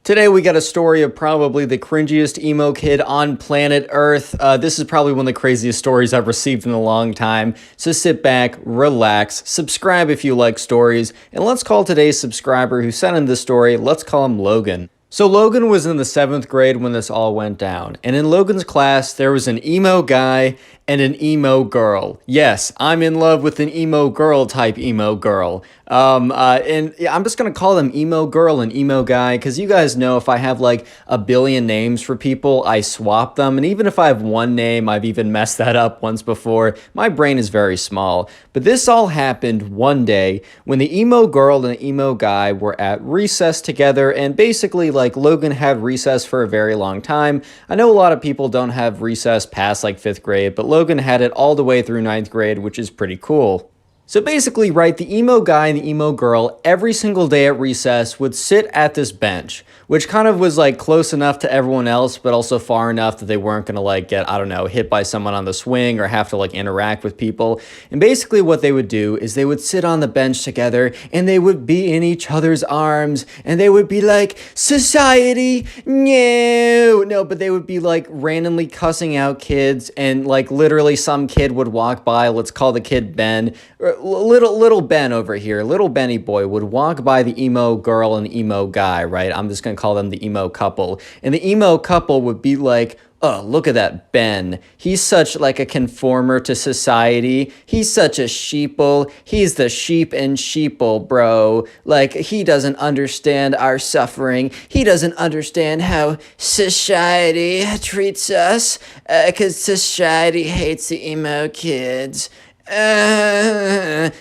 Today we got a story of probably the cringiest emo kid on planet Earth. This is probably one of the craziest stories I've received in a long time. So sit back, relax, subscribe if you like stories, and let's call today's subscriber who sent in this story, let's call him Logan. So Logan was in the 7th grade when this all went down, and in Logan's class there was an emo guy and an emo girl. Yes, I'm in love with an emo girl type emo girl. And yeah, I'm just gonna call them emo girl and emo guy, because you guys know if I have like a billion names for people, I swap them. And even if I have one name, I've even messed that up once before. My brain is very small. But this all happened one day when the emo girl and the emo guy were at recess together, and basically like Logan had recess for a very long time. I know a lot of people don't have recess past like 5th grade, but Logan had it all the way through 9th grade, which is pretty cool. So basically, right, the emo guy and the emo girl every single day at recess would sit at this bench, which kind of was like close enough to everyone else, but also far enough that they weren't going to like get, I don't know, hit by someone on the swing or have to like interact with people. And basically what they would do is they would sit on the bench together and they would be in each other's arms and they would be like, society, no, but they would be like randomly cussing out kids, and like literally some kid would walk by, let's call the kid Ben, little Ben over here, little Benny boy would walk by the emo girl and emo guy, right? I'm just gonna call them the emo couple. And the emo couple would be like, oh, look at that Ben. He's such like a conformer to society. He's such a sheeple. He's the sheep and sheeple, bro. Like, he doesn't understand our suffering. He doesn't understand how society treats us, because society hates the emo kids. And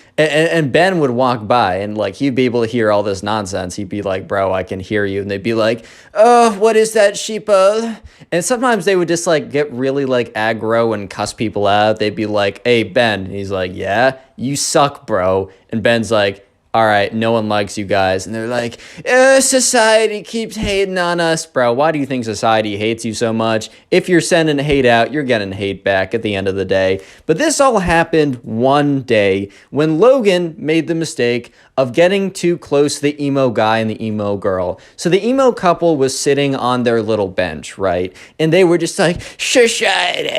Ben would walk by and like he'd be able to hear all this nonsense. He'd be like, bro, I can hear you. And they'd be like, oh, what is that, sheeple? And sometimes they would just like get really like aggro and cuss people out. They'd be like, hey, Ben. And he's like, yeah, you suck, bro. And Ben's like, all right, no one likes you guys. And they're like, society keeps hating on us. Bro, why do you think society hates you so much? If you're sending hate out, you're getting hate back at the end of the day. But this all happened one day when Logan made the mistake of getting too close to the emo guy and the emo girl. So the emo couple was sitting on their little bench, right? And they were just like, society,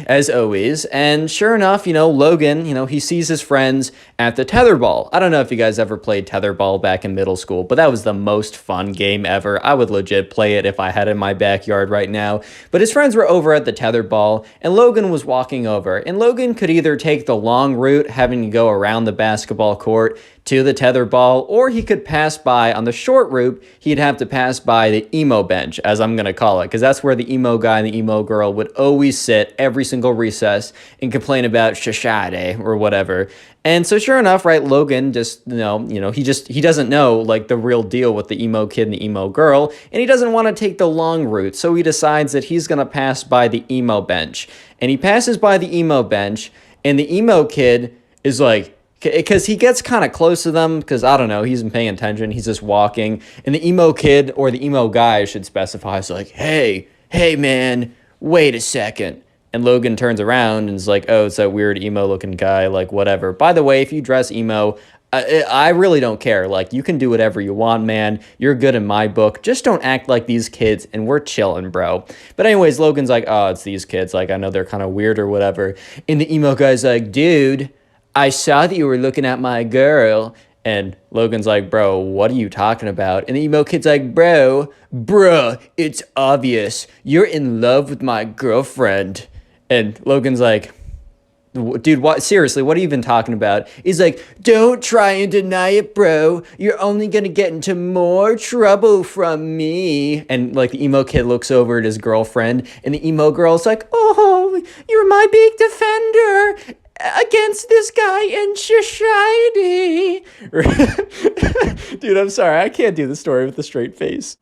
as always. And sure enough, Logan, he sees his friends at the tetherball. I don't know if you guys ever played tetherball back in middle school, but that was the most fun game ever. I would legit play it if I had it in my backyard right now. But his friends were over at the tetherball, and Logan was walking over. And Logan could either take the long route, having to go around the basketball court to the tetherball, or he could pass by on the short route. He'd have to pass by the emo bench, as I'm going to call it, because that's where the emo guy and the emo girl would always sit every single recess and complain about society or whatever. And so sure enough, right, Logan just, he doesn't know like the real deal with the emo kid and the emo girl, and he doesn't want to take the long route. So he decides that he's going to pass by the emo bench. And he passes by the emo bench, and the emo kid is like, because he gets kind of close to them, because, I don't know, he isn't paying attention, he's just walking, and the emo kid, or the emo guy, I should specify, is like, hey, man, wait a second. And Logan turns around and is like, oh, it's that weird emo-looking guy, like, whatever. By the way, if you dress emo, I really don't care. Like, you can do whatever you want, man. You're good in my book. Just don't act like these kids, and we're chilling, bro. But anyways, Logan's like, oh, it's these kids. Like, I know they're kind of weird or whatever. And the emo guy's like, dude, I saw that you were looking at my girl. And Logan's like, bro, what are you talking about? And the emo kid's like, bruh, it's obvious. You're in love with my girlfriend. And Logan's like, dude, what? Seriously, what are you even talking about? He's like, don't try and deny it, bro. You're only going to get into more trouble from me. And like the emo kid looks over at his girlfriend, and the emo girl's like, oh, you're my big defender against this guy in society. Dude, I'm sorry. I can't do the story with a straight face.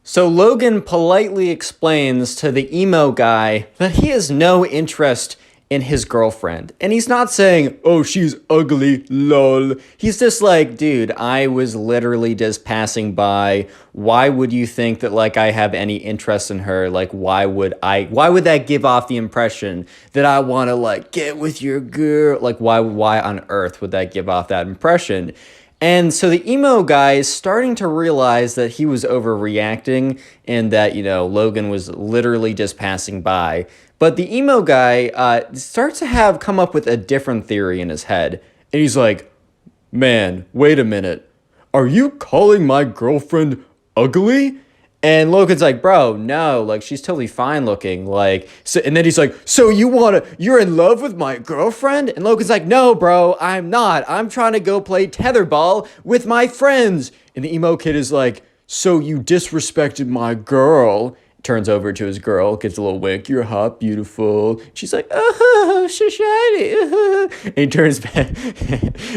So Logan politely explains to the emo guy that he has no interest in his girlfriend. And he's not saying, oh, she's ugly, lol. He's just like, dude, I was literally just passing by. Why would you think that, like, I have any interest in her? Like, why would that give off the impression that I want to, like, get with your girl? Like, why on earth would that give off that impression? And so the emo guy is starting to realize that he was overreacting and that, Logan was literally just passing by. But the emo guy starts to come up with a different theory in his head. And he's like, man, wait a minute. Are you calling my girlfriend ugly? And Logan's like, bro, no, like, she's totally fine looking. Like, so, and then he's like, so you're in love with my girlfriend? And Logan's like, no, bro, I'm not. I'm trying to go play tetherball with my friends. And the emo kid is like, so you disrespected my girl. Turns over to his girl, gives a little wink. You're hot, beautiful. She's like, oh, so shiny. And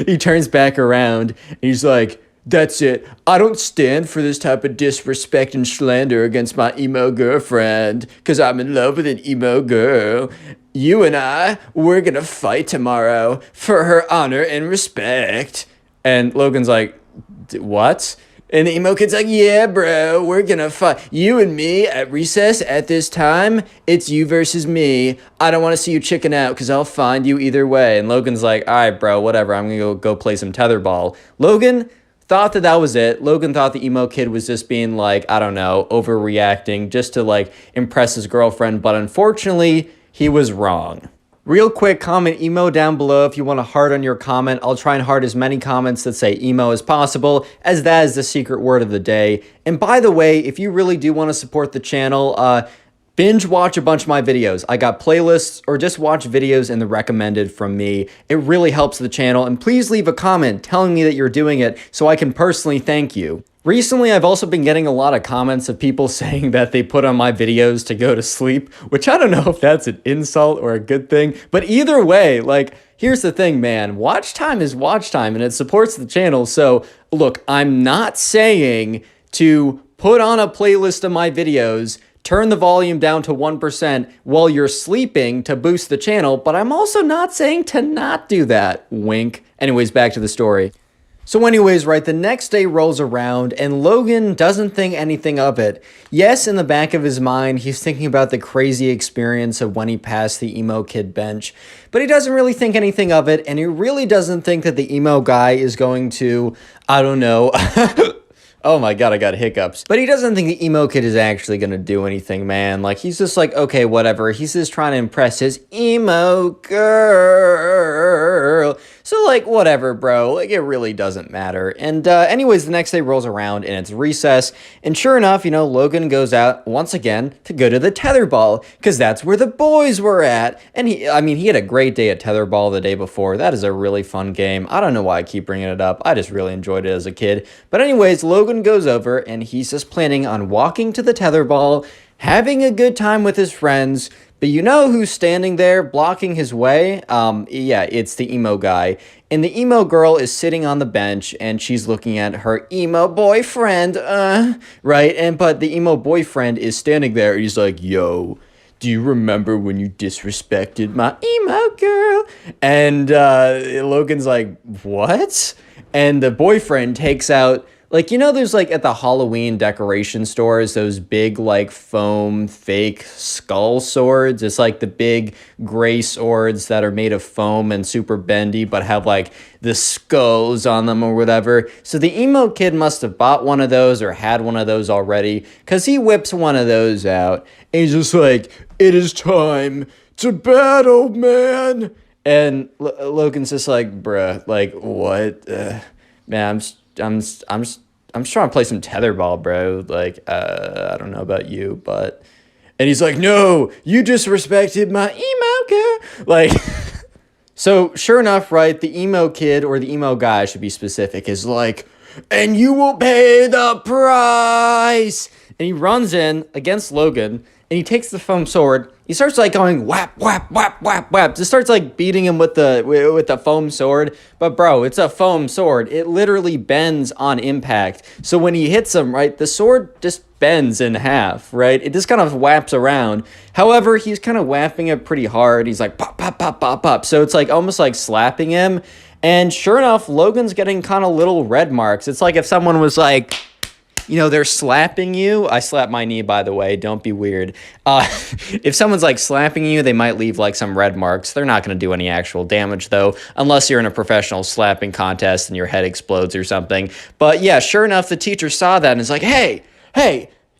he turns back around. And he's like, that's it. I don't stand for this type of disrespect and slander against my emo girlfriend because I'm in love with an emo girl. You and we're going to fight tomorrow for her honor and respect. And Logan's like, what? And the emo kid's like, yeah, bro, we're going to fight. You and me at recess at this time, it's you versus me. I don't want to see you chicken out because I'll find you either way. And Logan's like, all right, bro, whatever. I'm going to go play some tetherball. Logan thought that was it. Logan thought the emo kid was just being like, I don't know, overreacting just to like impress his girlfriend. But unfortunately, he was wrong. Real quick, comment emo down below if you want to heart on your comment. I'll try and heart as many comments that say emo as possible, as that is the secret word of the day. And by the way, if you really do want to support the channel, binge watch a bunch of my videos. I got playlists, or just watch videos in the recommended from me. It really helps the channel, and please leave a comment telling me that you're doing it so I can personally thank you. Recently, I've also been getting a lot of comments of people saying that they put on my videos to go to sleep, which I don't know if that's an insult or a good thing, but either way, like, here's the thing, man. Watch time is watch time, and it supports the channel, so look, I'm not saying to put on a playlist of my videos, turn the volume down to 1% while you're sleeping to boost the channel, but I'm also not saying to not do that. Wink. Anyways, back to the story. So anyways, right, the next day rolls around and Logan doesn't think anything of it. Yes, in the back of his mind, he's thinking about the crazy experience of when he passed the emo kid bench, but he doesn't really think anything of it, and he really doesn't think that the emo guy is going to, I don't know, oh my god, I got hiccups. But he doesn't think the emo kid is actually gonna do anything, man. Like, he's just like, okay, whatever. He's just trying to impress his emo girl. So, like, whatever, bro. Like, it really doesn't matter. And anyways, the next day rolls around and it's recess. And sure enough, Logan goes out once again to go to the tetherball because that's where the boys were at. And he had a great day at tetherball the day before. That is a really fun game. I don't know why I keep bringing it up. I just really enjoyed it as a kid. But anyways, Logan goes over and he's just planning on walking to the tetherball, having a good time with his friends. But you know who's standing there blocking his way? Yeah, it's the emo guy. And the emo girl is sitting on the bench and she's looking at her emo boyfriend, right? But the emo boyfriend is standing there and he's like, yo, do you remember when you disrespected my emo girl? And Logan's like, what? And the boyfriend takes out, like, there's, like, at the Halloween decoration stores, those big, like, foam fake skull swords. It's, like, the big gray swords that are made of foam and super bendy, but have, like, the skulls on them or whatever. So the emo kid must have bought one of those or had one of those already, because he whips one of those out. And he's just like, it is time to battle, man. And Logan's just like, bruh, like, what? Man, I'm just trying to play some tetherball, bro. Like, I don't know about you, but... And he's like, no, you disrespected my emo girl. Like, so sure enough, right, the emo kid, or the emo guy, I should be specific, is like, and you will pay the price. And he runs in against Logan, and he takes the foam sword. He starts, like, going whap, whap, whap, whap, whap. Just starts, like, beating him with the foam sword. But, bro, it's a foam sword. It literally bends on impact. So when he hits him, right, the sword just bends in half, right? It just kind of whaps around. However, he's kind of whapping it pretty hard. He's like, pop, pop, pop, pop, pop. So it's, like, almost like slapping him. And sure enough, Logan's getting kind of little red marks. It's like if someone was like... they're slapping you. I slap my knee, by the way. Don't be weird. If someone's like slapping you, they might leave like some red marks. They're not going to do any actual damage though, unless you're in a professional slapping contest and your head explodes or something. But yeah, sure enough, the teacher saw that and is like, hey,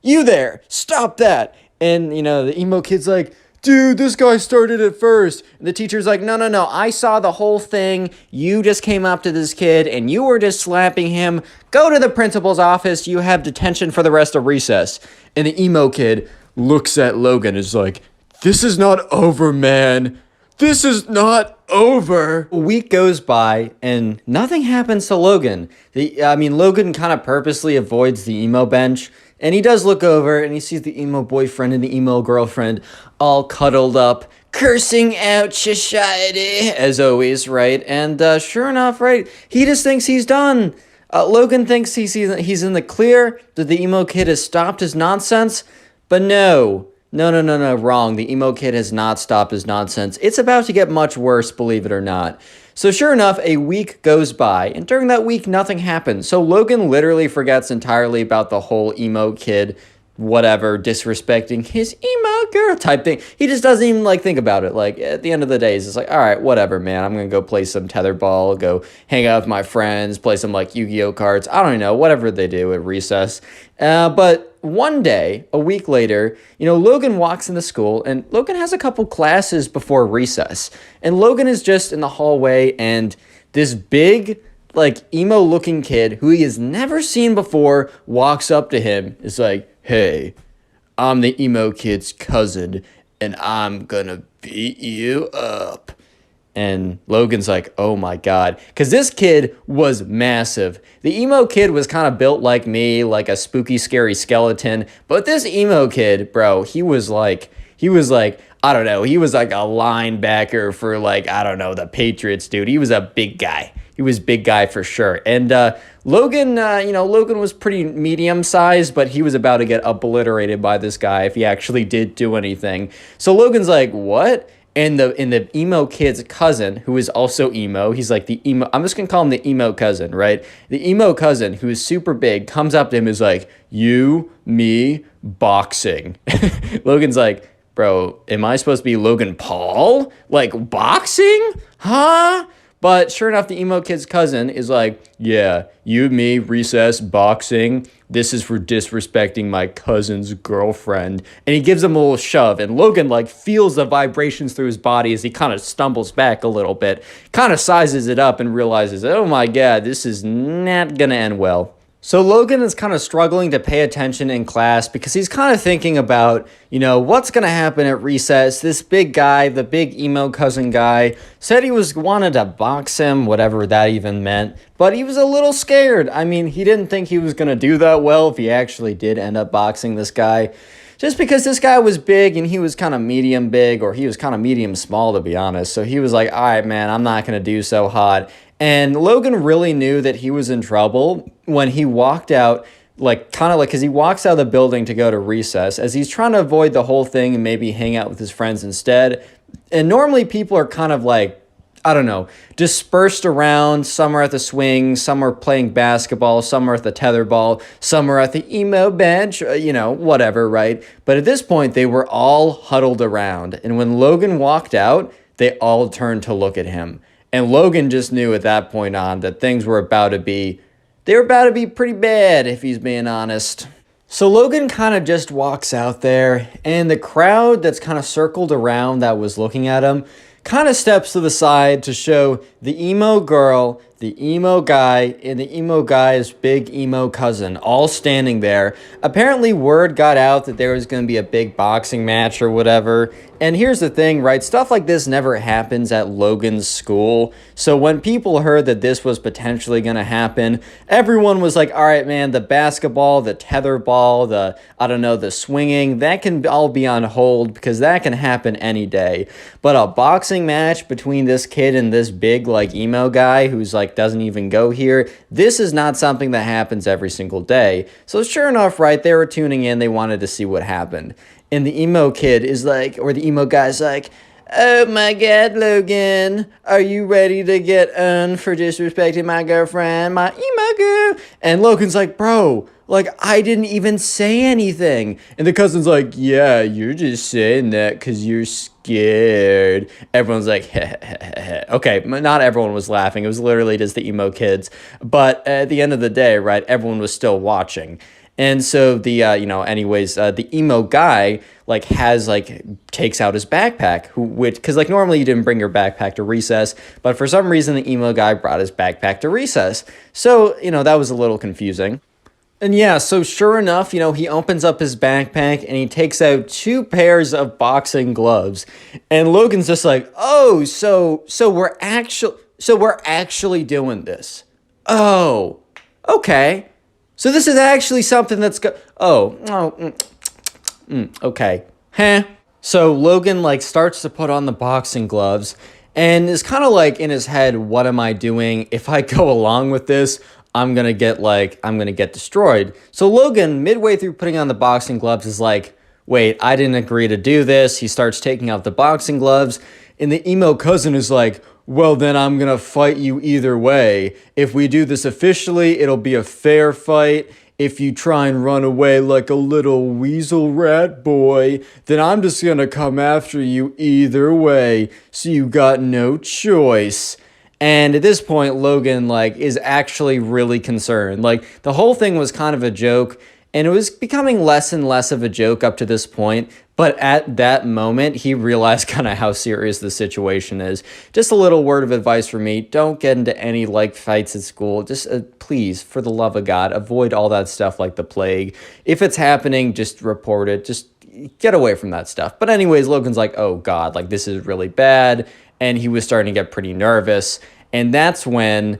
you there, stop that. And, the emo kid's like, dude, this guy started it first. And the teacher's like, no, I saw the whole thing. You just came up to this kid and you were just slapping him. Go to the principal's office. You have detention for the rest of recess. And the emo kid looks at Logan and is like, this is not over, man. This is not over. A week goes by and nothing happens to Logan. Logan kind of purposely avoids the emo bench. And he does look over and he sees the emo boyfriend and the emo girlfriend all cuddled up, cursing out society, as always, right? And sure enough, right, he just thinks he's done. Logan thinks he's in the clear, that the emo kid has stopped his nonsense. But no, wrong. The emo kid has not stopped his nonsense. It's about to get much worse, believe it or not. So sure enough, a week goes by, and during that week, nothing happens. So Logan literally forgets entirely about the whole emo kid, whatever, disrespecting his emo girl type thing. He just doesn't even, think about it. At the end of the day, he's just like, all right, whatever, man. I'm going to go play some tetherball, go hang out with my friends, play some, Yu-Gi-Oh cards. I don't know, whatever they do at recess. But one day, a week later, Logan walks into school, and Logan has a couple classes before recess. And Logan is just in the hallway, and this big, emo-looking kid who he has never seen before walks up to him. Is like, hey, I'm the emo kid's cousin, and I'm gonna beat you up. And Logan's like, oh my God. Because this kid was massive. The emo kid was kind of built like me, like a spooky, scary skeleton. But this emo kid, bro, he was like, I don't know. He was like a linebacker for the Patriots, dude. He was a big guy. He was big guy for sure. And Logan was pretty medium-sized, but he was about to get obliterated by this guy if he actually did do anything. So Logan's like, what? And the emo kid's cousin, who is also emo, he's like the emo, I'm just going to call him the emo cousin, right? The emo cousin, who is super big, comes up to him and is like, you, me, boxing. Logan's like, bro, am I supposed to be Logan Paul? Boxing? Huh? But sure enough, the emo kid's cousin is like, yeah, you, me, recess, boxing. This is for disrespecting my cousin's girlfriend. And he gives him a little shove. And Logan, feels the vibrations through his body as he kind of stumbles back a little bit. Kind of sizes it up and realizes, oh my God, this is not going to end well. So Logan is kind of struggling to pay attention in class because he's kind of thinking about, what's going to happen at recess. This big guy, the big emo cousin guy, said he wanted to box him, whatever that even meant. But he was a little scared. He didn't think he was going to do that well if he actually did end up boxing this guy. Just because this guy was big and he was kind of medium big, or he was kind of medium small, to be honest. So he was like, all right, man, I'm not going to do so hot. And Logan really knew that he was in trouble when he walked out, because he walks out of the building to go to recess, as he's trying to avoid the whole thing and maybe hang out with his friends instead. And normally people are kind of dispersed around. Some are at the swing, some are playing basketball, some are at the tetherball, some are at the emo bench, whatever, right? But at this point, they were all huddled around. And when Logan walked out, they all turned to look at him. And Logan just knew at that point on that things were about to be pretty bad, if he's being honest. So Logan kind of just walks out there, and the crowd that's kind of circled around that was looking at him kind of steps to the side to show the emo girl, the emo guy, and the emo guy's big emo cousin all standing there. Apparently word got out that there was going to be a big boxing match or whatever. And here's the thing, right? Stuff like this never happens at Logan's school. So when people heard that this was potentially going to happen, everyone was like, all right, man, the basketball, the tetherball, the swinging, that can all be on hold because that can happen any day. But a boxing match between this kid and this big, emo guy who's doesn't even go here, this is not something that happens every single day. So sure enough, right, they were tuning in. They wanted to see what happened. And the emo kid is or the emo guy's like, Oh my god, Logan, are you ready to get for disrespecting my girlfriend, my emo girl? And Logan's like, bro, like, I didn't even say anything. And the cousin's like, yeah, you're just saying that because you're scared. Everyone's like, heh, heh, heh, heh. Okay, not everyone was laughing. It was literally just the emo kids. But at the end of the day, right, everyone was still watching. And so the, the emo guy, like, takes out his backpack, because, like, normally you didn't bring your backpack to recess, but for some reason the emo guy brought his backpack to recess. So, that was a little confusing. And yeah, so sure enough, he opens up his backpack and he takes out 2 pairs of boxing gloves. And Logan's just like, "Oh, so we're actually doing this. Oh, okay. So this is actually something that's okay. Huh." So Logan, like, starts to put on the boxing gloves and is kind of like in his head, what am I doing? If I go along with this, I'm going to get destroyed. So Logan, midway through putting on the boxing gloves, is like, wait, I didn't agree to do this. He starts taking off the boxing gloves, and the emo cousin is like, well, then I'm going to fight you either way. If we do this officially, it'll be a fair fight. If you try and run away like a little weasel rat boy, then I'm just going to come after you either way. So you got no choice. And at this point, Logan, like, is actually really concerned. Like, the whole thing was kind of a joke, and it was becoming less and less of a joke up to this point. But at that moment, he realized kind of how serious the situation is. Just a little word of advice for me. Don't get into any, like, fights at school. Just please, for the love of God, avoid all that stuff like the plague. If it's happening, just report it. Just get away from that stuff. But anyways, Logan's like, oh God, like, this is really bad. And he was starting to get pretty nervous. And that's when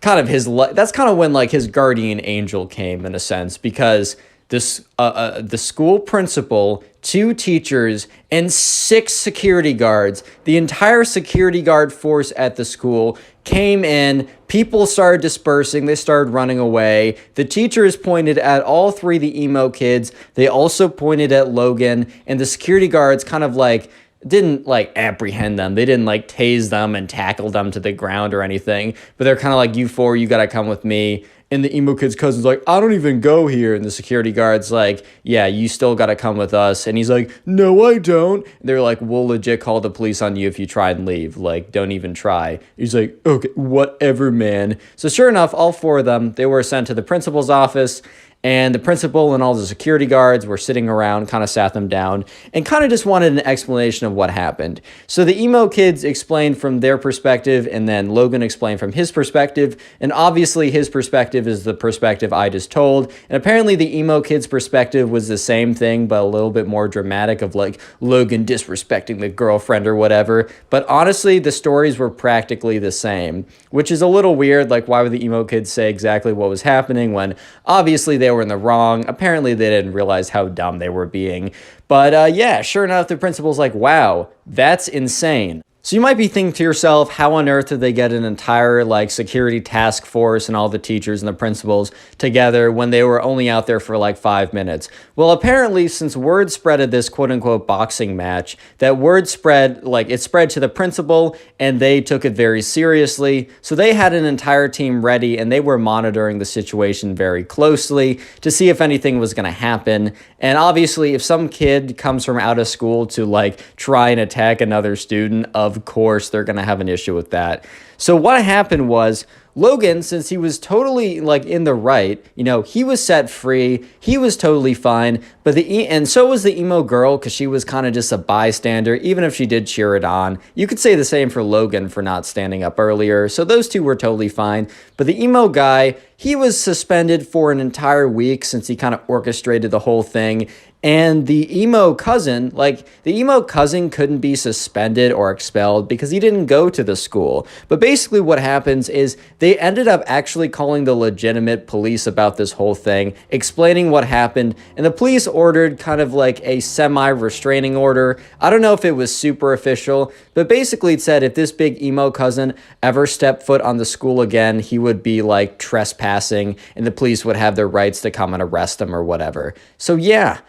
like his guardian angel came, in a sense, because this the school principal, 2 teachers, and 6 security guards, the entire security guard force at the school came in. People started dispersing. They started running away. The teachers pointed at all 3 of the emo kids. They also pointed at Logan, and the security guards kind of like didn't like apprehend them. They didn't like tase them and tackle them to the ground or anything, but they're kind of like, you 4, you gotta come with me. And the emo kid's cousin's like, I don't even go here. And the security guard's like, yeah, you still gotta come with us. And he's like, no, I don't. And they're like, we'll legit call the police on you if you try and leave. Like, don't even try. He's like, okay, whatever, man. So sure enough, all 4 of them, they were sent to the principal's office. And the principal and all the security guards were sitting around, kind of sat them down, and kind of just wanted an explanation of what happened. So the emo kids explained from their perspective, and then Logan explained from his perspective. And obviously his perspective is the perspective I just told. And apparently the emo kids' perspective was the same thing, but a little bit more dramatic, of like Logan disrespecting the girlfriend or whatever. But honestly, the stories were practically the same, which is a little weird. Like, why would the emo kids say exactly what was happening when obviously they were in the wrong? Apparently they didn't realize how dumb they were being. But yeah, sure enough, the principal's like, wow, that's insane. So you might be thinking to yourself, how on earth did they get an entire like security task force and all the teachers and the principals together when they were only out there for like 5 minutes? Well, apparently, since word spread of this quote unquote boxing match, that word spread, like it spread to the principal, and they took it very seriously. So they had an entire team ready, and they were monitoring the situation very closely to see if anything was going to happen. And obviously, if some kid comes from out of school to like try and attack another student, of course, they're going to have an issue with that. So what happened was, Logan, since he was totally like in the right, he was set free. He was totally fine. But and so was the emo girl, because she was kind of just a bystander, even if she did cheer it on. You could say the same for Logan for not standing up earlier. So those 2 were totally fine. But the emo guy, he was suspended for an entire week since he kind of orchestrated the whole thing. And the emo cousin couldn't be suspended or expelled because he didn't go to the school. But basically what happens is they ended up actually calling the legitimate police about this whole thing, explaining what happened, and the police ordered kind of like a semi-restraining order. I don't know if it was super official, but basically it said if this big emo cousin ever stepped foot on the school again, he would be like trespassing, and the police would have their rights to come and arrest him or whatever. So yeah.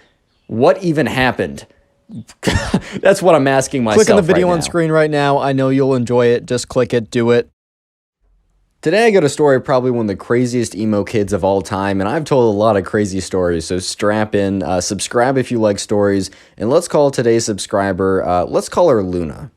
What even happened? That's what I'm asking myself. Click on the video right on now. screen right now. I know you'll enjoy it. Just click it, do it. Today I got a story of probably one of the craziest emo kids of all time, and I've told a lot of crazy stories, so strap in, subscribe if you like stories, and let's call today's subscriber, let's call her Luna.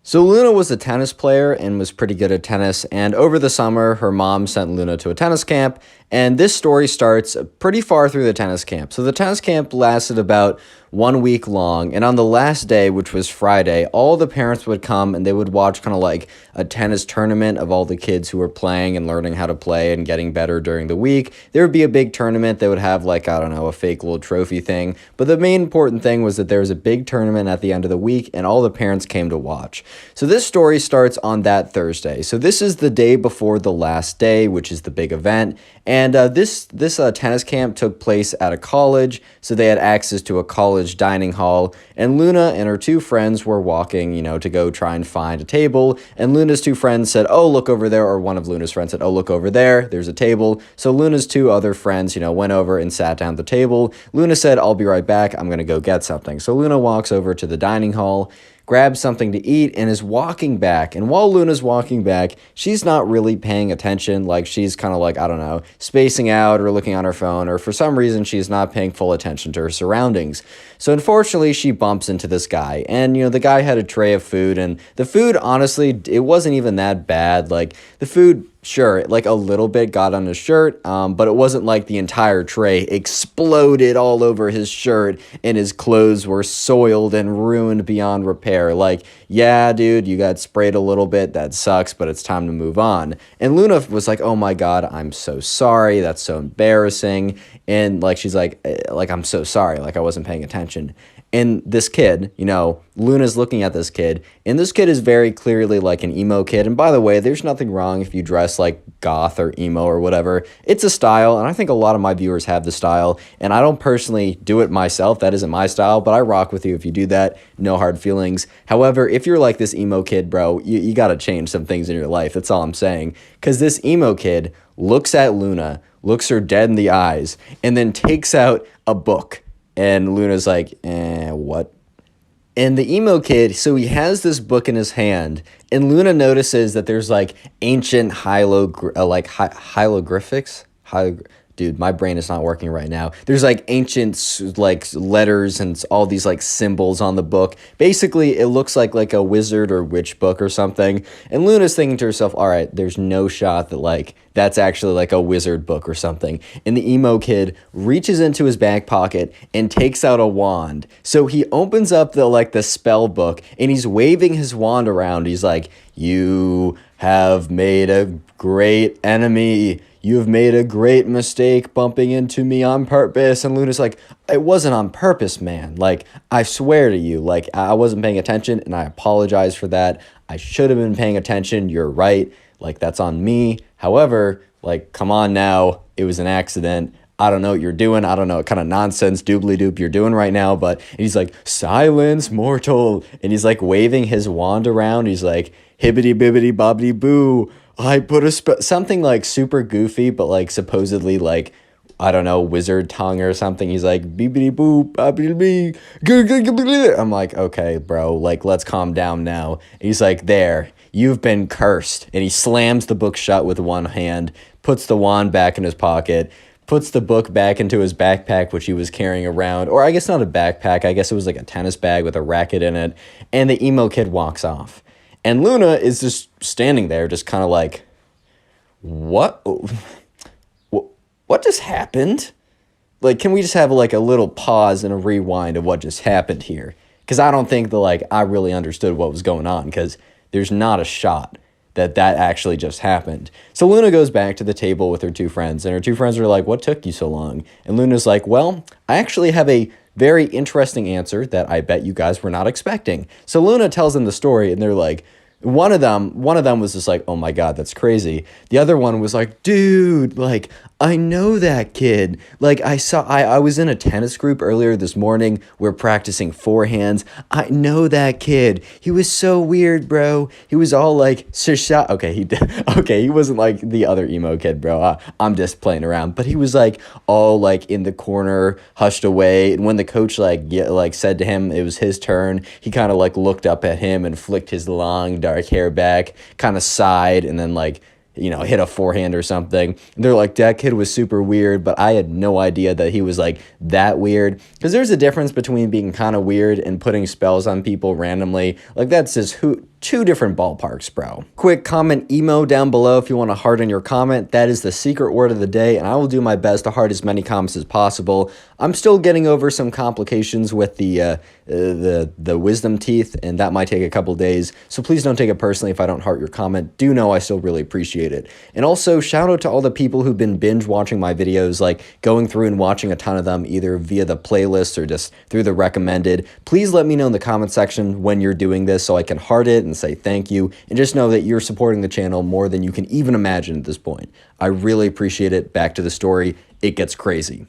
So Luna was a tennis player and was pretty good at tennis, and over the summer, her mom sent Luna to a tennis camp, and this story starts pretty far through the tennis camp. So the tennis camp lasted about 1 week long, and on the last day, which was Friday, all the parents would come and they would watch kind of like a tennis tournament of all the kids who were playing and learning how to play and getting better during the week. There would be a big tournament. They would have like, I don't know, a fake little trophy thing, but the main important thing was that there was a big tournament at the end of the week and all the parents came to watch. So this story starts on that Thursday. So this is the day before the last day, which is the big event. And this tennis camp took place at a college, so they had access to a college dining hall. And Luna and her two friends were walking, to go try and find a table. And Luna's two friends said, "Oh, look over there," or one of Luna's friends said, "Oh, look over there, there's a table." So Luna's two other friends, went over and sat down at the table. Luna said, "I'll be right back, I'm going to go get something." So Luna walks over to the dining hall, grabs something to eat, and is walking back. And while Luna's walking back, she's not really paying attention. Like, she's kind of like, I don't know, spacing out or looking on her phone, or for some reason, she's not paying full attention to her surroundings. So unfortunately, she bumps into this guy. And, the guy had a tray of food, and the food, honestly, it wasn't even that bad. Like, the food, sure, like a little bit got on his shirt, but it wasn't like the entire tray exploded all over his shirt and his clothes were soiled and ruined beyond repair. Like, yeah, dude, you got sprayed a little bit. That sucks, but it's time to move on. And Luna was like, "Oh my God, I'm so sorry. That's so embarrassing." And like, she's like, "I'm so sorry. Like, I wasn't paying attention." And this kid, Luna's looking at this kid, and this kid is very clearly like an emo kid. And by the way, there's nothing wrong if you dress like goth or emo or whatever. It's a style, and I think a lot of my viewers have the style, and I don't personally do it myself. That isn't my style, but I rock with you if you do that. No hard feelings. However, if you're like this emo kid, bro, you got to change some things in your life. That's all I'm saying. Because this emo kid looks at Luna, looks her dead in the eyes, and then takes out a book. And Luna's like, what? And the emo kid, so he has this book in his hand, and Luna notices that there's like ancient hieroglyphics. Dude, my brain is not working right now. There's like ancient like letters and all these like symbols on the book. Basically, it looks like a wizard or witch book or something. And Luna's thinking to herself, all right, there's no shot that like that's actually like a wizard book or something. And the emo kid reaches into his back pocket and takes out a wand. So he opens up the spell book and he's waving his wand around. He's like, "You have made a great enemy. You have made a great mistake bumping into me on purpose." And Luna's like, "It wasn't on purpose, man. Like, I swear to you, like, I wasn't paying attention and I apologize for that. I should have been paying attention. You're right. Like, that's on me. However, like, come on now. It was an accident. I don't know what you're doing. I don't know what kind of nonsense doobly-doop you're doing right now." But he's like, "Silence, mortal." And he's like waving his wand around. He's like, "Hibbity bibbity bobbity boo. I put a something like super goofy, but like supposedly like, I don't know, wizard tongue or something." He's like, "Bibbity boo, bobbity bee." I'm like, okay, bro, like, let's calm down now. And he's like, "There, you've been cursed." And he slams the book shut with one hand, puts the wand back in his pocket, puts the book back into his backpack, which he was carrying around. Or I guess not a backpack. I guess it was like a tennis bag with a racket in it. And the emo kid walks off. And Luna is just standing there, just kind of like, what just happened? Like, can we just have like a little pause and a rewind of what just happened here? Because I don't think that like I really understood what was going on, because there's not a shot that actually just happened. So Luna goes back to the table with her two friends, and her two friends are like, "What took you so long?" And Luna's like, "Well, I actually have a very interesting answer that I bet you guys were not expecting." So Luna tells them the story, and they're like, one of them was just like, "Oh my God, that's crazy." The other one was like, "Dude, like, I know that kid. Like I was in a tennis group earlier this morning. We're practicing forehands. I know that kid. He was so weird, bro. He was all like, "Shisha." Okay, he did. Okay, he wasn't like the other emo kid, bro. I'm just playing around. But he was like all like in the corner, hushed away. And when the coach like said to him it was his turn, he kind of like looked up at him and flicked his long dark hair back, kind of sighed, and then like, hit a forehand or something. And they're like, that kid was super weird, but I had no idea that he was like that weird. Because there's a difference between being kind of weird and putting spells on people randomly. Like, that's just two different ballparks, bro. Quick comment emo down below if you want to heart on your comment. That is the secret word of the day, and I will do my best to heart as many comments as possible. I'm still getting over some complications with the wisdom teeth, and that might take a couple days. So please don't take it personally if I don't heart your comment. Do know I still really appreciate it. And also, shout out to all the people who've been binge watching my videos, like going through and watching a ton of them, either via the playlist or just through the recommended. Please let me know in the comment section when you're doing this so I can heart it and say thank you. And just know that you're supporting the channel more than you can even imagine at this point. I really appreciate it. Back to the story. It gets crazy.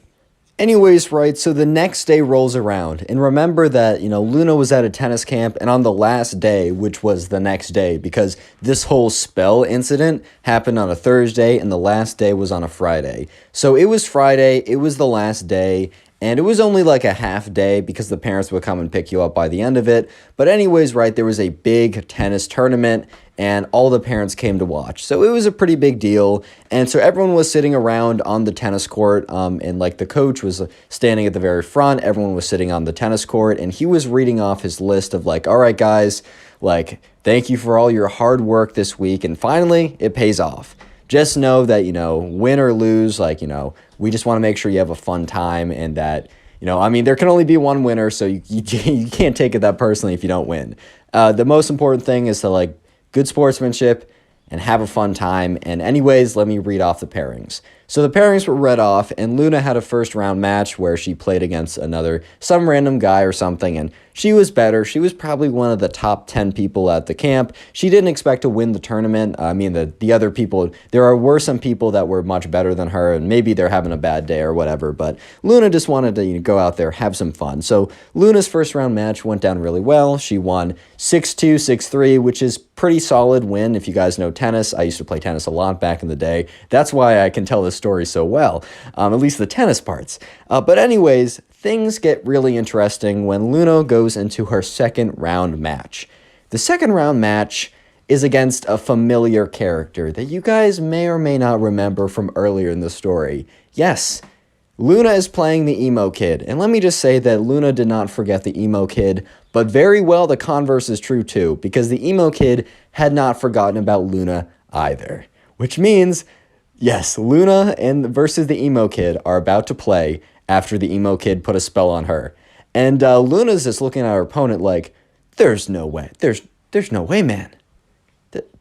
Anyways, right, so the next day rolls around, and remember that, Luna was at a tennis camp, and on the last day, which was the next day, because this whole spell incident happened on a Thursday, and the last day was on a Friday. So it was Friday, it was the last day, and it was only like a half day because the parents would come and pick you up by the end of it. But anyways, right, there was a big tennis tournament, and all the parents came to watch. So it was a pretty big deal. And so everyone was sitting around on the tennis court, and like the coach was standing at the very front. Everyone was sitting on the tennis court, and he was reading off his list of like, all right, guys, like, thank you for all your hard work this week. And finally, it pays off. Just know that, win or lose, like, we just want to make sure you have a fun time, and that, there can only be one winner, so you can't take it that personally if you don't win. The most important thing is to, like, good sportsmanship and have a fun time. And anyways, let me read off the pairings. So the pairings were read off, and Luna had a first round match where she played against some random guy or something, and she was better. She was probably one of the top 10 people at the camp. She didn't expect to win the tournament. The other people, were some people that were much better than her, and maybe they're having a bad day or whatever, but Luna just wanted to go out there, have some fun. So Luna's first round match went down really well. She won 6-2, 6-3, which is pretty solid win. If you guys know tennis, I used to play tennis a lot back in the day. That's why I can tell this story so well, at least the tennis parts. But anyways, things get really interesting when Luna goes into her second round match. The second round match is against a familiar character that you guys may or may not remember from earlier in the story. Yes, Luna is playing the emo kid, and let me just say that Luna did not forget the emo kid, but very well the converse is true too, because the emo kid had not forgotten about Luna either. Which means, yes, Luna versus the emo kid are about to play after the emo kid put a spell on her. And Luna's just looking at her opponent like, there's no way. There's no way, man.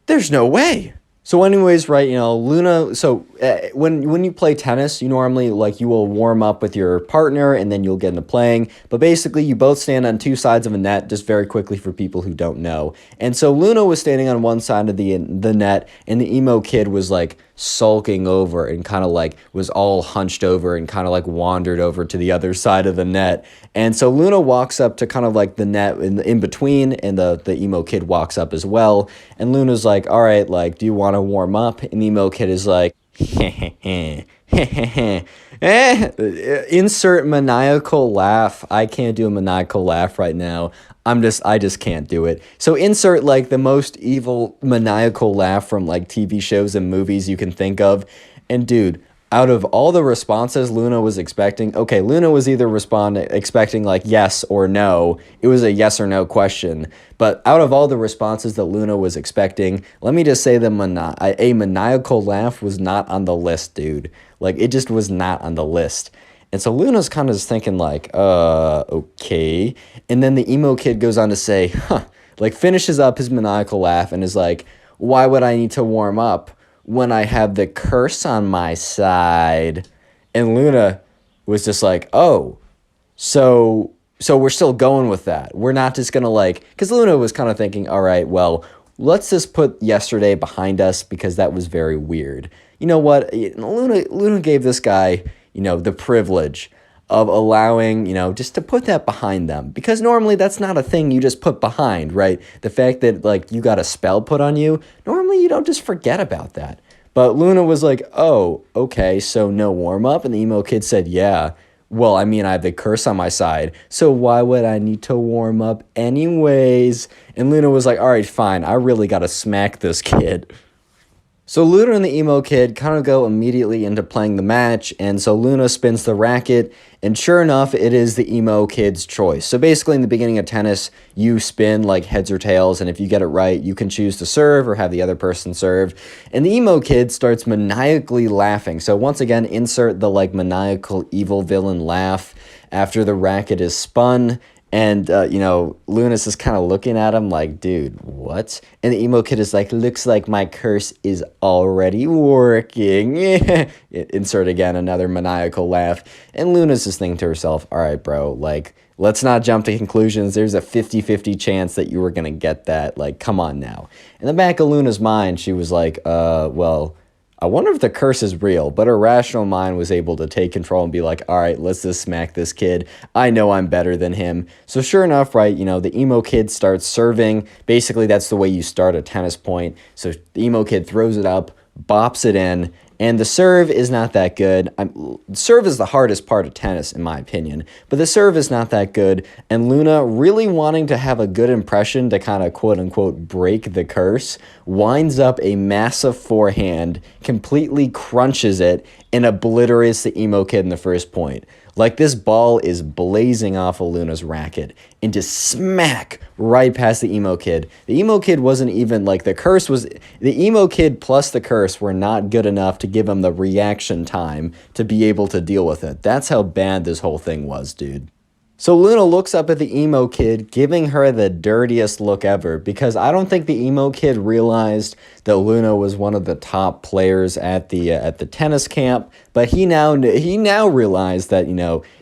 There's no way. So anyways, right, Luna, so when you play tennis, you normally, you will warm up with your partner, and then you'll get into playing. But basically, you both stand on two sides of a net, just very quickly for people who don't know. And so Luna was standing on one side of the net, and the emo kid was, sulking over and kind of, was all hunched over and kind of, wandered over to the other side of the net. And so Luna walks up to kind of, the net in between, and the emo kid walks up as well. And Luna's like, all right, do you want to warm up? And the emo kid is like, insert maniacal laugh. I can't do a maniacal laugh right now. I just can't do it. So insert the most evil maniacal laugh from TV shows and movies you can think of. And dude, out of all the responses Luna was expecting, okay, Luna was either expecting yes or no. It was a yes or no question. But out of all the responses that Luna was expecting, let me just say that a maniacal laugh was not on the list, dude. It just was not on the list. And so Luna's kind of just thinking okay. And then the emo kid goes on to say, finishes up his maniacal laugh and is like, why would I need to warm up when I have the curse on my side? And Luna was just like, oh, so we're still going with that. We're not just going to because Luna was kind of thinking, all right, well, let's just put yesterday behind us because that was very weird. you know what, Luna gave this guy, the privilege of allowing, just to put that behind them. Because normally that's not a thing you just put behind, right? The fact that, like, you got a spell put on you, normally you don't just forget about that. But Luna was like, oh, okay, so no warm-up? And the emo kid said, yeah. Well, I mean, I have the curse on my side, so why would I need to warm up anyways? And Luna was like, all right, fine, I really gotta smack this kid. So Luna and the emo kid kind of go immediately into playing the match, and so Luna spins the racket, and sure enough, it is the emo kid's choice. So basically, in the beginning of tennis, you spin like heads or tails, and if you get it right, you can choose to serve or have the other person serve. And the emo kid starts maniacally laughing. So once again, insert the like maniacal evil villain laugh after the racket is spun. And, Luna's just kind of looking at him like, dude, what? And the emo kid is like, looks like my curse is already working. Insert again another maniacal laugh. And Luna's just thinking to herself, all right, bro, like, let's not jump to conclusions. There's a 50-50 chance that you were going to get that. Like, come on now. In the back of Luna's mind, she was like, well, I wonder if the curse is real, but her rational mind was able to take control and be like, all right, let's just smack this kid. I know I'm better than him. So sure enough, right, the emo kid starts serving. Basically, that's the way you start a tennis point. So the emo kid throws it up, bops it in, and the serve is not that good. Serve is the hardest part of tennis, in my opinion, but the serve is not that good, and Luna, really wanting to have a good impression to kind of quote-unquote break the curse, winds up a massive forehand, completely crunches it, and obliterates the emo kid in the first point. Like, this ball is blazing off of Luna's racket and just smack right past the emo kid. The emo kid wasn't even, like, the emo kid plus the curse were not good enough to give him the reaction time to be able to deal with it. That's how bad this whole thing was, dude. So Luna looks up at the emo kid, giving her the dirtiest look ever, because I don't think the emo kid realized that Luna was one of the top players at the tennis camp, but he now realized that,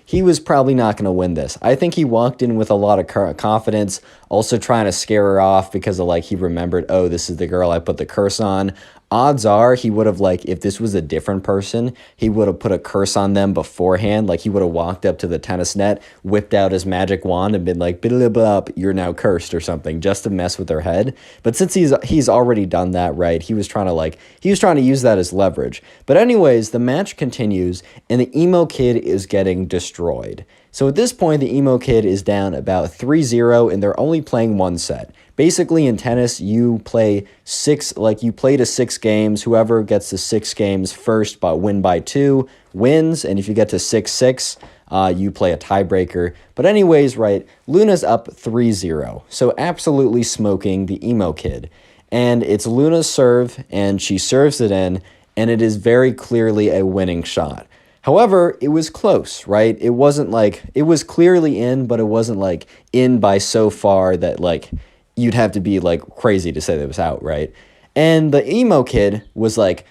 he was probably not going to win this. I think he walked in with a lot of confidence, also trying to scare her off because of, like, he remembered, oh, this is the girl I put the curse on. Odds are he would have, like, if this was a different person, he would have put a curse on them beforehand. Like, he would have walked up to the tennis net, whipped out his magic wand, and been like, blah, blah, blah, you're now cursed or something, just to mess with their head. But since he's already done that, right, he was trying to use that as leverage. But anyways, the match continues, and the emo kid is getting destroyed. So at this point, the emo kid is down about 3-0, and they're only playing one set. Basically, in tennis, you play to 6 games. Whoever gets to 6 games first but win by 2 wins, and if you get to 6-6, you play a tiebreaker. But anyways, right, Luna's up 3-0, so absolutely smoking the emo kid. And it's Luna's serve, and she serves it in, and it is very clearly a winning shot. However, it was close, right? It wasn't like, it was clearly in, but it wasn't like in by so far that, like, you'd have to be like crazy to say that it was out, right? And the emo kid was like,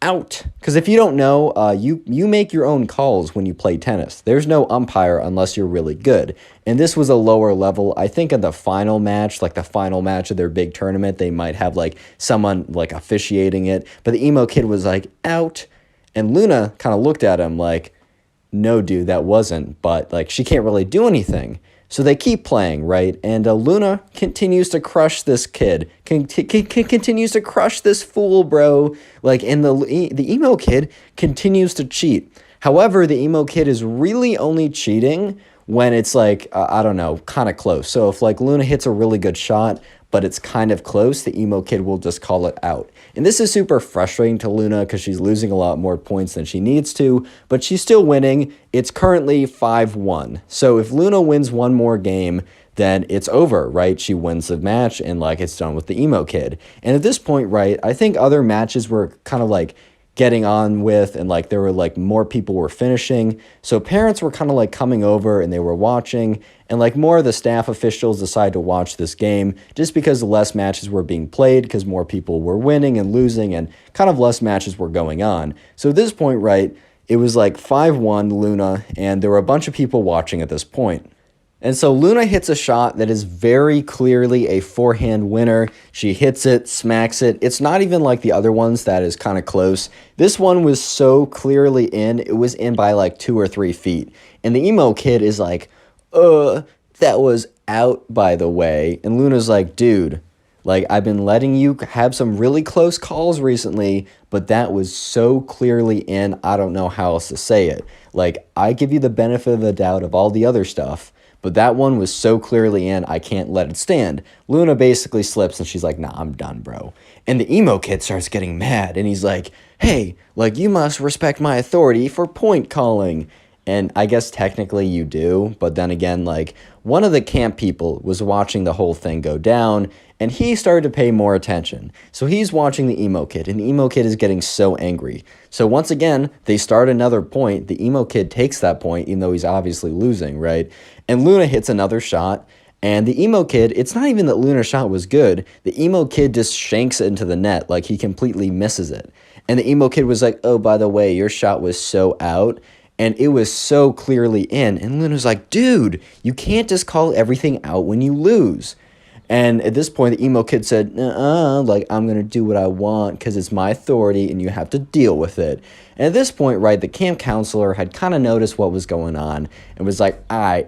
out. Because if you don't know, you make your own calls when you play tennis. There's no umpire unless you're really good. And this was a lower level. I think in the final match, like the final match of their big tournament, they might have like someone like officiating it. But the emo kid was like, out. And Luna kind of looked at him like, no, dude, that wasn't. But like, she can't really do anything. So they keep playing, right? And Luna continues to crush this kid, continues to crush this fool, bro. Like, and the emo kid continues to cheat. However, the emo kid is really only cheating when it's like, I don't know, kind of close. So if like Luna hits a really good shot, but it's kind of close, the emo kid will just call it out. And this is super frustrating to Luna because she's losing a lot more points than she needs to, but she's still winning. It's currently 5-1. So if Luna wins one more game, then it's over, right? She wins the match and like it's done with the emo kid. And at this point, right, I think other matches were kind of like getting on with, and like there were like more people were finishing, so parents were kind of like coming over and they were watching, and like more of the staff officials decided to watch this game just because less matches were being played because more people were winning and losing and kind of less matches were going on. So at this point, right, it was like 5-1 Luna, and there were a bunch of people watching at this point. And so Luna hits a shot that is very clearly a forehand winner. She hits it, smacks it. It's not even like the other ones that is kind of close. This one was so clearly in, it was in by like 2 or 3 feet. And the emo kid is like, that was out, by the way. And Luna's like, dude, like, I've been letting you have some really close calls recently, but that was so clearly in, I don't know how else to say it. Like, I give you the benefit of the doubt of all the other stuff, but that one was so clearly in, I can't let it stand. Luna basically slips and she's like, nah, I'm done, bro. And the emo kid starts getting mad and he's like, hey, like, you must respect my authority for point calling. And I guess technically you do, but then again, like, one of the camp people was watching the whole thing go down, and he started to pay more attention. So he's watching the emo kid, and the emo kid is getting so angry. So once again, they start another point. The emo kid takes that point, even though he's obviously losing, right? And Luna hits another shot, and the emo kid, it's not even that Luna's shot was good. The emo kid just shanks it into the net, like he completely misses it. And the emo kid was like, oh, by the way, your shot was so out. And it was so clearly in. And Luna's like, dude, you can't just call everything out when you lose. And at this point, the emo kid said, like, I'm going to do what I want because it's my authority and you have to deal with it. And at this point, right, the camp counselor had kind of noticed what was going on and was like, I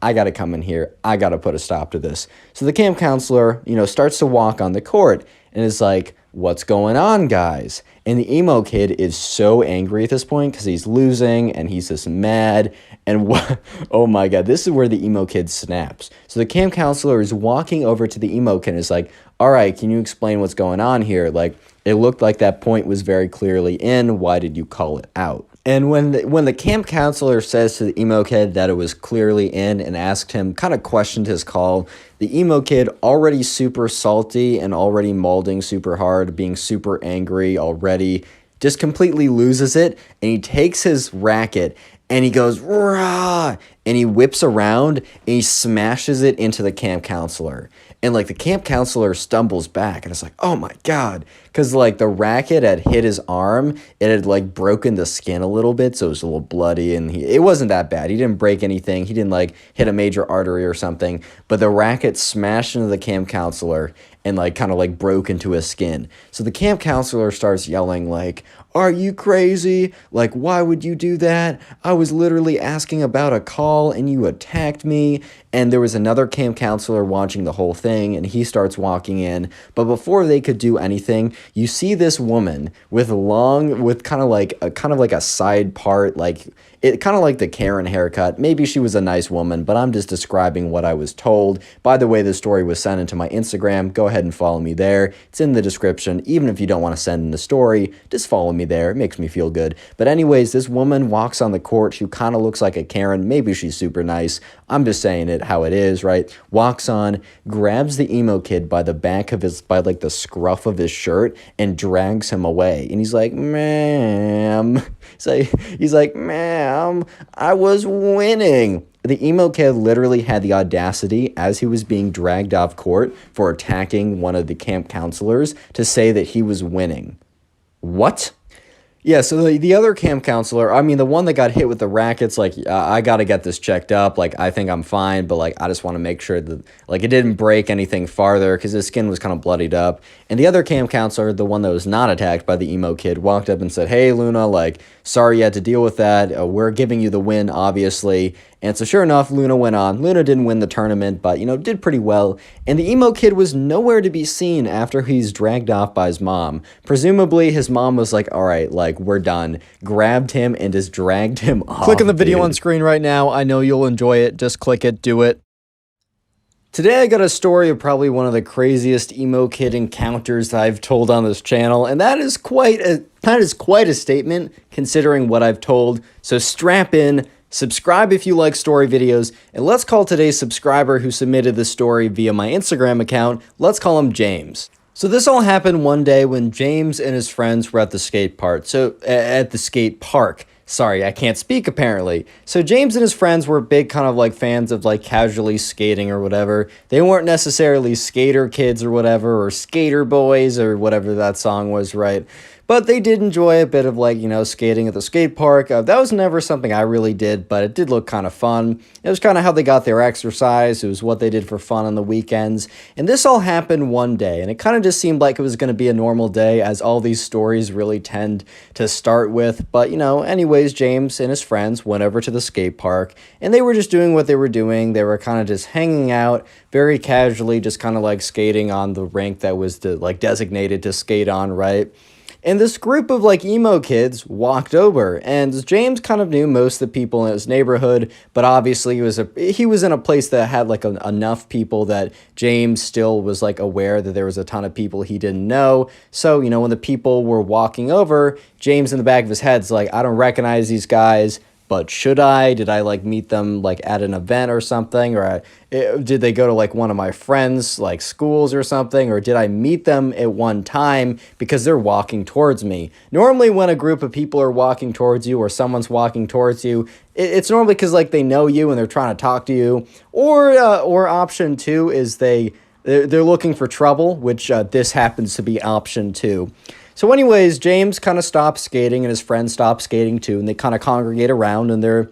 got to come in here. I got to put a stop to this. So the camp counselor, starts to walk on the court and is like, what's going on, guys? And the emo kid is so angry at this point because he's losing and he's just mad. And oh my God, this is where the emo kid snaps. So the camp counselor is walking over to the emo kid and is like, all right, can you explain what's going on here? Like, it looked like that point was very clearly in. Why did you call it out? And when the camp counselor says to the emo kid that it was clearly in and asked him, kind of questioned his call, the emo kid, already super salty and already molding super hard, being super angry already, just completely loses it. And he takes his racket and he goes, rah, and he whips around and he smashes it into the camp counselor. And, like, the camp counselor stumbles back, and it's like, oh, my God. Because, like, the racket had hit his arm. It had, like, broken the skin a little bit, so it was a little bloody. And it wasn't that bad. He didn't break anything. He didn't, like, hit a major artery or something. But the racket smashed into the camp counselor and, like, kind of, like, broke into his skin. So the camp counselor starts yelling, like, are you crazy? Like, why would you do that? I was literally asking about a call, and you attacked me. And there was another camp counselor watching the whole thing, and he starts walking in. But before they could do anything, you see this woman with kind of like a side part, like it kind of like the Karen haircut. Maybe she was a nice woman, but I'm just describing what I was told. By the way, the story was sent into my Instagram. Go ahead and follow me there. It's in the description. Even if you don't want to send in the story, just follow me there. It makes me feel good. But anyways, this woman walks on the court. She kind of looks like a Karen. Maybe she's super nice. I'm just saying it how it is, right? Walks on, grabs the emo kid by the back of by like the scruff of his shirt and drags him away. And he's like, ma'am. He's like, ma'am, I was winning. The emo kid literally had the audacity, as he was being dragged off court for attacking one of the camp counselors, to say that he was winning. What? Yeah, so the other camp counselor, I mean, the one that got hit with the rackets, like, I got to get this checked up. Like, I think I'm fine, but, like, I just want to make sure that, like, it didn't break anything farther because his skin was kind of bloodied up. And the other camp counselor, the one that was not attacked by the emo kid, walked up and said, hey, Luna, like, sorry you had to deal with that. We're giving you the win, obviously. And so sure enough, Luna went on. Luna didn't win the tournament, but, did pretty well. And the emo kid was nowhere to be seen after he's dragged off by his mom. Presumably, his mom was like, all right, like, we're done. Grabbed him and just dragged him off. Click on the video on screen right now. I know you'll enjoy it. Just click it. Do it. Today I got a story of probably one of the craziest emo kid encounters that I've told on this channel, and that is quite a statement considering what I've told. So strap in. Subscribe if you like story videos, and let's call today's subscriber who submitted this story via my Instagram account. Let's call him James. So this all happened one day when James and his friends were at the skate park. Sorry, I can't speak apparently. So James and his friends were big kind of like fans of like casually skating or whatever. They weren't necessarily skater kids or whatever, or skater boys or whatever that song was, right? But they did enjoy a bit of like, skating at the skate park. That was never something I really did, but it did look kind of fun. It was kind of how they got their exercise. It was what they did for fun on the weekends. And this all happened one day, and it kind of just seemed like it was going to be a normal day, as all these stories really tend to start with. But, anyways, James and his friends went over to the skate park, and they were just doing what they were doing. They were kind of just hanging out very casually, just kind of like skating on the rink that was designated to skate on, right? And this group of emo kids walked over, and James kind of knew most of the people in his neighborhood, but obviously he was in a place that had enough people that James still was aware that there was a ton of people he didn't know. So, when the people were walking over, James in the back of his head's like, I don't recognize these guys. But should I? Did I meet them at an event or something? Or did they go to one of my friends' schools or something? Or did I meet them at one time because they're walking towards me? Normally when a group of people are walking towards you or someone's walking towards you, it's normally because they know you and they're trying to talk to you. Or option two is they're looking for trouble, which this happens to be option two. So anyways, James kind of stops skating and his friends stop skating too, and they kind of congregate around, and the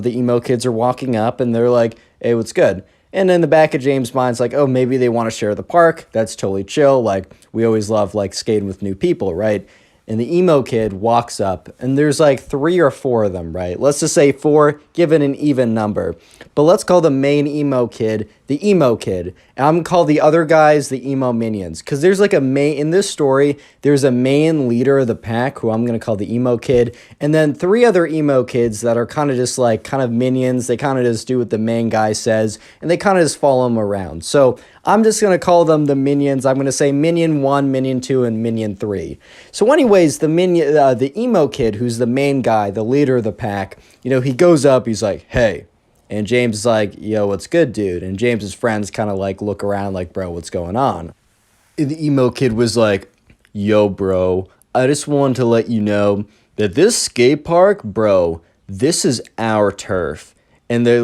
emo kids are walking up and they're like, hey, what's good? And in the back of James' mind's like, oh, maybe they want to share the park. That's totally chill. We always love skating with new people, right? And the emo kid walks up, and there's 3 or 4 of them, right? Let's just say 4, give it an even number. But let's call the main emo kid the emo kid. And I'm going to call the other guys the emo minions. Because there's in this story, there's a main leader of the pack, who I'm going to call the emo kid. And then 3 other emo kids that are kind of just kind of minions. They kind of just do what the main guy says, and they kind of just follow him around. So I'm just going to call them the minions. I'm going to say minion 1, minion 2, and minion 3. So anyways, the emo kid, who's the main guy, the leader of the pack, he goes up, he's like, hey. And James is like, yo, what's good, dude? And James's friends kind of look around bro, what's going on? And the emo kid was like, yo, bro, I just wanted to let you know that this skate park, bro, this is our turf. And they're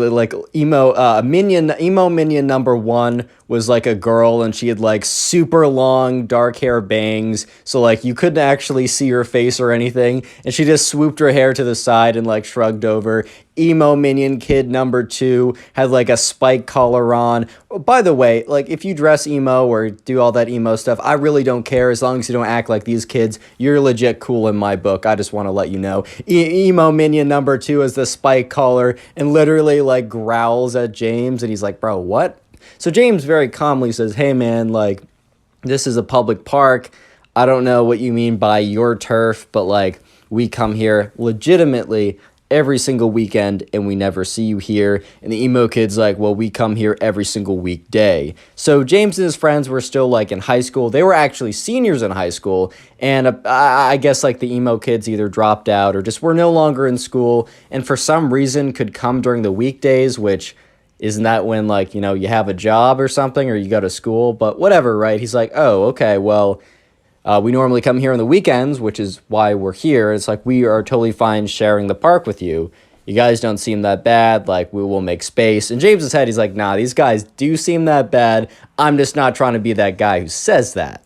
emo minion number 1 was a girl, and she had super long dark hair bangs, so you couldn't actually see her face or anything, and she just swooped her hair to the side and shrugged over. Emo minion kid number 2 had a spike collar on. By the way, if you dress emo or do all that emo stuff, I really don't care, as long as you don't act like these kids. You're legit cool in my book. I just want to let you know. Emo minion number 2 is the spike collar and literally growls at James, and he's like, bro, what? So James very calmly says, hey man, this is a public park. I don't know what you mean by your turf, but we come here legitimately every single weekend and we never see you here. And the emo kid's like, well, we come here every single weekday. So James and his friends were still in high school. They were actually seniors in high school. And I guess the emo kids either dropped out or just were no longer in school. And for some reason could come during the weekdays, which isn't that when you have a job or something or you go to school? But whatever, right? He's like, oh, okay, well, we normally come here on the weekends, which is why we're here. It's we are totally fine sharing the park with you. You guys don't seem that bad. We will make space. In James's head, he's like, nah, these guys do seem that bad. I'm just not trying to be that guy who says that.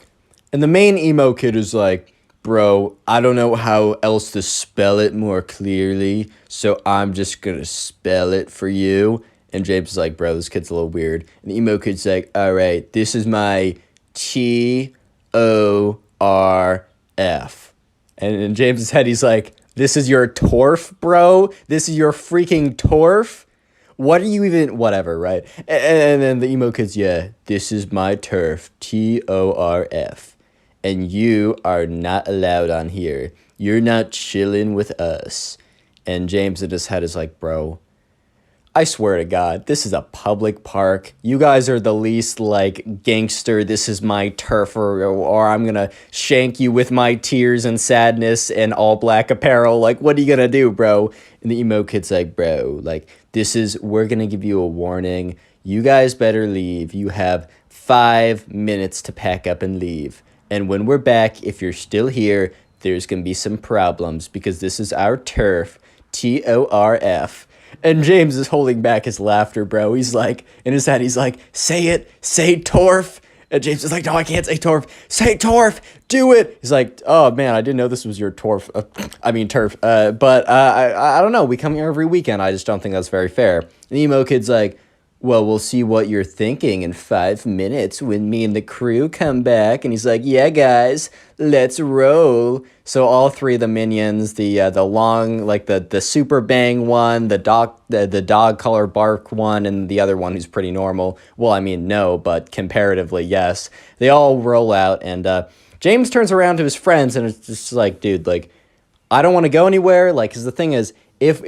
And the main emo kid is like, bro, I don't know how else to spell it more clearly, so I'm just going to spell it for you. And James is like, bro, this kid's a little weird. And the emo kid's like, all right, this is my TORF. And in James's head, he's like, this is your torf, bro? This is your freaking torf? What are you even, whatever, right? And then the emo kid's, yeah, this is my turf, TORF. And you are not allowed on here. You're not chilling with us. And James in his head is like, bro, I swear to God, this is a public park. You guys are the least gangster. This is my turf, or I'm gonna shank you with my tears and sadness and all black apparel. What are you gonna do, bro? And the emo kid's like, bro, we're gonna give you a warning. You guys better leave. You have 5 minutes to pack up and leave. And when we're back, if you're still here, there's gonna be some problems because this is our turf, TORF. And James is holding back his laughter, bro. He's in his head, he's like, say it, say torf. And James is like, no, I can't say Torf. Say Torf. Do it. He's like, oh, man, I didn't know this was your turf. But I don't know. We come here every weekend. I just don't think that's very fair. And the emo kid's like, well, we'll see what you're thinking in 5 minutes when me and the crew come back. And he's like, yeah, guys, let's roll. So all 3 of the minions, the long, like the super bang one, the dog color bark one, and the other one who's pretty normal. Well, I mean, no, but comparatively, yes. They all roll out, and James turns around to his friends, and it's just like, dude, like, I don't want to go anywhere. Like, because the thing is, if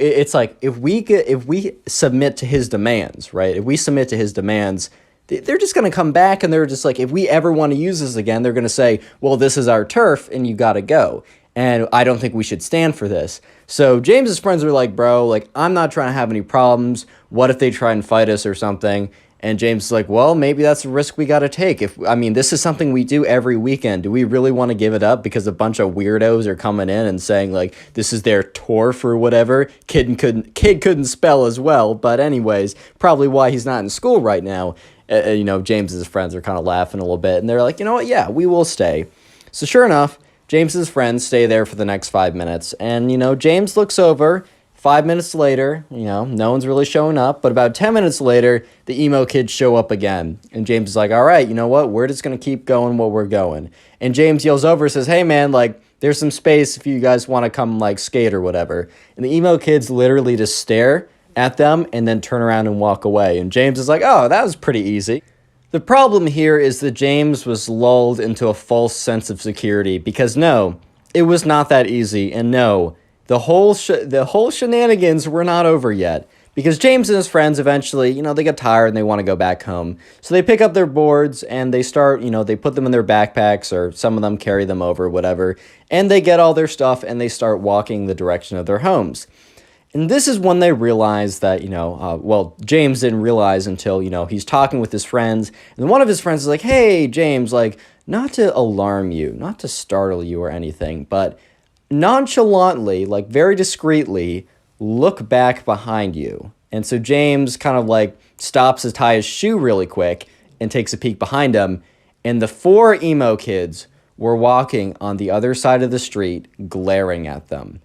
we submit to his demands, right? If we submit to his demands, they're just going to come back and they're just like, if we ever want to use this again, they're going to say, well, this is our turf and you got to go. And I don't think we should stand for this. So James's friends are like, bro, like, I'm not trying to have any problems. What if they try and fight us or something? And James is like, well, maybe that's a risk we got to take. This is something we do every weekend. Do we really want to give it up because a bunch of weirdos are coming in and saying, like, this is their torf or whatever? Kid couldn't spell as well. But anyways, probably why he's not in school right now. James's friends are kind of laughing a little bit. And they're like, you know what? Yeah, we will stay. So sure enough, James's friends stay there for the next 5 minutes. And, James looks over. 5 minutes later, no one's really showing up. But about 10 minutes later, the emo kids show up again. And James is like, all right, you know what? We're just going to keep going where we're going. And James yells over and says, hey, man, like, there's some space if you guys want to come, like, skate or whatever. And the emo kids literally just stare at them and then turn around and walk away. And James is like, oh, that was pretty easy. The problem here is that James was lulled into a false sense of security because, no, it was not that easy. And no, the whole shenanigans were not over yet, because James and his friends eventually, they get tired and they want to go back home. So they pick up their boards and they start, they put them in their backpacks, or some of them carry them over, whatever, and they get all their stuff and they start walking the direction of their homes. And this is when they realize that, James didn't realize until, he's talking with his friends, and one of his friends is like, hey, James, like, not to alarm you, not to startle you or anything, but nonchalantly, like very discreetly, look back behind you. And so James kind of like stops to tie his shoe really quick and takes a peek behind him. And the 4 emo kids were walking on the other side of the street, glaring at them.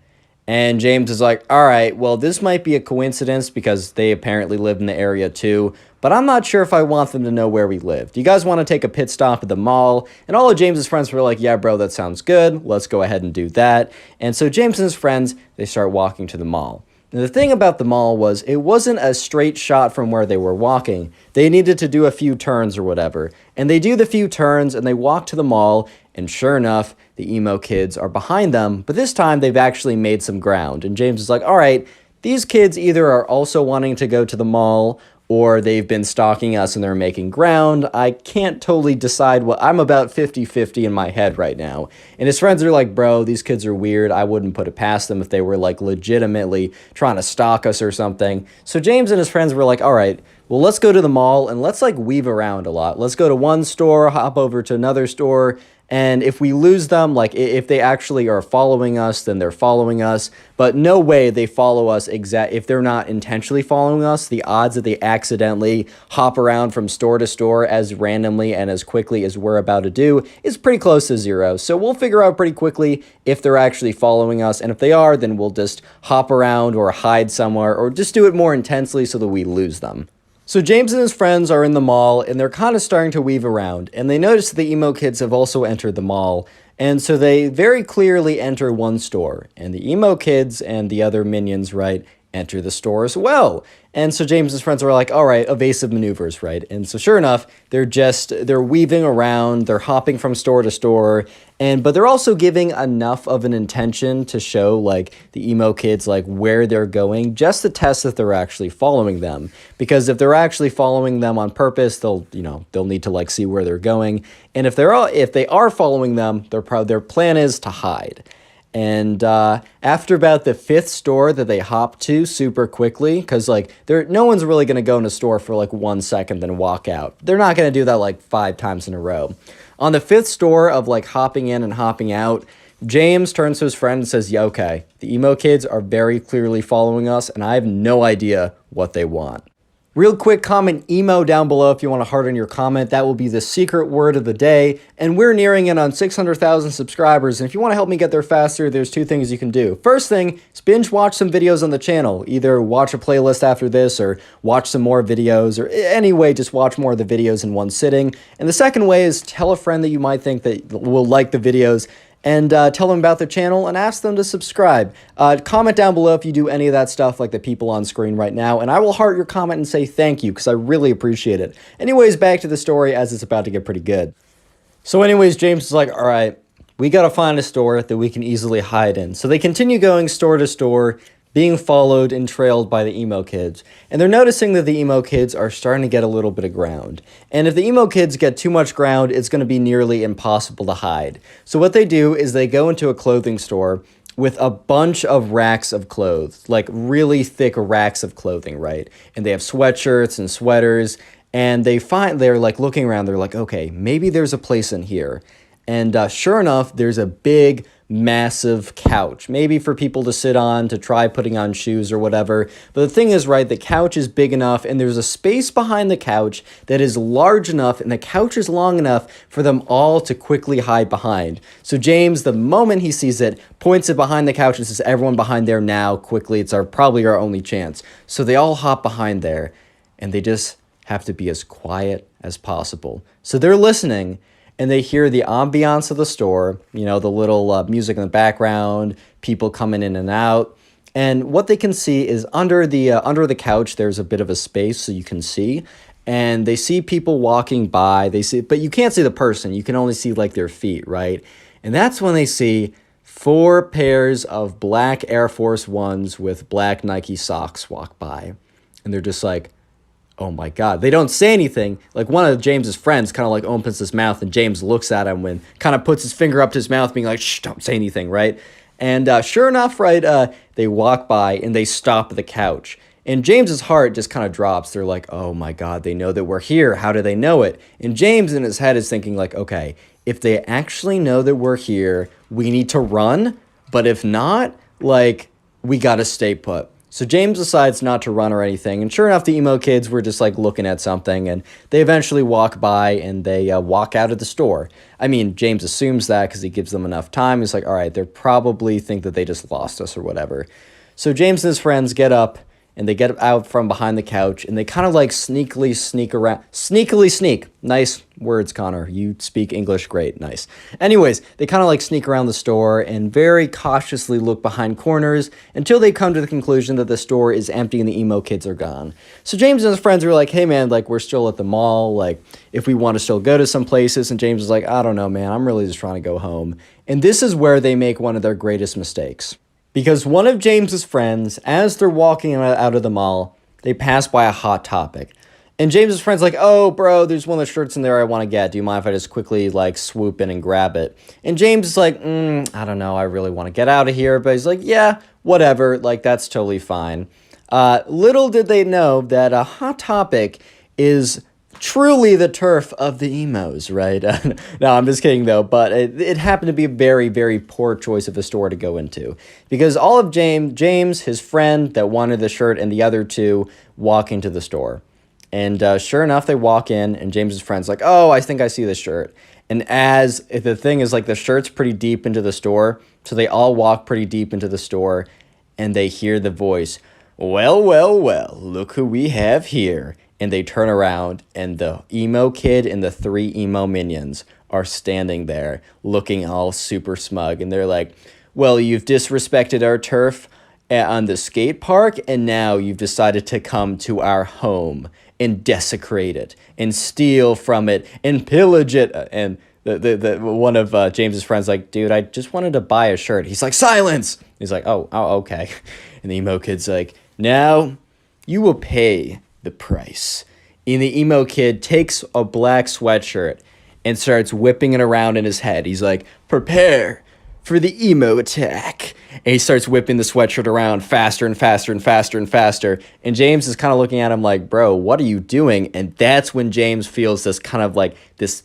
And James is like, all right, well, this might be a coincidence because they apparently live in the area too, but I'm not sure if I want them to know where we live. Do you guys want to take a pit stop at the mall? And all of James's friends were like, yeah, bro, that sounds good. Let's go ahead and do that. And so James and his friends, they start walking to the mall. And the thing about the mall was it wasn't a straight shot from where they were walking. They needed to do a few turns or whatever. And they do the few turns and they walk to the mall. And sure enough, the emo kids are behind them. But this time they've actually made some ground. And James is like, all right, these kids either are also wanting to go to the mall or they've been stalking us and they're making ground. I can't totally decide what. I'm about 50-50 in my head right now. And his friends are like, bro, these kids are weird. I wouldn't put it past them if they were like legitimately trying to stalk us or something. So James and his friends were like, all right, well, let's go to the mall and let's like weave around a lot. Let's go to one store, hop over to another store. And if we lose them, like if they actually are following us, then they're following us. But no way they follow us if they're not intentionally following us. The odds that they accidentally hop around from store to store as randomly and as quickly as we're about to do is pretty close to 0. So we'll figure out pretty quickly if they're actually following us. And if they are, then we'll just hop around or hide somewhere or just do it more intensely so that we lose them. So James and his friends are in the mall, and they're kind of starting to weave around, and they notice that the emo kids have also entered the mall, and so they very clearly enter one store, and the emo kids and the other minions, right, enter the store as well. And so James and his friends are like, all right, evasive maneuvers, right? And so sure enough, they're weaving around, they're hopping from store to store, but they're also giving enough of an intention to show like the emo kids like where they're going, just to test that they're actually following them. Because if they're actually following them on purpose, they'll need to like see where they're going. And if they are following them, their plan is to hide. And after about the 5th store that they hop to super quickly, because like no one's really going to go in a store for like 1 second then walk out. They're not going to do that like 5 times in a row. On the 5th store of like hopping in and hopping out, James turns to his friend and says, yeah, okay, the emo kids are very clearly following us and I have no idea what they want. Real quick, comment emo down below if you want to harden your comment. That will be the secret word of the day. And we're nearing in on 600,000 subscribers. And if you want to help me get there faster, there's two things you can do. First thing is binge watch some videos on the channel. Either watch a playlist after this or watch some more videos, or anyway, just watch more of the videos in one sitting. And the second way is tell a friend that you might think that will like the videos, and tell them about the channel and ask them to subscribe. Comment down below if you do any of that stuff like the people on screen right now, and I will heart your comment and say thank you because I really appreciate it. Anyways, back to the story as it's about to get pretty good. So anyways, James is like, all right, we got to find a store that we can easily hide in. So they continue going store to store, being followed and trailed by the emo kids. And they're noticing that the emo kids are starting to get a little bit of ground. And if the emo kids get too much ground, it's going to be nearly impossible to hide. So what they do is they go into a clothing store with a bunch of racks of clothes, like really thick racks of clothing, right? And they have sweatshirts and sweaters, and they're like looking around, they're like, okay, maybe there's a place in here. And sure enough, there's a big, massive couch, maybe for people to sit on, to try putting on shoes or whatever. But the thing is, right, the couch is big enough and there's a space behind the couch that is large enough and the couch is long enough for them all to quickly hide behind. So James, the moment he sees it, points it behind the couch and says, everyone behind there now, quickly, it's probably our only chance. So they all hop behind there and they just have to be as quiet as possible. So they're listening, and they hear the ambiance of the store, you know, the little music in the background, people coming in and out. And what they can see is under the couch, there's a bit of a space so you can see. And they see people walking by. But you can't see the person. You can only see like their feet, right? And that's when they see 4 pairs of black Air Force Ones with black Nike socks walk by. And they're just like, oh my God. They don't say anything. Like one of James's friends kind of like opens his mouth and James looks at him and kind of puts his finger up to his mouth being like, shh, don't say anything, right? And sure enough, right, they walk by and they stop at the couch. And James's heart just kind of drops. They're like, oh my God, they know that we're here. How do they know it? And James in his head is thinking like, okay, if they actually know that we're here, we need to run. But if not, like, we got to stay put. So James decides not to run or anything, and sure enough, the emo kids were just like looking at something, and they eventually walk by and they walk out of the store. I mean, James assumes that because he gives them enough time. He's like, all right, they probably think that they just lost us or whatever. So James and his friends get up, and they get out from behind the couch, and they kind of like sneakily sneak around. Sneakily sneak. Nice words, Connor. You speak English great. Nice. Anyways, they kind of like sneak around the store and very cautiously look behind corners until they come to the conclusion that the store is empty and the emo kids are gone. So James and his friends are like, hey man, like we're still at the mall. Like if we want to still go to some places. And James is like, I don't know, man. I'm really just trying to go home. And this is where they make one of their greatest mistakes. Because one of James's friends, as they're walking out of the mall, they pass by a Hot Topic. And James's friend's like, oh, bro, there's one of the shirts in there I want to get. Do you mind if I just quickly, like, swoop in and grab it? And James is like, I don't know. I really want to get out of here. But he's like, yeah, whatever. Like, that's totally fine. Little did they know that a Hot Topic is truly the turf of the emos, right? No, I'm just kidding, though. But it happened to be a very, very poor choice of a store to go into. Because all of James, his friend that wanted the shirt, and the other two walk into the store. And sure enough, they walk in, and James's friend's like, oh, I think I see the shirt. And the thing is, like, the shirt's pretty deep into the store, so they all walk pretty deep into the store, and they hear the voice, well, well, well, look who we have here. And they turn around, and the emo kid and the 3 emo minions are standing there looking all super smug. And they're like, well, you've disrespected our turf on the skate park, and now you've decided to come to our home and desecrate it and steal from it and pillage it. And one of James's friends like, dude, I just wanted to buy a shirt. He's like, silence. He's like, oh, okay. And the emo kid's like, now you will pay the price. And the emo kid takes a black sweatshirt and starts whipping it around in his head. He's like, prepare for the emo attack. And he starts whipping the sweatshirt around faster and faster and faster and faster. And James is kind of looking at him like, bro, what are you doing? And that's when James feels this kind of like this,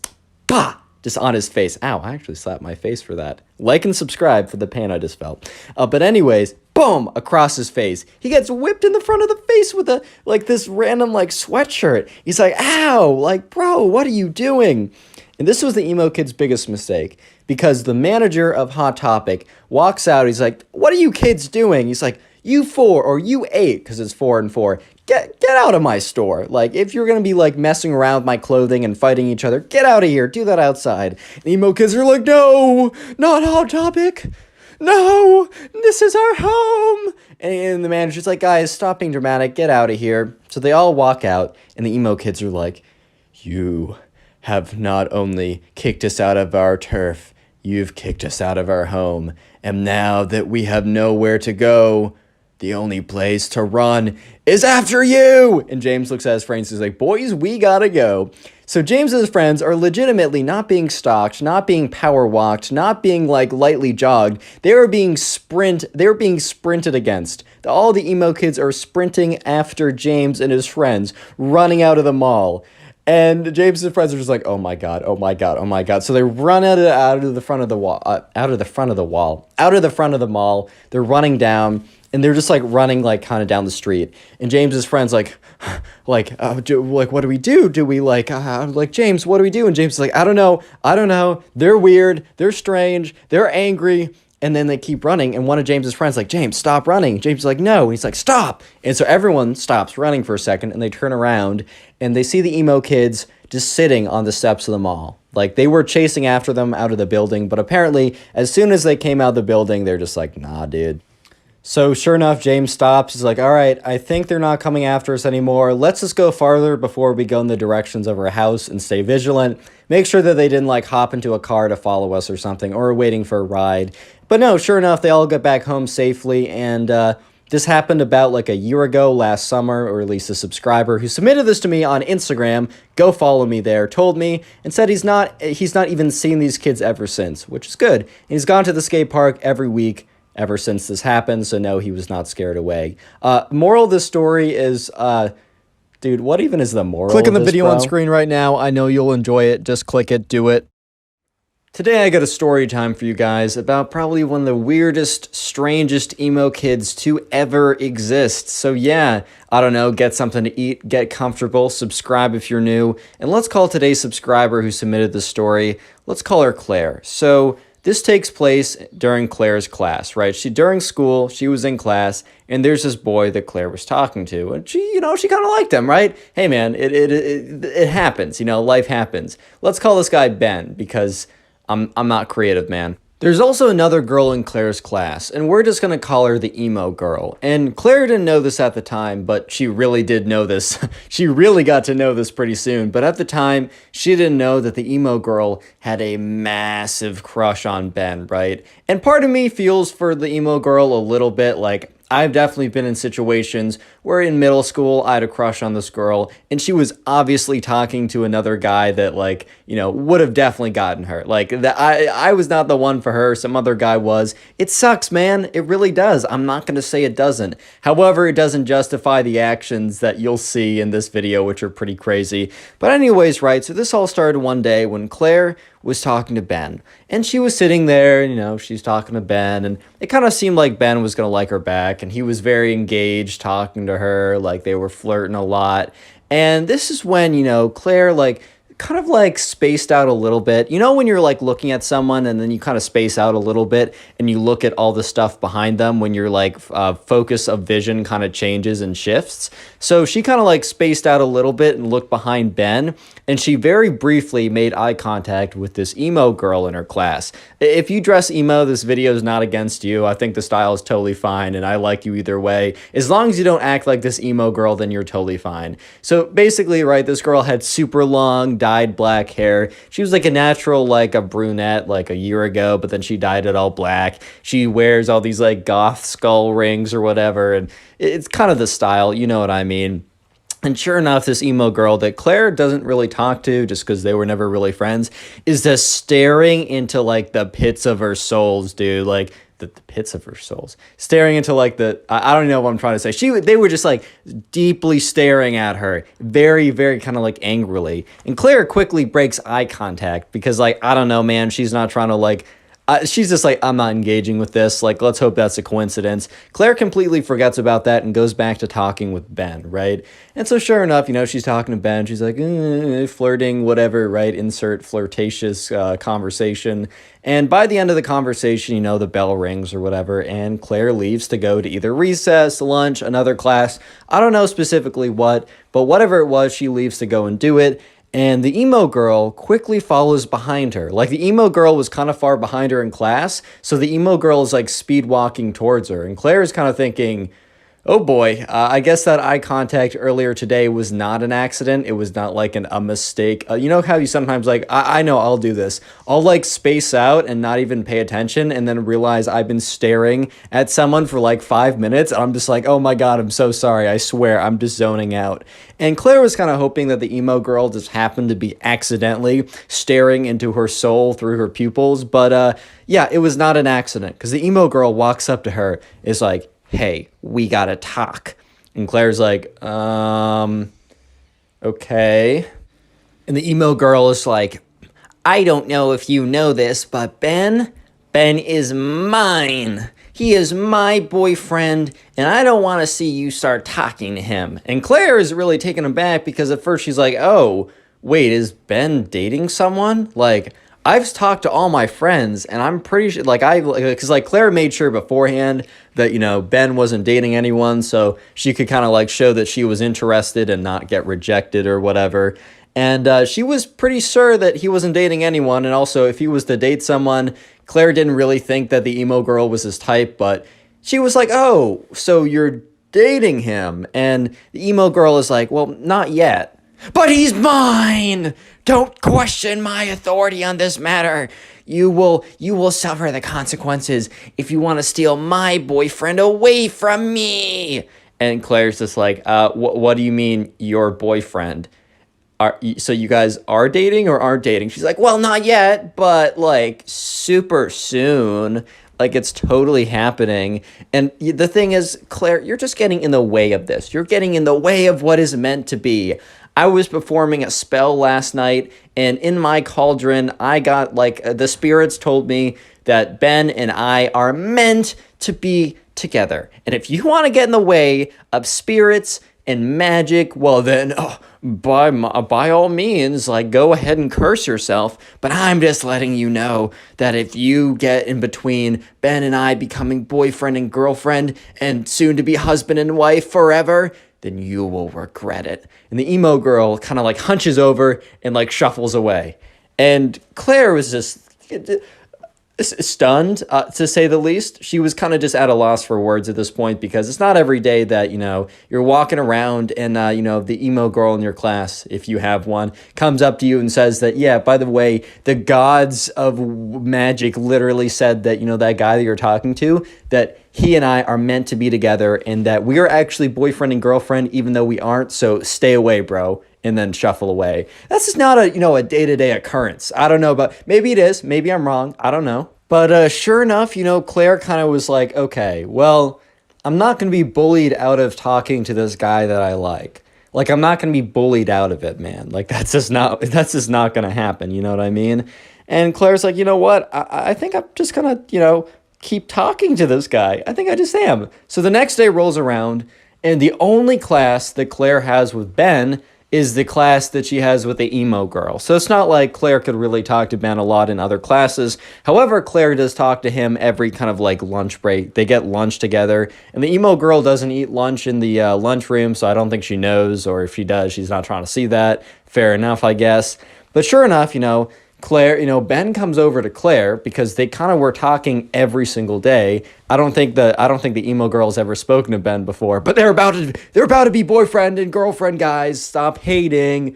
bah, just on his face. Ow, I actually slapped my face for that. Like and subscribe for the pain I just felt. But anyways, boom, across his face. He gets whipped in the front of the face with this random sweatshirt. He's like, ow, bro, what are you doing? And this was the emo kid's biggest mistake, because the manager of Hot Topic walks out. He's like, what are you kids doing? He's like, you 4 or you 8, because it's 4 and 4. Get out of my store. If you're going to be messing around with my clothing and fighting each other, get out of here. Do that outside. And emo kids are like, no, not Hot Topic. No, this is our home. And the manager's like, guys, stop being dramatic. Get out of here. So they all walk out, and the emo kids are like, you have not only kicked us out of our turf, you've kicked us out of our home. And now that we have nowhere to go, the only place to run is after you. And James looks at his friends. He's like, boys, we gotta go. So James and his friends are legitimately not being stalked, not being power walked, not being lightly jogged. They are being sprinted against. All the emo kids are sprinting after James and his friends, running out of the mall. And James and his friends are just like, oh my god, oh my god, oh my god. So they run out of the front of the mall. They're running down, and they're just running kind of down the street. And James's friends what do we do? Do we James, what do we do? And James is like, I don't know. They're weird. They're strange. They're angry. And then they keep running, and one of James's friends James, stop running. James is like, no. And he's like, stop. And so everyone stops running for a second, and they turn around, and they see the emo kids just sitting on the steps of the mall. They were chasing after them out of the building, but apparently as soon as they came out of the building, they're just like, nah, dude. So sure enough, James stops. He's like, all right, I think they're not coming after us anymore. Let's just go farther before we go in the directions of our house and stay vigilant. Make sure that they didn't hop into a car to follow us or something, or are waiting for a ride. But no, sure enough, they all get back home safely. And this happened about a year ago, last summer, or at least a subscriber who submitted this to me on Instagram, go follow me there, told me, and said he's not even seen these kids ever since, which is good. And he's gone to the skate park every week ever since this happened, so no, he was not scared away. Moral of this story is, dude, what even is the moral Click on the of this, video bro? on screen right now. I know you'll enjoy it. Just click it, do it. Today I got a story time for you guys about probably one of the weirdest, strangest emo kids to ever exist. So yeah, I don't know, get something to eat, get comfortable, subscribe if you're new, and let's call today's subscriber who submitted the story, let's call her Claire. So this takes place during Claire's class, right? During school, she was in class, and there's this boy that Claire was talking to, and she kind of liked him, right? Hey man, it happens, life happens. Let's call this guy Ben, because I'm not creative, man. There's also another girl in Claire's class, and we're just gonna call her the emo girl. And Claire didn't know this at the time, but she really did know this. She really got to know this pretty soon, but at the time, she didn't know that the emo girl had a massive crush on Ben, right? And part of me feels for the emo girl a little bit. I've definitely been in situations where in middle school I had a crush on this girl, and she was obviously talking to another guy that would have definitely gotten her. I was not the one for her, some other guy was. It sucks, man. It really does. I'm not going to say it doesn't. However, it doesn't justify the actions that you'll see in this video, which are pretty crazy. But anyways, right, so this all started one day when Claire was talking to Ben, and she was sitting there, she's talking to Ben, and it kind of seemed like Ben was going to like her back, and he was very engaged talking to her, they were flirting a lot. And this is when, Claire, kind of spaced out a little bit. When you're looking at someone and then you kind of space out a little bit and you look at all the stuff behind them when your focus of vision kind of changes and shifts. So she kind of spaced out a little bit and looked behind Ben, and she very briefly made eye contact with this emo girl in her class. If you dress emo, this video is not against you. I think the style is totally fine, and I like you either way. As long as you don't act like this emo girl, then you're totally fine. So basically, right, this girl had super long, dyed black hair. She was a natural, a brunette, a year ago, but then she dyed it all black. She wears all these, goth skull rings or whatever, and it's kind of the style, you know what I mean? And sure enough, this emo girl that Claire doesn't really talk to just because they were never really friends is just staring into the pits of her souls, dude. The pits of her souls, staring into I don't know what I'm trying to say. They were just deeply staring at her, very, very kind of angrily. And Claire quickly breaks eye contact because I don't know, man, she's not trying to She's just like, I'm not engaging with this. Like, let's hope that's a coincidence. Claire completely forgets about that and goes back to talking with Ben, right? And so sure enough, she's talking to Ben. She's like, flirting, whatever, right? Insert flirtatious conversation. And by the end of the conversation, the bell rings or whatever, and Claire leaves to go to either recess, lunch, another class. I don't know specifically what, but whatever it was, she leaves to go and do it. And the emo girl quickly follows behind her. Like, the emo girl was kind of far behind her in class, so the emo girl is like speed walking towards her. And Claire is kind of thinking, oh boy, I guess that eye contact earlier today was not an accident. It was not like a mistake. You know how you sometimes like, I know I'll do this. I'll like space out and not even pay attention and then realize I've been staring at someone for like 5 minutes. And I'm just like, oh my God, I'm so sorry. I swear I'm just zoning out. And Claire was kind of hoping that the emo girl just happened to be accidentally staring into her soul through her pupils. But yeah, it was not an accident because the emo girl walks up to her, is like, hey, we gotta talk. And Claire's like, okay. And the emo girl is like, I don't know if you know this, but Ben is mine. He is my boyfriend, and I don't want to see you start talking to him. And Claire is really taken aback because at first she's like, oh, wait, is Ben dating someone? Like, I've talked to all my friends, and I'm pretty sure, because Claire made sure beforehand that, Ben wasn't dating anyone, so she could kind of like show that she was interested and not get rejected or whatever. And she was pretty sure that he wasn't dating anyone, and also if he was to date someone, Claire didn't really think that the emo girl was his type, but she was like, oh, so you're dating him? And the emo girl is like, well, not yet. But he's mine! Don't question my authority on this matter. You will suffer the consequences if you want to steal my boyfriend away from me. And Claire's just like, what do you mean, your boyfriend? So you guys are dating or aren't dating? She's like, well, not yet, but like super soon. Like, it's totally happening. And the thing is, Claire, you're just getting in the way of this. You're getting in the way of what is meant to be. I was performing a spell last night, and in my cauldron, I got, the spirits told me that Ben and I are meant to be together. And if you want to get in the way of spirits and magic, well then, by all means, go ahead and curse yourself. But I'm just letting you know that if you get in between Ben and I becoming boyfriend and girlfriend and soon to be husband and wife forever, then you will regret it. And the emo girl kind of hunches over and shuffles away. And Claire was just stunned, to say the least. She was kind of just at a loss for words at this point because it's not every day that, you're walking around and, the emo girl in your class, if you have one, comes up to you and says that, yeah, by the way, the gods of magic literally said that, that guy that you're talking to, that he and I are meant to be together and that we are actually boyfriend and girlfriend, even though we aren't. So stay away, bro. And then shuffle away. That's just not a day-to-day occurrence. I don't know, but maybe it is. Maybe I'm wrong. I don't know. But sure enough, Claire kind of was like, okay, well, I'm not going to be bullied out of talking to this guy that I like. I'm not going to be bullied out of it, man. That's just not going to happen. You know what I mean? And Claire's like, you know what? I think I'm just going to, keep talking to this guy. I think I just am. So the next day rolls around, and the only class that Claire has with Ben is the class that she has with the emo girl. So it's not like Claire could really talk to Ben a lot in other classes. However, Claire does talk to him every kind of lunch break. They get lunch together, and the emo girl doesn't eat lunch in the lunchroom, so I don't think she knows, or if she does, she's not trying to see that. Fair enough, I guess. But sure enough, Claire, Ben comes over to Claire because they kind of were talking every single day. I don't think the emo girl's ever spoken to Ben before, but they're about to be boyfriend and girlfriend, guys. Stop hating.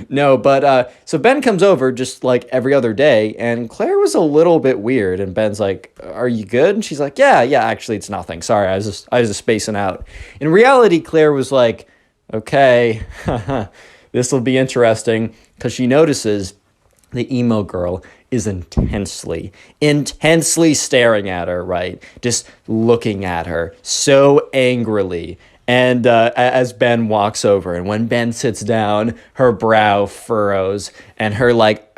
No, but so Ben comes over just every other day, and Claire was a little bit weird, and Ben's like, "Are you good?" And she's like, "Yeah, actually it's nothing. Sorry, I was just spacing out." In reality, Claire was like, "Okay, this will be interesting," because she notices the emo girl is intensely staring at her, right? Just looking at her so angrily. And as Ben walks over, and when Ben sits down, her brow furrows, and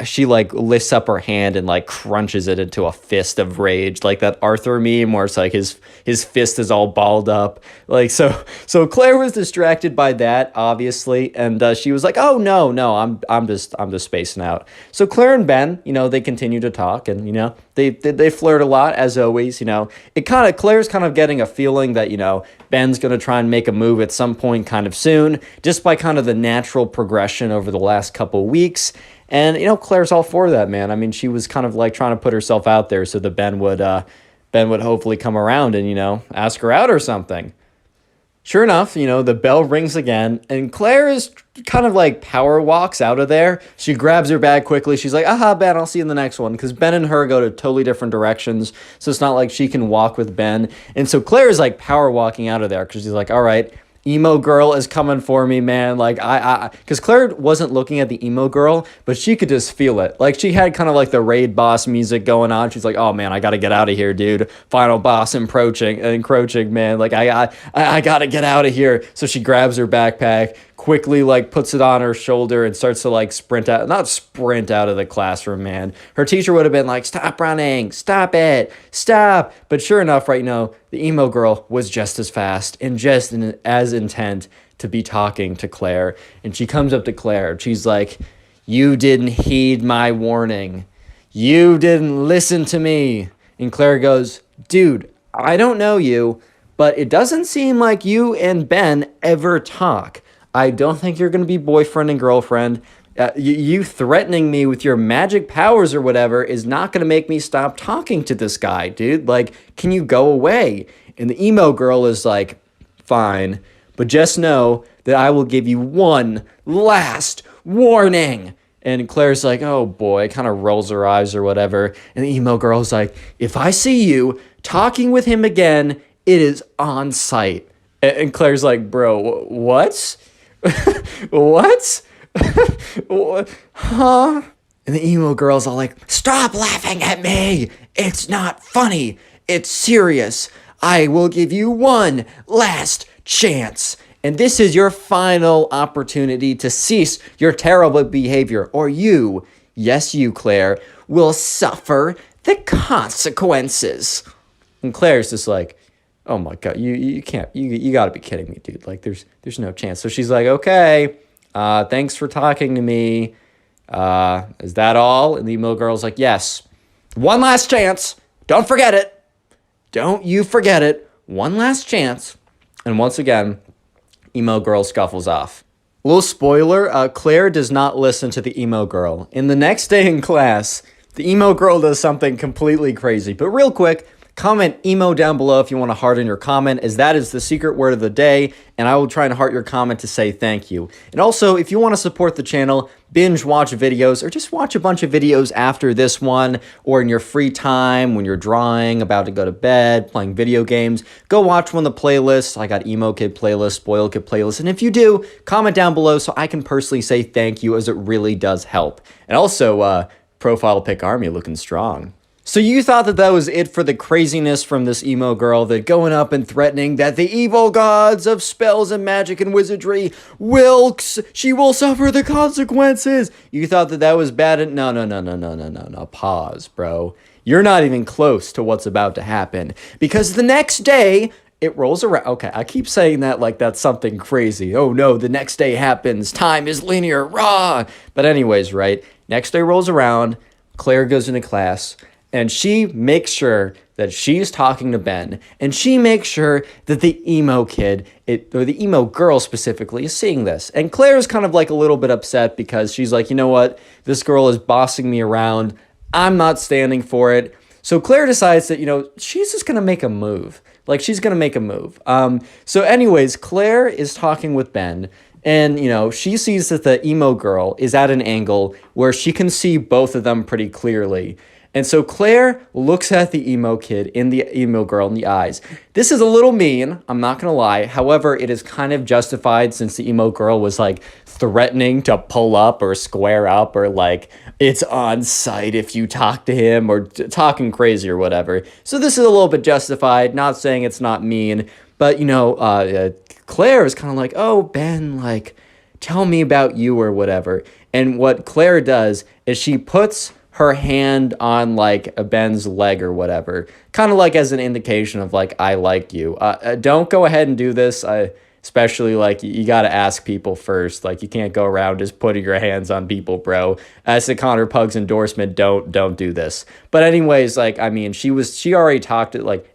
she lifts up her hand and like crunches it into a fist of rage, like that Arthur meme where it's like his fist is all balled up. Like so Claire was distracted by that, obviously, and she was like, "Oh no, I'm just spacing out." So Claire and Ben, they continue to talk, and they flirt a lot as always. Claire's kind of getting a feeling that Ben's gonna try and make a move at some point kind of soon, just by kind of the natural progression over the last couple weeks. And Claire's all for that, man. I mean, she was kind of like trying to put herself out there so that Ben would hopefully come around and ask her out or something. Sure enough, the bell rings again, and Claire is kind of like power walks out of there. She grabs her bag quickly. She's like, "Aha, Ben, I'll see you in the next one." Because Ben and her go to totally different directions, so it's not like she can walk with Ben. And so Claire is like power walking out of there because she's like, "All right, emo girl is coming for me, man." Like because Claire wasn't looking at the emo girl, but she could just feel it. Like she had kind of like the raid boss music going on. She's like, "Oh man, I got to get out of here, dude. Final boss encroaching, man. Like I got to get out of here." So she grabs her backpack, quickly like puts it on her shoulder and starts to like not sprint out of the classroom, man. Her teacher would have been like, "Stop running, stop it, stop." But sure enough, right now, the emo girl was just as fast and just as intent to be talking to Claire. And she comes up to Claire. She's like, "You didn't heed my warning. You didn't listen to me." And Claire goes, "Dude, I don't know you, but it doesn't seem like you and Ben ever talk. I don't think you're going to be boyfriend and girlfriend. You threatening me with your magic powers or whatever is not going to make me stop talking to this guy, dude. Like, can you go away?" And the emo girl is like, "Fine, but just know that I will give you one last warning." And Claire's like, "Oh boy," kind of rolls her eyes or whatever. And the emo girl's like, "If I see you talking with him again, it is on sight." And Claire's like, "Bro, what? What? Huh?" And the emo girl's all like, "Stop laughing at me. It's not funny. It's serious. I will give you one last chance. And this is your final opportunity to cease your terrible behavior, or you, yes you, Claire, will suffer the consequences." And Claire's just like, "Oh my God, you can't, you gotta be kidding me, dude. Like there's no chance." So she's like, "Okay, thanks for talking to me. Is that all?" And the emo girl's like, "Yes. One last chance. Don't forget it. Don't you forget it. One last chance." And once again, emo girl scuffles off. Little spoiler, Claire does not listen to the emo girl. And the next day in class, the emo girl does something completely crazy. But real quick, comment emo down below if you want to heart in your comment, as that is the secret word of the day, and I will try and heart your comment to say thank you. And also, if you want to support the channel, binge watch videos, or just watch a bunch of videos after this one, or in your free time when you're drawing, about to go to bed, playing video games, go watch one of the playlists. I got Emo Kid playlist, Spoil Kid playlist, and if you do, comment down below so I can personally say thank you, as it really does help. And also, profile pic army looking strong. So you thought that was it for the craziness from this emo girl, that going up and threatening that the evil gods of spells and magic and wizardry she will suffer the consequences. You thought that was bad? No. Pause, bro. You're not even close to what's about to happen, because the next day it rolls around. Okay, I keep saying that like that's something crazy. Oh no, the next day happens. Time is linear. Rah! But anyways, right? Next day rolls around. Claire goes into class. And she makes sure that she's talking to Ben, and she makes sure that the emo kid, or the emo girl specifically, is seeing this. And Claire's kind of like a little bit upset, because she's like, "You know what? This girl is bossing me around. I'm not standing for it." So Claire decides that, she's just going to make a move. Like, she's going to make a move. So anyways, Claire is talking with Ben, and, she sees that the emo girl is at an angle where she can see both of them pretty clearly. And so Claire looks at the emo girl in the eyes. This is a little mean, I'm not gonna lie. However, it is kind of justified, since the emo girl was like threatening to pull up or square up, or like it's on sight if you talk to him, or talking crazy or whatever. So this is a little bit justified, not saying it's not mean, But, Claire is kind of like, oh, Ben, like, tell me about you or whatever. And what Claire does is she puts her hand on like Ben's leg or whatever, kind of like as an indication of like, I like you. Don't go ahead and do this. Especially like you got to ask people first. Like you can't go around just putting your hands on people, bro. As the Connor Pugs endorsement, don't do this. But anyways, like, I mean, she already talked it, like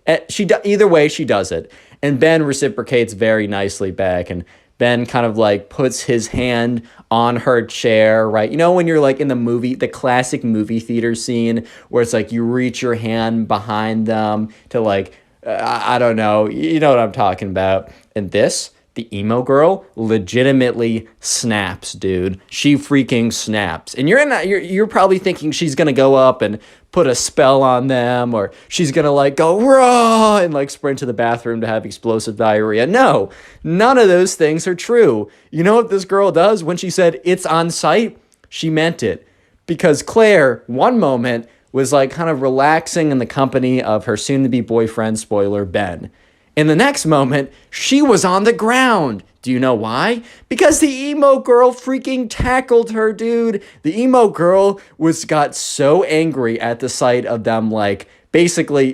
either way she does it. And Ben reciprocates very nicely back, and Ben kind of like puts his hand on her chair, right? You know, when you're like in the classic movie theater scene where it's like you reach your hand behind them to like, I don't know, you know what I'm talking about. And the emo girl legitimately snaps, dude. She freaking snaps. And you're probably thinking she's gonna go up and put a spell on them, or she's gonna like go raw and like sprint to the bathroom to have explosive diarrhea. No, none of those things are true. You know what this girl does when she said it's on site? She meant it. Because Claire, one moment, was like kind of relaxing in the company of her soon-to-be boyfriend, spoiler, Ben. In the next moment, she was on the ground. Do you know why? Because the emo girl freaking tackled her, dude. The emo girl got so angry at the sight of them, like, basically,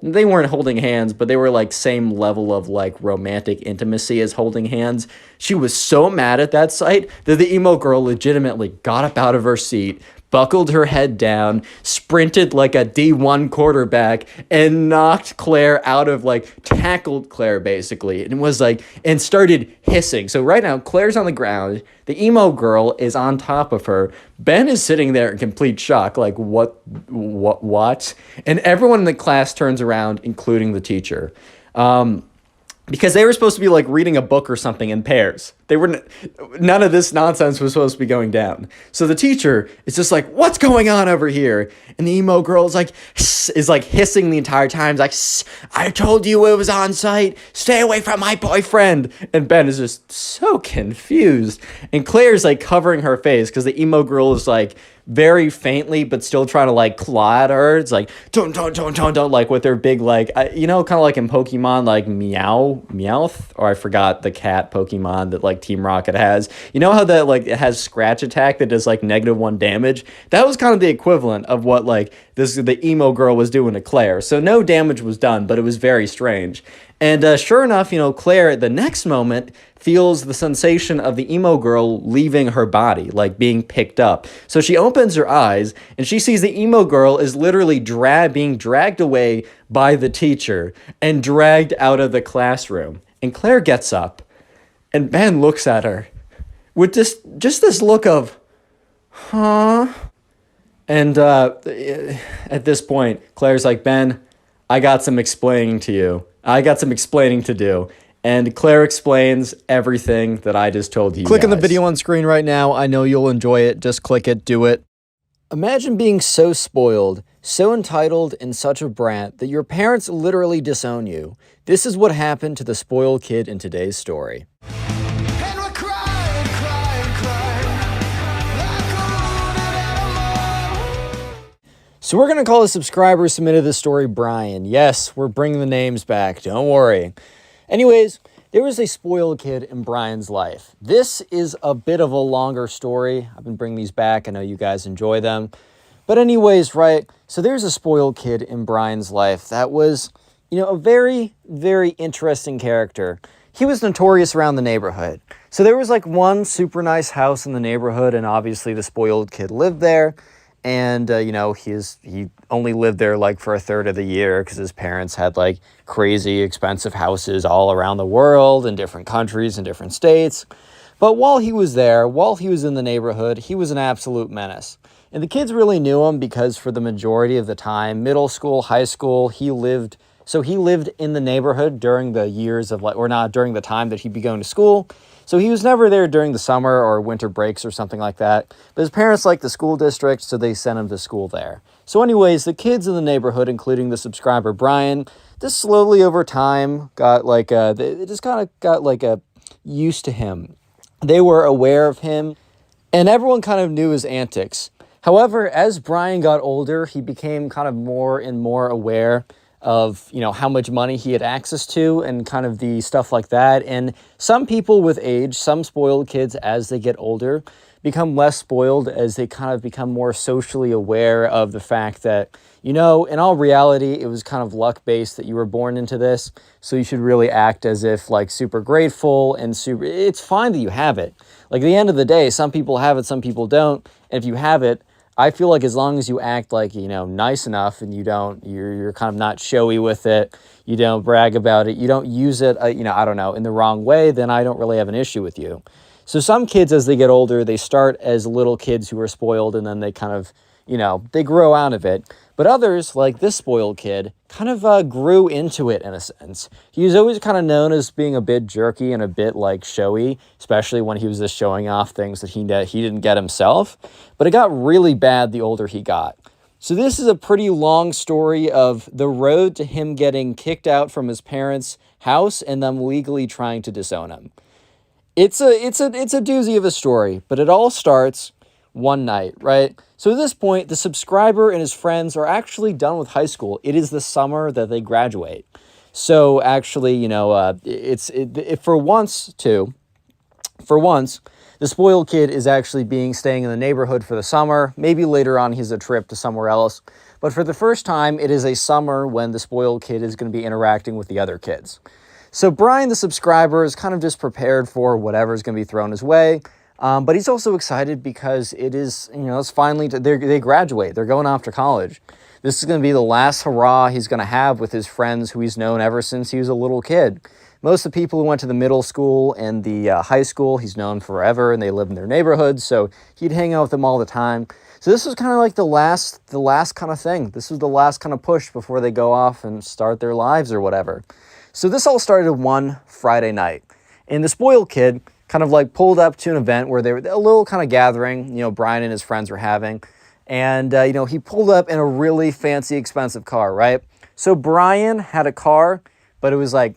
they weren't holding hands, but they were, like, same level of, like, romantic intimacy as holding hands. She was so mad at that sight that the emo girl legitimately got up out of her seat, buckled her head down, sprinted like a D1 quarterback, and knocked Claire out of, like, tackled Claire, basically, and was like, and started hissing. So right now, Claire's on the ground, the emo girl is on top of her, Ben is sitting there in complete shock, like, what? And everyone in the class turns around, including the teacher. Because they were supposed to be like reading a book or something in pairs. None of this nonsense was supposed to be going down. So the teacher is just like, what's going on over here? And the emo girl is like hissing the entire time. Like, I told you it was on site. Stay away from my boyfriend. And Ben is just so confused. And Claire's like covering her face because the emo girl is like very faintly, but still trying to like claw at her. It's like, don't, like with their big, like, kind of like in Pokemon, like Meowth, or I forgot the cat Pokemon that like Team Rocket has. You know how that like it has scratch attack that does like -1 damage? That was kind of the equivalent of what like the emo girl was doing to Claire. So no damage was done, but it was very strange. And sure enough, Claire at the next moment feels the sensation of the emo girl leaving her body, like being picked up. So she opens her eyes and she sees the emo girl is literally being dragged away by the teacher and dragged out of the classroom. And Claire gets up and Ben looks at her with just this look of, huh? And at this point, Claire's like, Ben, I got some explaining to you. I got some explaining to do. And Claire explains everything that I just told you Click guys. on the video on screen right now. I know you'll enjoy it. Just click it. Do it. Imagine being so spoiled, so entitled, and such a brat that your parents literally disown you. This is what happened to the spoiled kid in today's story. So we're going to call the subscriber who submitted this story Brian. Yes, we're bringing the names back. Don't worry. Anyways, there was a spoiled kid in Brian's life. This is a bit of a longer story. I've been bringing these back. I know you guys enjoy them. But anyways, right, so there's a spoiled kid in Brian's life that was, a very, very interesting character. He was notorious around the neighborhood. So there was like one super nice house in the neighborhood, and obviously the spoiled kid lived there. And, he only lived there like for a third of the year because his parents had like crazy expensive houses all around the world in different countries and different states. But while he was there, while he was in the neighborhood, he was an absolute menace. And the kids really knew him because for the majority of the time, middle school, high school, he lived in the neighborhood during the years of during the time that he'd be going to school. So he was never there during the summer or winter breaks or something like that. But his parents liked the school district, so they sent him to school there. So anyways, the kids in the neighborhood, including the subscriber Brian, just slowly over time got used to him. They were aware of him, and everyone kind of knew his antics. However, as Brian got older, he became kind of more and more aware of, how much money he had access to and kind of the stuff like that. And some people with age, some spoiled kids as they get older, become less spoiled as they kind of become more socially aware of the fact that, in all reality, it was kind of luck-based that you were born into this, so you should really act as if, like, super grateful and it's fine that you have it. Like, at the end of the day, some people have it, some people don't, and if you have it, I feel like as long as you act like, nice enough and you're kind of not showy with it, you don't brag about it, you don't use it, I don't know, in the wrong way, then I don't really have an issue with you. So some kids, as they get older, they start as little kids who are spoiled, and then they kind of, they grow out of it. But others, like this spoiled kid, kind of grew into it in a sense. He was always kind of known as being a bit jerky and a bit like showy, especially when he was just showing off things that he didn't get himself. But it got really bad the older he got. So this is a pretty long story of the road to him getting kicked out from his parents' house and them legally trying to disown him. It's a doozy of a story, but it all starts one night, right? So at this point, the subscriber and his friends are actually done with high school. It is the summer that they graduate. So actually, for once, the spoiled kid is actually staying in the neighborhood for the summer. Maybe later on he's a trip to somewhere else. But for the first time, it is a summer when the spoiled kid is going to be interacting with the other kids. So Brian, the subscriber, is kind of just prepared for whatever's going to be thrown his way. But he's also excited because it is, it's finally, they graduate. They're going off to college. This is going to be the last hurrah he's going to have with his friends who he's known ever since he was a little kid. Most of the people who went to the middle school and the high school, he's known forever, and they live in their neighborhood, so he'd hang out with them all the time. So this was kind of like the last kind of thing. This was the last kind of push before they go off and start their lives or whatever. So this all started one Friday night, and the spoiled kid kind of like pulled up to an event where they were a little kind of gathering, Brian and his friends were having, and, he pulled up in a really fancy, expensive car, right? So Brian had a car, but it was like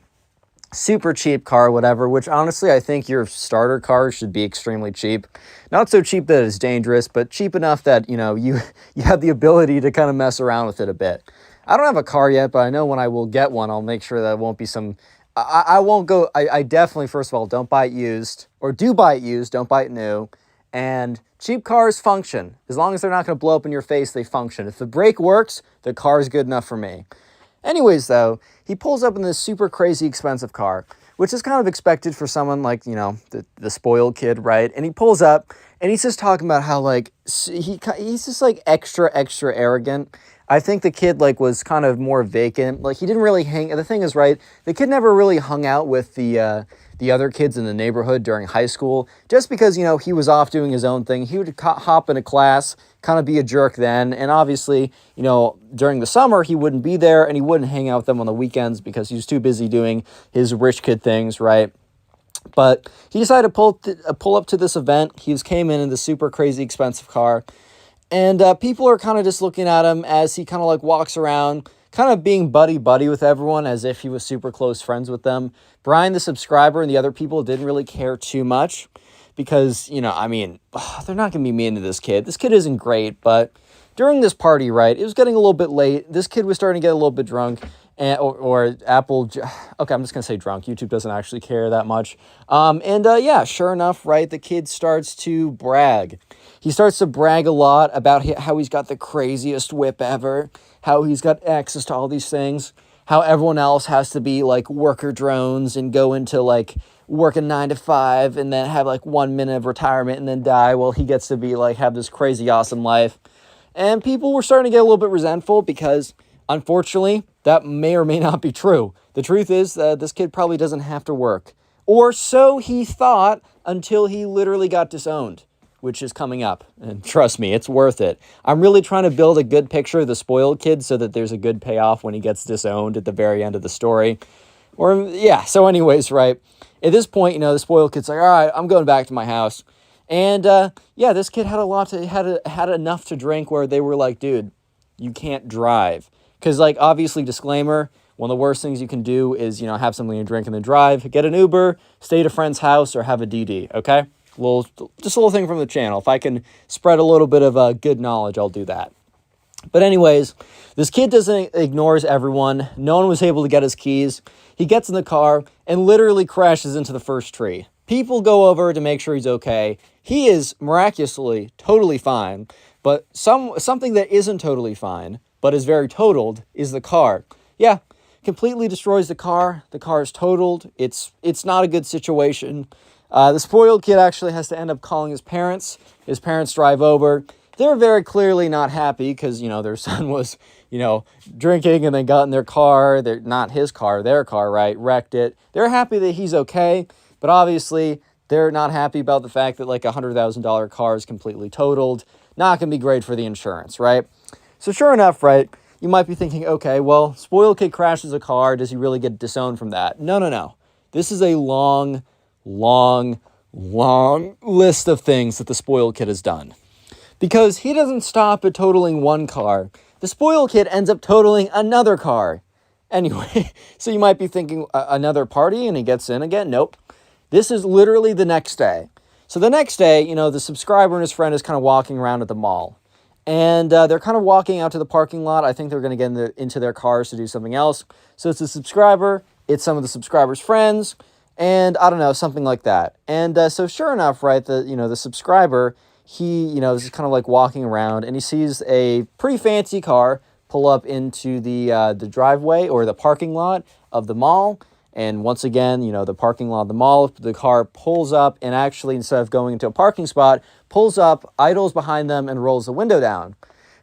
super cheap car, whatever, which honestly, I think your starter car should be extremely cheap. Not so cheap that it's dangerous, but cheap enough that, you have the ability to kind of mess around with it a bit. I don't have a car yet, but I know when I will get one, I'll make sure that it won't be some... I definitely, first of all, don't buy it used, or do buy it used, don't buy it new. And cheap cars function. As long as they're not going to blow up in your face, they function. If the brake works, the car is good enough for me. Anyways, though, he pulls up in this super crazy expensive car, which is kind of expected for someone like, the spoiled kid, right? And he pulls up, and he's just talking about how, like, he's just, like, extra arrogant. I think the kid, like, was kind of more vacant. Like, he didn't really the thing is, right, the kid never really hung out with the other kids in the neighborhood during high school, just because, he was off doing his own thing. He would hop into class, kind of be a jerk then, and obviously, during the summer, he wouldn't be there, and he wouldn't hang out with them on the weekends because he was too busy doing his rich kid things, right? But he decided to pull up to this event. He came in this super crazy expensive car, and people are kind of just looking at him as he kind of like walks around, kind of being buddy-buddy with everyone as if he was super close friends with them. Brian, the subscriber, and the other people didn't really care too much because, they're not going to be mean to this kid. This kid isn't great, but during this party, right, it was getting a little bit late. This kid was starting to get a little bit drunk. Okay, I'm just going to say drunk. YouTube doesn't actually care that much. Yeah, sure enough, right, the kid starts to brag. He starts to brag a lot about how he's got the craziest whip ever, how he's got access to all these things, how everyone else has to be like worker drones and go into like work a 9 to 5 and then have like 1 minute of retirement and then die while he gets to be like have this crazy awesome life. And people were starting to get a little bit resentful because unfortunately that may or may not be true. The truth is that this kid probably doesn't have to work, or so he thought until he literally got disowned, which is coming up. And trust me, it's worth it. I'm really trying to build a good picture of the spoiled kid so that there's a good payoff when he gets disowned at the very end of the story. So anyways, right, at this point, the spoiled kid's like, all right, I'm going back to my house. And this kid had enough to drink where they were like, dude, you can't drive. Because, like, obviously, disclaimer, one of the worst things you can do is, have something to drink and then drive. Get an Uber, stay at a friend's house, or have a DD, okay? Just a little thing from the channel. If I can spread a little bit of good knowledge, I'll do that. But anyways, this kid ignores everyone. No one was able to get his keys. He gets in the car and literally crashes into the first tree. People go over to make sure he's okay. He is miraculously totally fine. But something that isn't totally fine, but is very totaled, is the car. Yeah, completely destroys the car. The car is totaled. It's not a good situation. The spoiled kid actually has to end up calling his parents. His parents drive over. They're very clearly not happy because, their son was, drinking and then got in their car. They're not his car, their car, right? Wrecked it. They're happy that he's okay, but obviously they're not happy about the fact that like $100,000 car is completely totaled. Not going to be great for the insurance, right? So sure enough, right, you might be thinking, okay, well, spoiled kid crashes a car. Does he really get disowned from that? No. This is a long list of things that the spoiled kid has done. Because he doesn't stop at totaling one car. The spoiled kid ends up totaling another car. Anyway, so you might be thinking another party and he gets in again. Nope. This is literally the next day. So the next day, the subscriber and his friend is kind of walking around at the mall. And they're kind of walking out to the parking lot. I think they're going to get into their cars to do something else. So it's the subscriber, it's some of the subscriber's friends, and I don't know, something like that. And so sure enough, right, the subscriber, he, is kind of like walking around and he sees a pretty fancy car pull up into the driveway or the parking lot of the mall. And once again, the parking lot of the mall, the car pulls up and actually, instead of going into a parking spot, pulls up, idles behind them, and rolls the window down.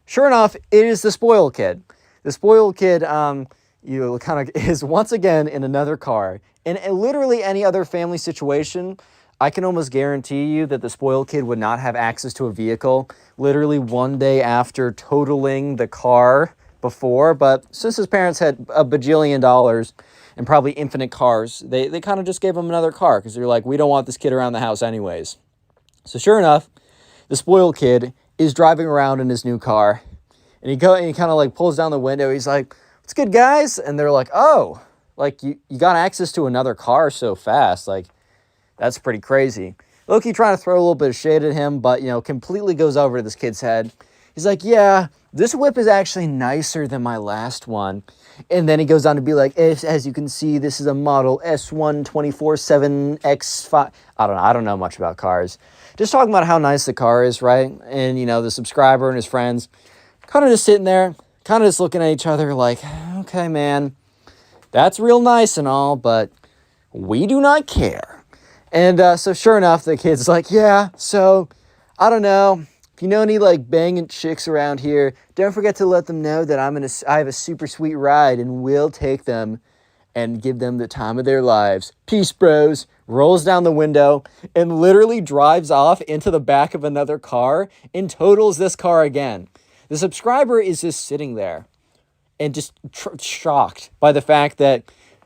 Sure enough, it is the spoiled kid. The spoiled kid, kind of is once again in another car. In literally any other family situation, I can almost guarantee you that the spoiled kid would not have access to a vehicle literally one day after totaling the car before. But since his parents had a bajillion dollars and probably infinite cars, they kind of just gave him another car because they're like, we don't want this kid around the house anyways. So sure enough, the spoiled kid is driving around in his new car, and he kind of like pulls down the window. He's like, "What's good, guys?" And they're like, "Oh, like you got access to another car so fast? Like, that's pretty crazy." Loki trying to throw a little bit of shade at him, but completely goes over to this kid's head. He's like, "Yeah, this whip is actually nicer than my last one." And then he goes on to be like, as you can see, this is a model S1 24/7X5. I don't know much about cars. Just talking about how nice the car is, right? And, the subscriber and his friends kind of just sitting there, kind of just looking at each other like, okay, man, that's real nice and all, but we do not care. And so sure enough, the kid's like, yeah, so I don't know. If you know any like banging chicks around here, don't forget to let them know that I have a super sweet ride and we'll take them and give them the time of their lives. Peace, bros. Rolls down the window and literally drives off into the back of another car and totals this car again. The subscriber is just sitting there and just shocked by the fact that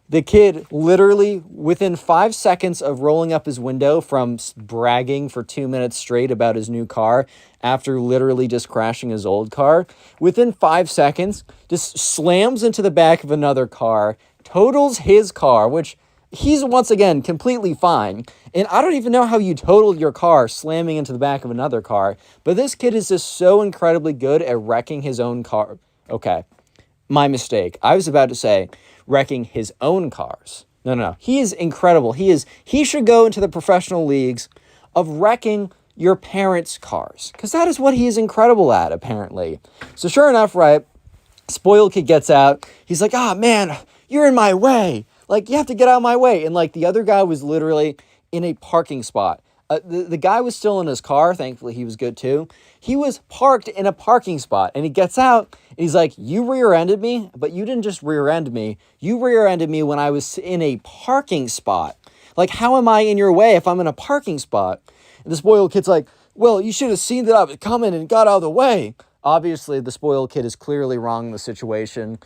the kid literally within 5 seconds of rolling up his window from bragging for 2 minutes straight about his new car after literally just crashing his old car, within 5 seconds just slams into the back of another car, totals his car, which he's once again completely fine. And I don't even know how you totaled your car slamming into the back of another car, but this kid is just so incredibly good at wrecking his own car. Okay, my mistake. I was about to say wrecking his own cars. No. He is incredible. He should go into the professional leagues of wrecking your parents' cars, because that is what he is incredible at, apparently. So sure enough, right, spoiled kid gets out. He's like, man, you're in my way. Like, you have to get out of my way. And like the other guy was literally in a parking spot. The guy was still in his car. Thankfully, he was good too. He was parked in a parking spot, and he gets out and he's like, you rear-ended me, but you didn't just rear-end me. You rear-ended me when I was in a parking spot. Like, how am I in your way if I'm in a parking spot? And the spoiled kid's like, well, you should have seen that I was coming and got out of the way. Obviously, the spoiled kid is clearly wrong in the situation.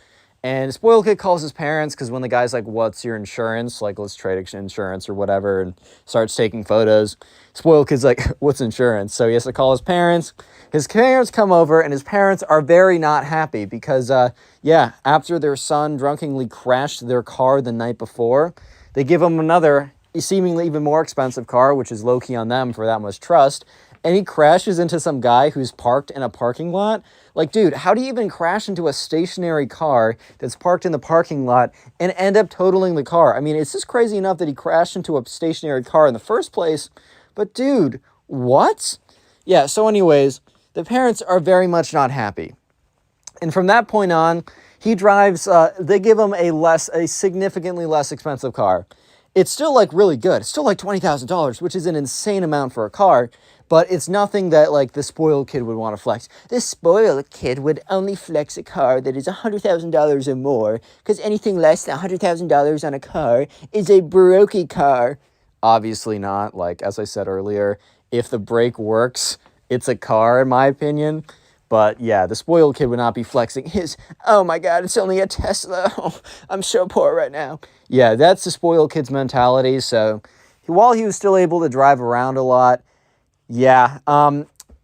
And the spoiled kid calls his parents because when the guy's like, what's your insurance? Like, let's trade insurance or whatever, and starts taking photos. Spoiled kid's like, what's insurance? So he has to call his parents. His parents come over, and his parents are very not happy because, after their son drunkenly crashed their car the night before, they give him another seemingly even more expensive car, which is low-key on them for that much trust. and he crashes into some guy who's parked in a parking lot. Like, dude, how do you even crash into a stationary car that's parked in the parking lot and end up totaling the car? I mean, it's just crazy enough that he crashed into a stationary car in the first place, but dude, what? Yeah, so anyways, the parents are very much not happy. And from that point on, he drives, they give him a significantly less expensive car. It's still like really good. It's still like $20,000, which is an insane amount for a car, but it's nothing that like the spoiled kid would want to flex. This spoiled kid would only flex a car that is $100,000 or more, because anything less than $100,000 on a car is a brokey car. Obviously not. Like, as I said earlier, if the brake works, it's a car, in my opinion. But yeah, the spoiled kid would not be flexing his, oh my god, it's only a Tesla. Oh, I'm so poor right now. Yeah, that's the spoiled kid's mentality. So while he was still able to drive around a lot, yeah,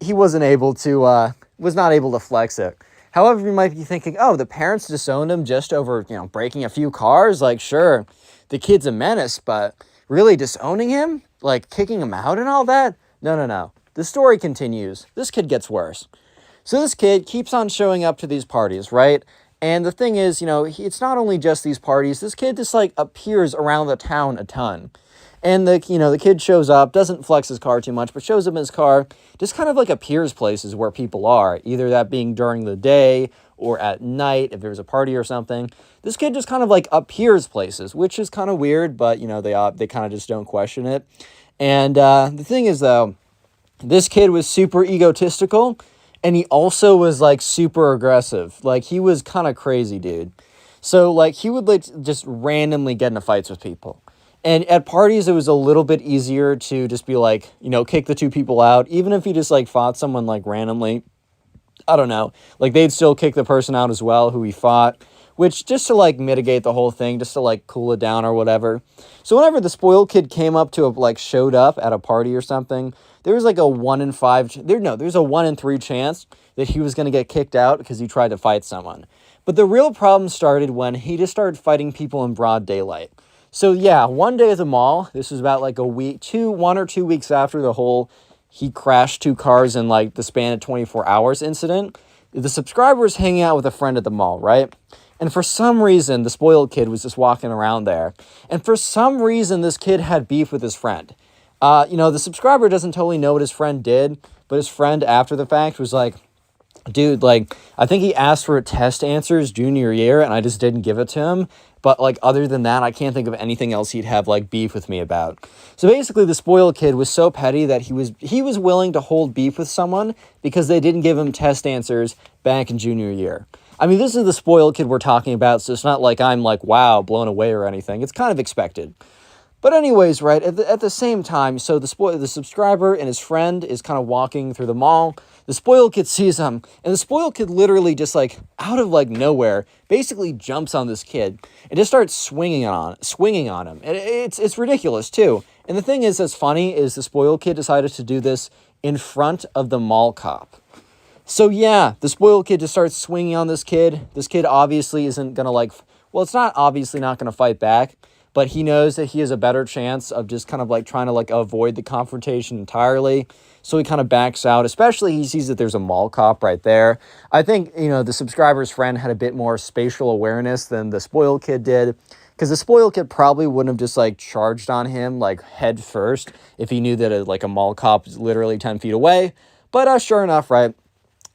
he was not able to flex it. However, you might be thinking, oh, the parents disowned him just over, breaking a few cars. Like, sure, the kid's a menace, but really disowning him? Like, kicking him out and all that? No. The story continues. This kid gets worse. So this kid keeps on showing up to these parties, right? And the thing is, it's not only just these parties. This kid just, like, appears around the town a ton. And, the kid shows up, doesn't flex his car too much, but shows up in his car, just kind of, like, appears places where people are. Either that being during the day or at night, if there's a party or something. This kid just kind of, like, appears places, which is kind of weird, but, they kind of just don't question it. And the thing is, though, this kid was super egotistical. And he also was, like, super aggressive. Like, he was kind of crazy, dude. So, like, he would, like, just randomly get into fights with people. And at parties, it was a little bit easier to just be, like, kick the two people out. Even if he just, like, fought someone, like, randomly. I don't know. Like, they'd still kick the person out as well who he fought. Which, just to, like, mitigate the whole thing. Just to, like, cool it down or whatever. So, whenever the spoiled kid came up to, showed up at a party or something, there was like a 1 in 5, there's a 1 in 3 chance that he was going to get kicked out because he tried to fight someone. But the real problem started when he just started fighting people in broad daylight. So yeah, one day at the mall, this was about like 1 or 2 weeks after the whole he crashed 2 cars in like the span of 24 hours incident, the subscriber was hanging out with a friend at the mall, right? And for some reason, the spoiled kid was just walking around there. And for some reason, this kid had beef with his friend. The subscriber doesn't totally know what his friend did, but his friend after the fact was like, dude, like, I think he asked for test answers junior year and I just didn't give it to him. But like, other than that, I can't think of anything else he'd have like beef with me about. So basically the spoiled kid was so petty that he was willing to hold beef with someone because they didn't give him test answers back in junior year. I mean, this is the spoiled kid we're talking about, so it's not like I'm like, wow, blown away or anything. It's kind of expected. But anyways, right, at the same time, so the subscriber and his friend is kind of walking through the mall. The spoiled kid sees him, and the spoiled kid literally just, like, out of, like, nowhere, basically jumps on this kid and just starts swinging on him. And it's ridiculous, too. And the thing is that's funny is the spoiled kid decided to do this in front of the mall cop. So, yeah, the spoiled kid just starts swinging on this kid. This kid obviously isn't going to, like, well, it's not obviously not going to fight back. But he knows that he has a better chance of just kind of like trying to like avoid the confrontation entirely. So he kind of backs out, especially he sees that there's a mall cop right there. I think, the subscriber's friend had a bit more spatial awareness than the spoiled kid did. Because the spoiled kid probably wouldn't have just like charged on him like head first if he knew that a mall cop is literally 10 feet away. But sure enough, right,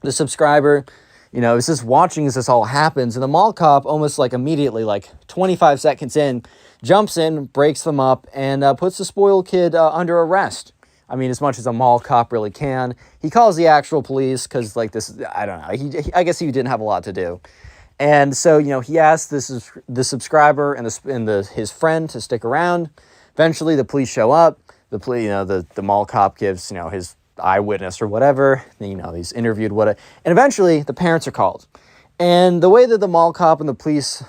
the subscriber, is just watching as this all happens. And the mall cop almost like immediately, like 25 seconds in, jumps in, breaks them up, and puts the spoiled kid under arrest. I mean, as much as a mall cop really can. He calls the actual police because, like, this, I don't know. I guess he didn't have a lot to do. And so, he asked the subscriber and his friend to stick around. Eventually, the police show up. The mall cop gives, his eyewitness or whatever. He's interviewed, and eventually, the parents are called. And the way that the mall cop and the police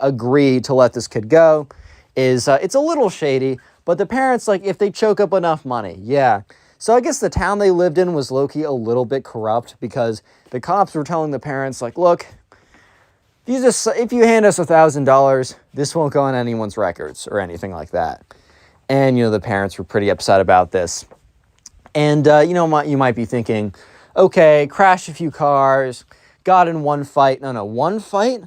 agree to let this kid go is it's a little shady, but the parents, like, if they choke up enough money, yeah. So I guess the town they lived in was low-key a little bit corrupt because the cops were telling the parents, like, look, if you hand us $1,000, this won't go on anyone's records or anything like that. And, the parents were pretty upset about this. And, you might be thinking, okay, crashed a few cars, got in one fight. No, one fight?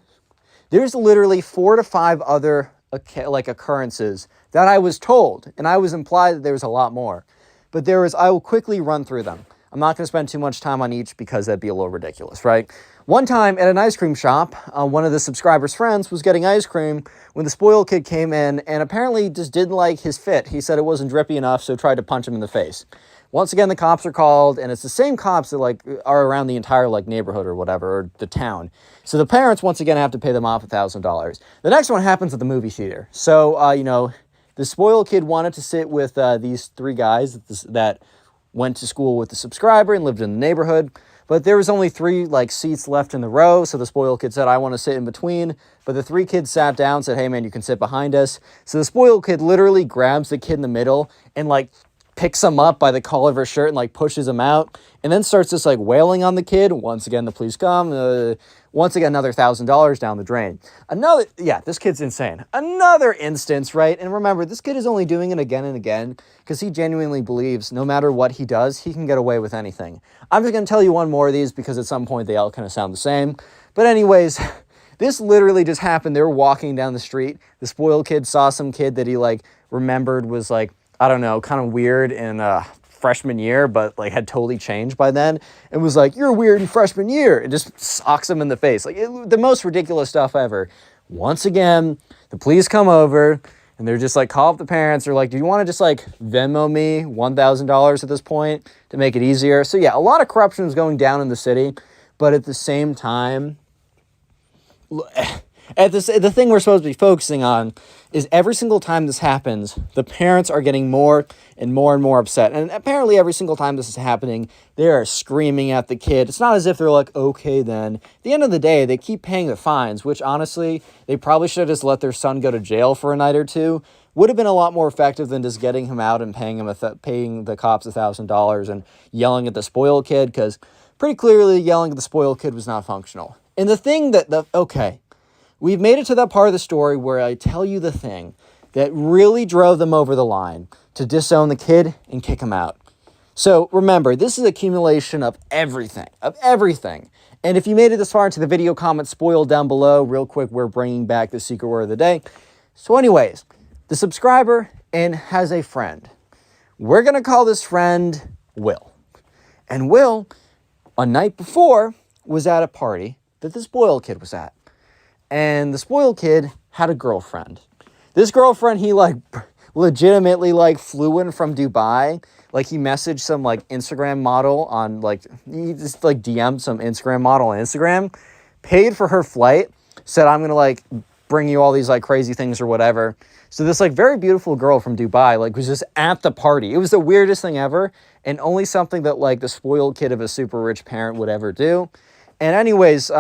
There's literally 4 to 5 other, occurrences that I was told, and I was implied that there was a lot more. But I will quickly run through them. I'm not going to spend too much time on each because that'd be a little ridiculous, right? One time at an ice cream shop, one of the subscriber's friends was getting ice cream when the spoiled kid came in and apparently just didn't like his fit. He said it wasn't drippy enough, so tried to punch him in the face. Once again, the cops are called, and it's the same cops that are around the entire neighborhood or whatever, or the town. So the parents once again have to pay them off $1,000. The next one happens at the movie theater. So the spoiled kid wanted to sit with these 3 guys that went to school with the subscriber and lived in the neighborhood, but there was only 3 seats left in the row. So the spoiled kid said, I want to sit in between, but the 3 kids sat down, said, hey man, you can sit behind us. So the spoiled kid literally grabs the kid in the middle and picks him up by the collar of her shirt and pushes him out, and then starts just wailing on the kid. Once again, the police come. Once again, another $1,000 down the drain. This kid's insane. Another instance, right? And remember, this kid is only doing it again and again because he genuinely believes no matter what he does, he can get away with anything. I'm just going to tell you one more of these because at some point they all kind of sound the same. But anyways, this literally just happened. They were walking down the street. The spoiled kid saw some kid that he remembered was I don't know, kind of weird in freshman year, but had totally changed by then, and was you're weird in freshman year, and just socks him in the face. The most ridiculous stuff ever. Once again, the police come over, and they're just call up the parents. They're do you want to just Venmo me $1,000 at this point to make it easier? So yeah, a lot of corruption is going down in the city, but at the same time, the thing we're supposed to be focusing on is every single time this happens, the parents are getting more and more and more upset. And apparently every single time this is happening, they are screaming at the kid. It's not as if they're okay then. At the end of the day, they keep paying the fines, which honestly, they probably should have just let their son go to jail for a night or two. Would have been a lot more effective than just getting him out and paying the cops $1,000 and yelling at the spoiled kid, because pretty clearly yelling at the spoiled kid was not functional. And the thing we've made it to that part of the story where I tell you the thing that really drove them over the line to disown the kid and kick him out. So remember, this is accumulation of everything. And if you made it this far into the video, comment spoiled down below. Real quick, we're bringing back the secret word of the day. So anyways, the subscriber has a friend. We're going to call this friend Will. And Will, a night before, was at a party that the spoiled kid was at. And the spoiled kid had a girlfriend. This girlfriend, he legitimately flew in from Dubai. He messaged some Instagram model on he just DM'd some Instagram model on Instagram, paid for her flight, said I'm gonna bring you all these crazy things or whatever. So this very beautiful girl from Dubai was just at the party. It was the weirdest thing ever, and only something that the spoiled kid of a super rich parent would ever do. And anyways,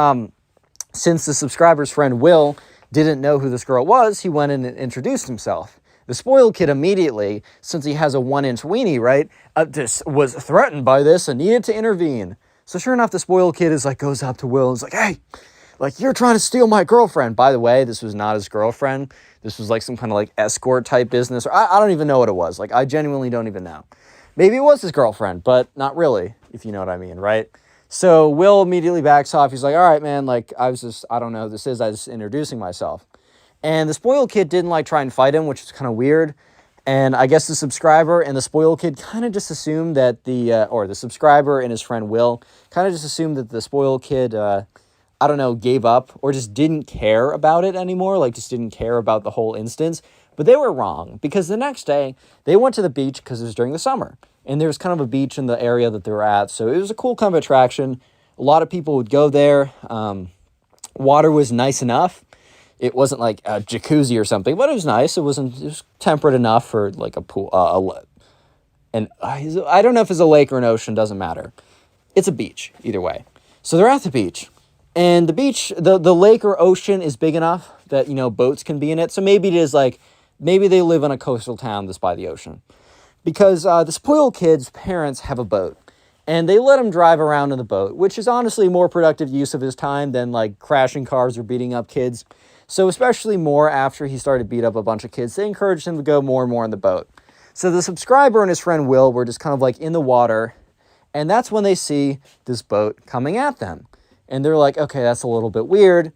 since the subscriber's friend Will didn't know who this girl was, he went in and introduced himself. The spoiled kid immediately, since he has a 1-inch weenie, right, was threatened by this and needed to intervene. So sure enough, the spoiled kid goes up to Will and is hey, you're trying to steal my girlfriend. By the way, this was not his girlfriend. This was some kind of escort type business. Or I don't even know what it was. I genuinely don't even know. Maybe it was his girlfriend, but not really, if you know what I mean, right? So Will immediately backs off. He's all right, man, I don't know who this is. I was just introducing myself. And the spoiled kid didn't try and fight him, which is kind of weird. And I guess the subscriber and the spoiled kid kind of just assumed that the subscriber and his friend Will kind of just assumed that the spoiled kid, gave up or just didn't care about it anymore. Just didn't care about the whole instance. But they were wrong, because the next day they went to the beach because it was during the summer. And there was kind of a beach in the area that they were at. So it was a cool kind of attraction. A lot of people would go there. Water was nice enough. It wasn't a jacuzzi or something, but it was nice. It was temperate enough for a pool. And I don't know if it's a lake or an ocean, doesn't matter. It's a beach, either way. So they're at the beach. And the beach, the lake or ocean is big enough that, boats can be in it. So maybe it is maybe they live in a coastal town that's by the ocean. Because the spoiled kid's parents have a boat, and they let him drive around in the boat, which is honestly more productive use of his time than crashing cars or beating up kids. So especially more after he started beat up a bunch of kids, they encouraged him to go more and more in the boat. So the subscriber and his friend Will were just kind of like in the water, and that's when they see this boat coming at them. And they're like, okay, that's a little bit weird.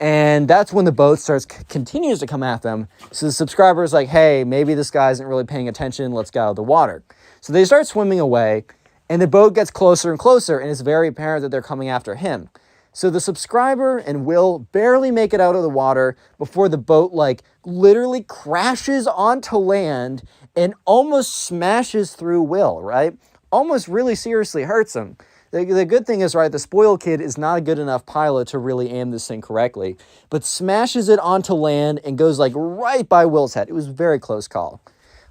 And that's when the boat continues to come at them. So the subscriber is like, hey, maybe this guy isn't really paying attention. Let's get out of the water. So they start swimming away, and the boat gets closer and closer, and it's very apparent that they're coming after him. So the subscriber and Will barely make it out of the water before the boat like literally crashes onto land and almost smashes through Will, right? Almost really seriously hurts him. The good thing is, right, the spoiled kid is not a good enough pilot to really aim this thing correctly, but smashes it onto land and goes like right by Will's head. It was a very close call.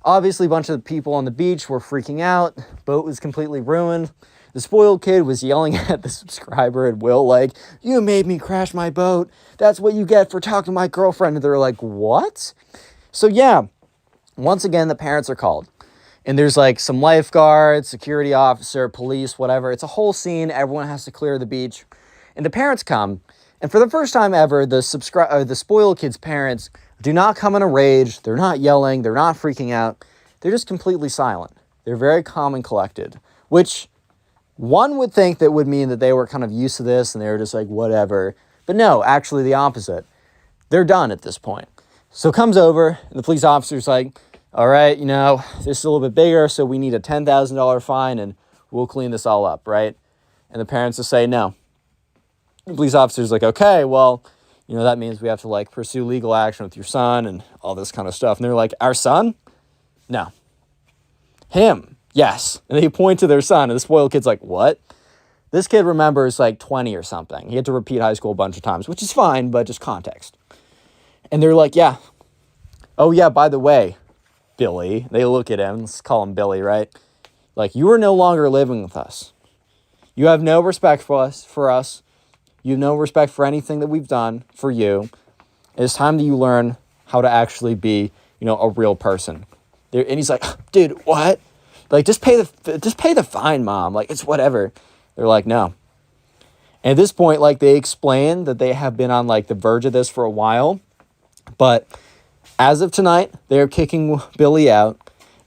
Obviously, a bunch of the people on the beach were freaking out. Boat was completely ruined. The spoiled kid was yelling at the subscriber and Will like, you made me crash my boat. That's what you get for talking to my girlfriend. And they're like, what? So yeah, once again, the parents are called. And there's like some lifeguards, security officer, police, whatever. It's a whole scene. Everyone has to clear the beach. And the parents come. And for the first time ever, the spoiled kid's parents do not come in a rage. They're not yelling. They're not freaking out. They're just completely silent. They're very calm and collected, which one would think that would mean that they were kind of used to this and they were just like, whatever. But no, actually the opposite. They're done at this point. So comes over, and the police officer's like, all right, you know, this is a little bit bigger, so we need a $10,000 fine, and we'll clean this all up, right? And the parents will say no. The police officer's like, okay, well, you know, that means we have to, like, pursue legal action with your son and all this kind of stuff. And they're like, our son? No. Him? Yes. And they point to their son, and the spoiled kid's like, what? This kid remembers, like, 20 or something. He had to repeat high school a bunch of times, which is fine, but just context. And they're like, yeah. Oh, yeah, by the way, Billy. They look at him. Let's call him Billy, right? Like, you are no longer living with us. You have no respect for us. You have no respect for anything that we've done for you. It's time that you learn how to actually be, you know, a real person. And he's like, dude, what? Like, just pay the fine, Mom. Like, it's whatever. They're like, no. And at this point, like, they explain that they have been on, like, the verge of this for a while. But as of tonight, they're kicking Billy out.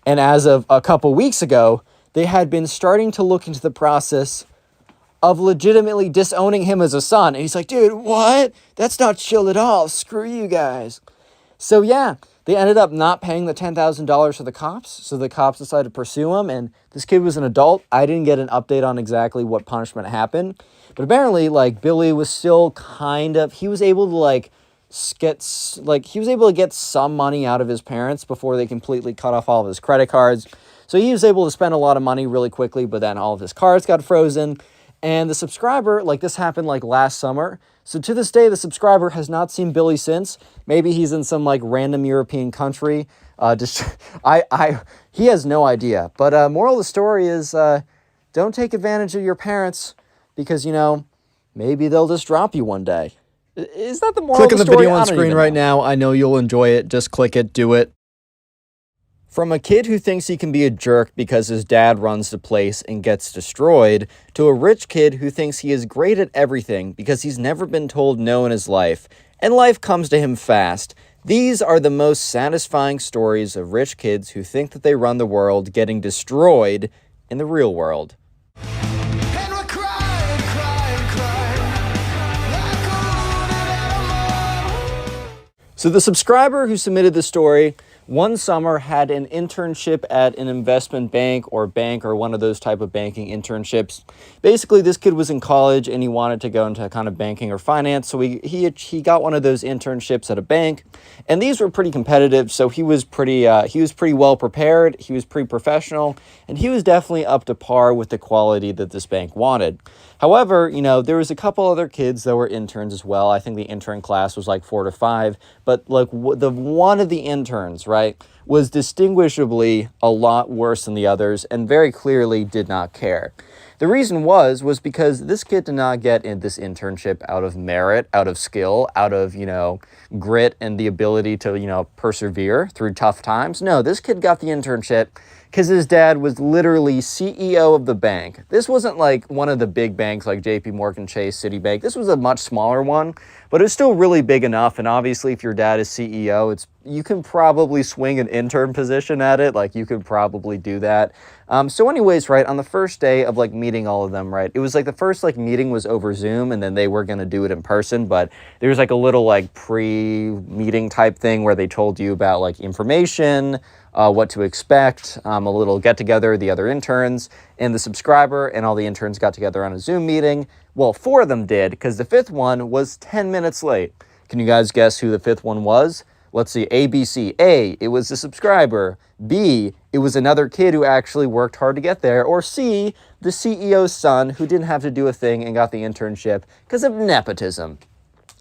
And as of a couple weeks ago, they had been starting to look into the process of legitimately disowning him as a son. And he's like, dude, what? That's not chill at all. Screw you guys. So yeah, they ended up not paying the $10,000 to the cops. So the cops decided to pursue him. And this kid was an adult. I didn't get an update on exactly what punishment happened. But apparently, like, Billy was still kind of, he was able to, like, get some money out of his parents before they completely cut off all of his credit cards. So he was able to spend a lot of money really quickly, but then all of his cards got frozen. And the subscriber, like, this happened like last summer. So to this day, the subscriber has not seen Billy since. Maybe he's in some like random European country. He has no idea. But moral of the story is, don't take advantage of your parents because, you know, maybe they'll just drop you one day. Is that the moral of the story? Click on the video on screen right now. I know you'll enjoy it. Just click it. Do it. From a kid who thinks he can be a jerk because his dad runs the place and gets destroyed, to a rich kid who thinks he is great at everything because he's never been told no in his life, and life comes to him fast. These are the most satisfying stories of rich kids who think that they run the world getting destroyed in the real world. So the subscriber who submitted the story one summer had an internship at an investment bank or one of those type of banking internships. Basically, this kid was in college and he wanted to go into kind of banking or finance. So he got one of those internships at a bank, and these were pretty competitive. So he was pretty well prepared. He was pretty professional, and he was definitely up to par with the quality that this bank wanted. However, you know, there was a couple other kids that were interns as well. I think the intern class was like 4 to 5, but like one of the interns, right, was distinguishably a lot worse than the others and very clearly did not care. The reason was because this kid did not get in this internship out of merit, out of skill, out of, you know, grit and the ability to, you know, persevere through tough times. No, this kid got the internship because his dad was literally CEO of the bank. This wasn't like one of the big banks like JP Morgan Chase, Citibank. This was a much smaller one, but it was still really big enough. And obviously, if your dad is CEO, you can probably swing an intern position at it, like you could probably do that. So anyways, right, on the first day of like meeting all of them, right, it was like the first like meeting was over Zoom, and then they were going to do it in person, but there was like a little like pre-meeting type thing where they told you about like information, what to expect, a little get together, the other interns and the subscriber and all the interns got together on a Zoom meeting. Well, 4 of them did, because the 5th one was 10 minutes late. Can you guys guess who the 5th one was? Let's see, A, B, C. A, it was the subscriber. B, it was another kid who actually worked hard to get there. Or C, the CEO's son who didn't have to do a thing and got the internship because of nepotism.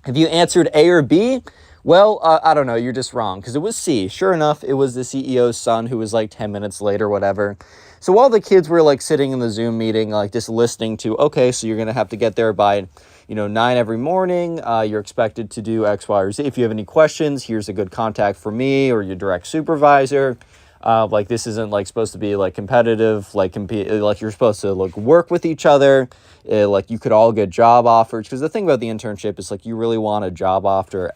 If you answered A or B, well, I don't know, you're just wrong, because it was C. Sure enough, it was the CEO's son who was like 10 minutes late or whatever. So while the kids were like sitting in the Zoom meeting, like just listening to, okay, so you're going to have to get there by 9 every morning. You're expected to do X, Y, or Z. If you have any questions, here's a good contact for me or your direct supervisor. Like this isn't like supposed to be like competitive, like like you're supposed to like work with each other. Like you could all get job offers, because the thing about the internship is like you really want a job offer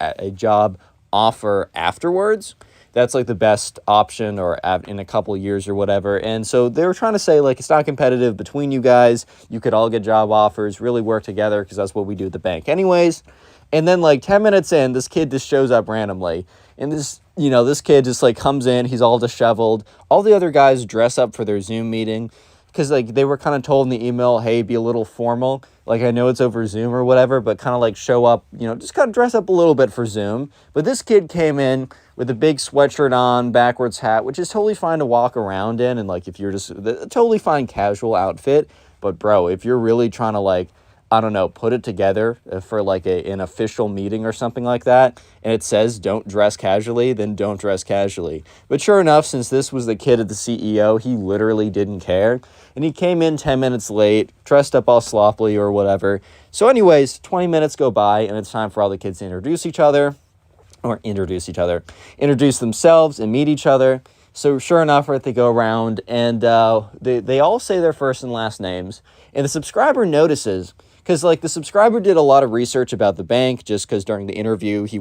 afterwards. That's like the best option, or in a couple of years or whatever. And so they were trying to say like it's not competitive between you guys. You could all get job offers, really work together, because that's what we do at the bank anyways. And then like 10 minutes in, this kid just shows up randomly. And this kid just like comes in, he's all disheveled. All the other guys dress up for their Zoom meeting, because like they were kind of told in the email, hey, be a little formal. Like I know it's over Zoom or whatever, but kind of like show up, just kind of dress up a little bit for Zoom. But this kid came in with a big sweatshirt on, backwards hat, which is totally fine to walk around in. And like if you're just a totally fine casual outfit. But bro, if you're really trying to like, I don't know, put it together for like an official meeting or something like that, and it says don't dress casually, then don't dress casually. But sure enough, since this was the kid of the CEO, he literally didn't care. And he came in 10 minutes late, dressed up all sloppily or whatever. So anyways, 20 minutes go by, and it's time for all the kids to introduce themselves and meet each other. So sure enough, right, they go around, and they all say their first and last names. And the subscriber notices, because like the subscriber did a lot of research about the bank, just because during the interview he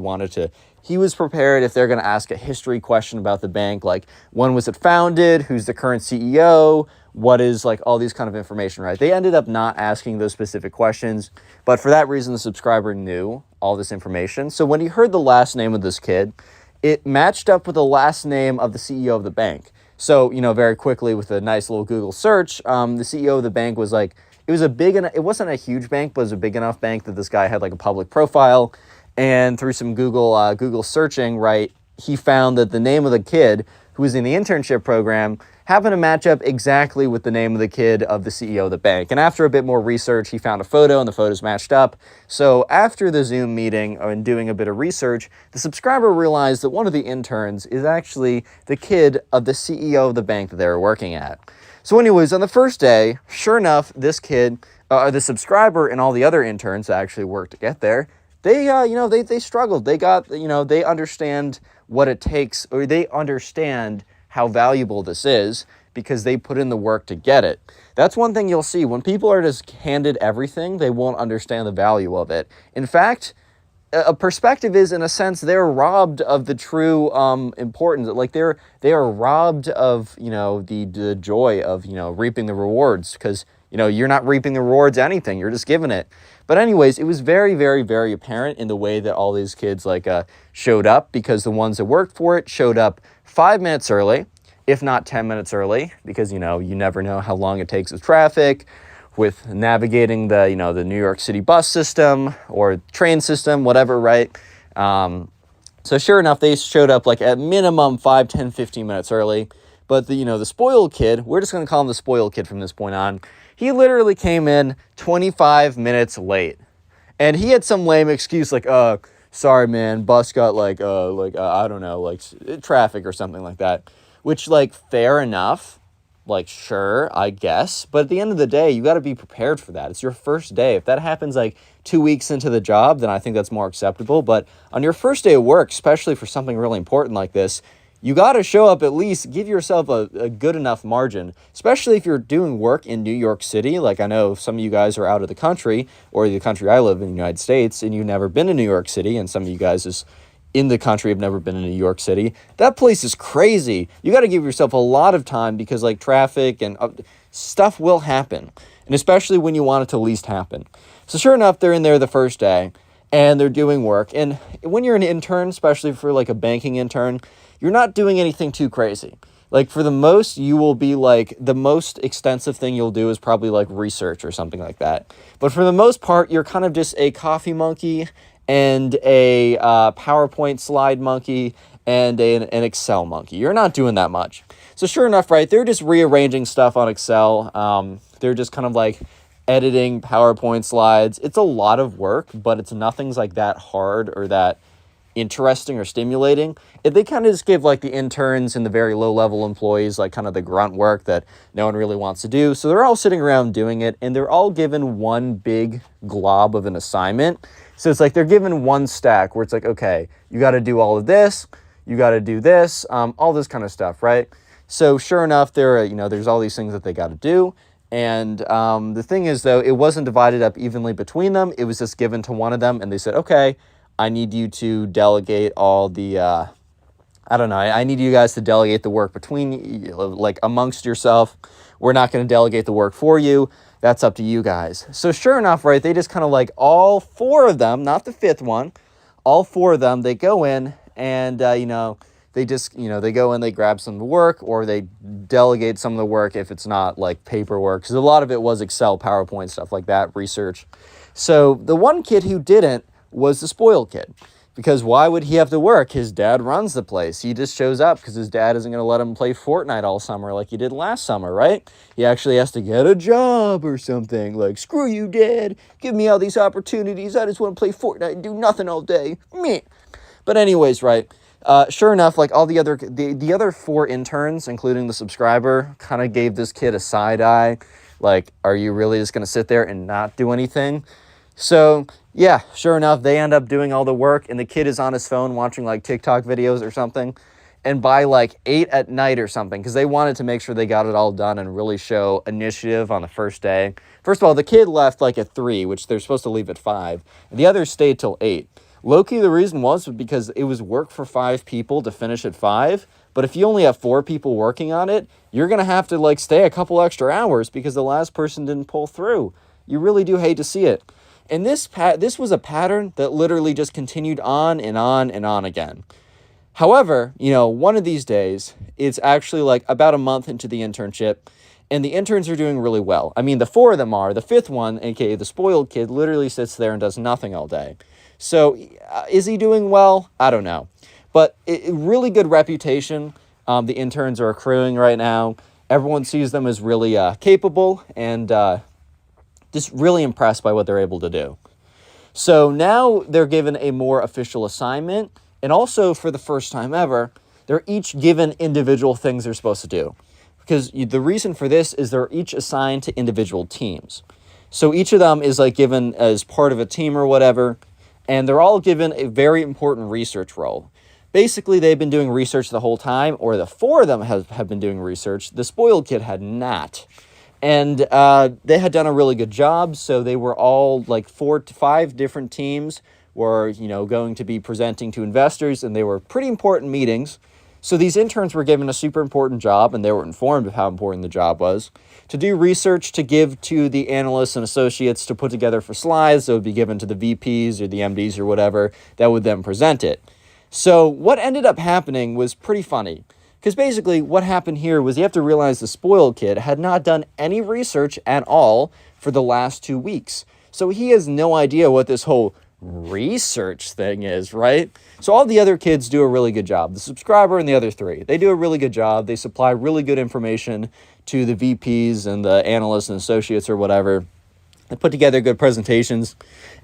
was prepared if they're going to ask a history question about the bank, like when was it founded, who's the current CEO, what is like all these kind of information, right? They ended up not asking those specific questions, but for that reason the subscriber knew all this information. So when he heard the last name of this kid, it matched up with the last name of the CEO of the bank. So, very quickly with a nice little Google search, the CEO of the bank was like, it wasn't a huge bank, but it was a big enough bank that this guy had like a public profile. And through some Google searching, right, he found that the name of the kid who was in the internship program happened to match up exactly with the name of the kid of the CEO of the bank. And after a bit more research, he found a photo, and the photos matched up. So after the Zoom meeting and doing a bit of research, the subscriber realized that one of the interns is actually the kid of the CEO of the bank that they were working at. So anyways, on the first day, sure enough, this kid, the subscriber and all the other interns that actually worked to get there, they struggled. They understand what it takes, or they understand how valuable this is, because they put in the work to get it. That's one thing you'll see. When people are just handed everything, they won't understand the value of it. In fact, a perspective is, in a sense, they're robbed of the true importance. Like they are robbed of the joy of reaping the rewards, because you're not reaping the rewards of anything, you're just giving it. But anyways, it was very, very, very apparent in the way that all these kids showed up, because the ones that worked for it showed up 5 minutes early, if not 10 minutes early, because you never know how long it takes with traffic, with navigating the New York City bus system or train system, whatever, right? So sure enough, they showed up like at minimum 5, 10, 15 minutes early. But the spoiled kid, we're just going to call him the spoiled kid from this point on, he literally came in 25 minutes late. And he had some lame excuse like, sorry man, bus got I don't know, traffic or something like that. Which fair enough. Sure, I guess. But at the end of the day, you got to be prepared for that. It's your first day. If that happens 2 weeks into the job, then I think that's more acceptable. But on your first day of work, especially for something really important like this, you got to show up, at least give yourself a good enough margin, especially if you're doing work in New York City. I know some of you guys are out of the country, or the country I live in, the United States, and you've never been to New York City, and some of you guys just in the country have never been in New York City, that place is crazy. You got to give yourself a lot of time because like traffic and stuff will happen. And especially when you want it to least happen. So sure enough, they're in there the first day and they're doing work. And when you're an intern, especially for like a banking intern, you're not doing anything too crazy. Like for the most, you will be like, the most extensive thing you'll do is probably like research or something like that. But for the most part, you're kind of just a coffee monkey and a PowerPoint slide monkey and an Excel monkey. You're not doing that much. So sure enough, right, they're just rearranging stuff on Excel. They're just kind of like editing PowerPoint slides. It's a lot of work, but it's nothing's like that hard or that interesting or stimulating. They kind of just give like the interns and the very low level employees like kind of the grunt work that no one really wants to do. So they're all sitting around doing it and they're all given one big glob of an assignment. So it's like they're given one stack where it's like, okay, you got to do all of this, you got to do this, all this kind of stuff, right? So sure enough, there's all these things that they got to do. And the thing is, though, it wasn't divided up evenly between them. It was just given to one of them. And they said, okay, I need you to delegate all the, I need you guys to delegate the work between, like amongst yourself. We're not going to delegate the work for you. That's up to you guys. So sure enough, right, they just kind of like all four of them, not the fifth one, all four of them, they go in and, they just, they go in, they grab some of the work or they delegate some of the work if it's not like paperwork. Because a lot of it was Excel, PowerPoint, stuff like that, research. So the one kid who didn't was the spoiled kid. Because why would he have to work? His dad runs the place. He just shows up because his dad isn't going to let him play Fortnite all summer like he did last summer, right? He actually has to get a job or something. Like, screw you, Dad. Give me all these opportunities. I just want to play Fortnite and do nothing all day. Meh. But anyways, right? Sure enough, like all the other four interns, including the subscriber, kind of gave this kid a side eye. Like, are you really just going to sit there and not do anything? So yeah, sure enough, they end up doing all the work and the kid is on his phone watching like TikTok videos or something. And by like 8 at night or something, because they wanted to make sure they got it all done and really show initiative on the first day. First of all, the kid left like at 3, which they're supposed to leave at 5. And the others stayed till 8. Low-key, the reason was because it was work for 5 people to finish at 5. But if you only have 4 people working on it, you're going to have to like stay a couple extra hours because the last person didn't pull through. You really do hate to see it. And this was a pattern that literally just continued on and on and on again. However, one of these days, it's actually like about a month into the internship, and the interns are doing really well. I mean, the 4 of them are. The 5th one, aka the spoiled kid, literally sits there and does nothing all day. So is he doing well? I don't know. But really good reputation the interns are accruing right now. Everyone sees them as really capable and just really impressed by what they're able to do. So now they're given a more official assignment, and also for the first time ever, they're each given individual things they're supposed to do. Because the reason for this is they're each assigned to individual teams. So each of them is like given as part of a team or whatever, and they're all given a very important research role. Basically, they've been doing research the whole time, or the 4 of them have been doing research. The spoiled kid had not. And they had done a really good job, so they were all like 4 to 5 different teams were, going to be presenting to investors, and they were pretty important meetings. So these interns were given a super important job, and they were informed of how important the job was, to do research to give to the analysts and associates to put together for slides that would be given to the VPs or the MDs or whatever that would then present it. So what ended up happening was pretty funny. Because basically what happened here was you have to realize the spoiled kid had not done any research at all for the last 2 weeks. So he has no idea what this whole research thing is, right? So all the other kids do a really good job. The subscriber and the other 3, they do a really good job. They supply really good information to the VPs and the analysts and associates or whatever. They put together good presentations.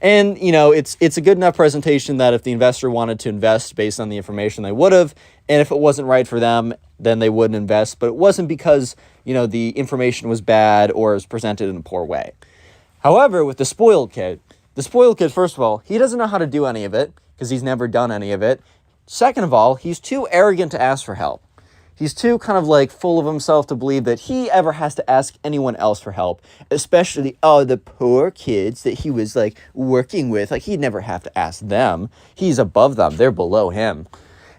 And, it's a good enough presentation that if the investor wanted to invest based on the information, they would have. And if it wasn't right for them, then they wouldn't invest. But it wasn't because, the information was bad or was presented in a poor way. However, with the spoiled kid, first of all, he doesn't know how to do any of it because he's never done any of it. Second of all, he's too arrogant to ask for help. He's too kind of like full of himself to believe that he ever has to ask anyone else for help, especially the poor kids that he was like working with. Like he'd never have to ask them. He's above them. They're below him.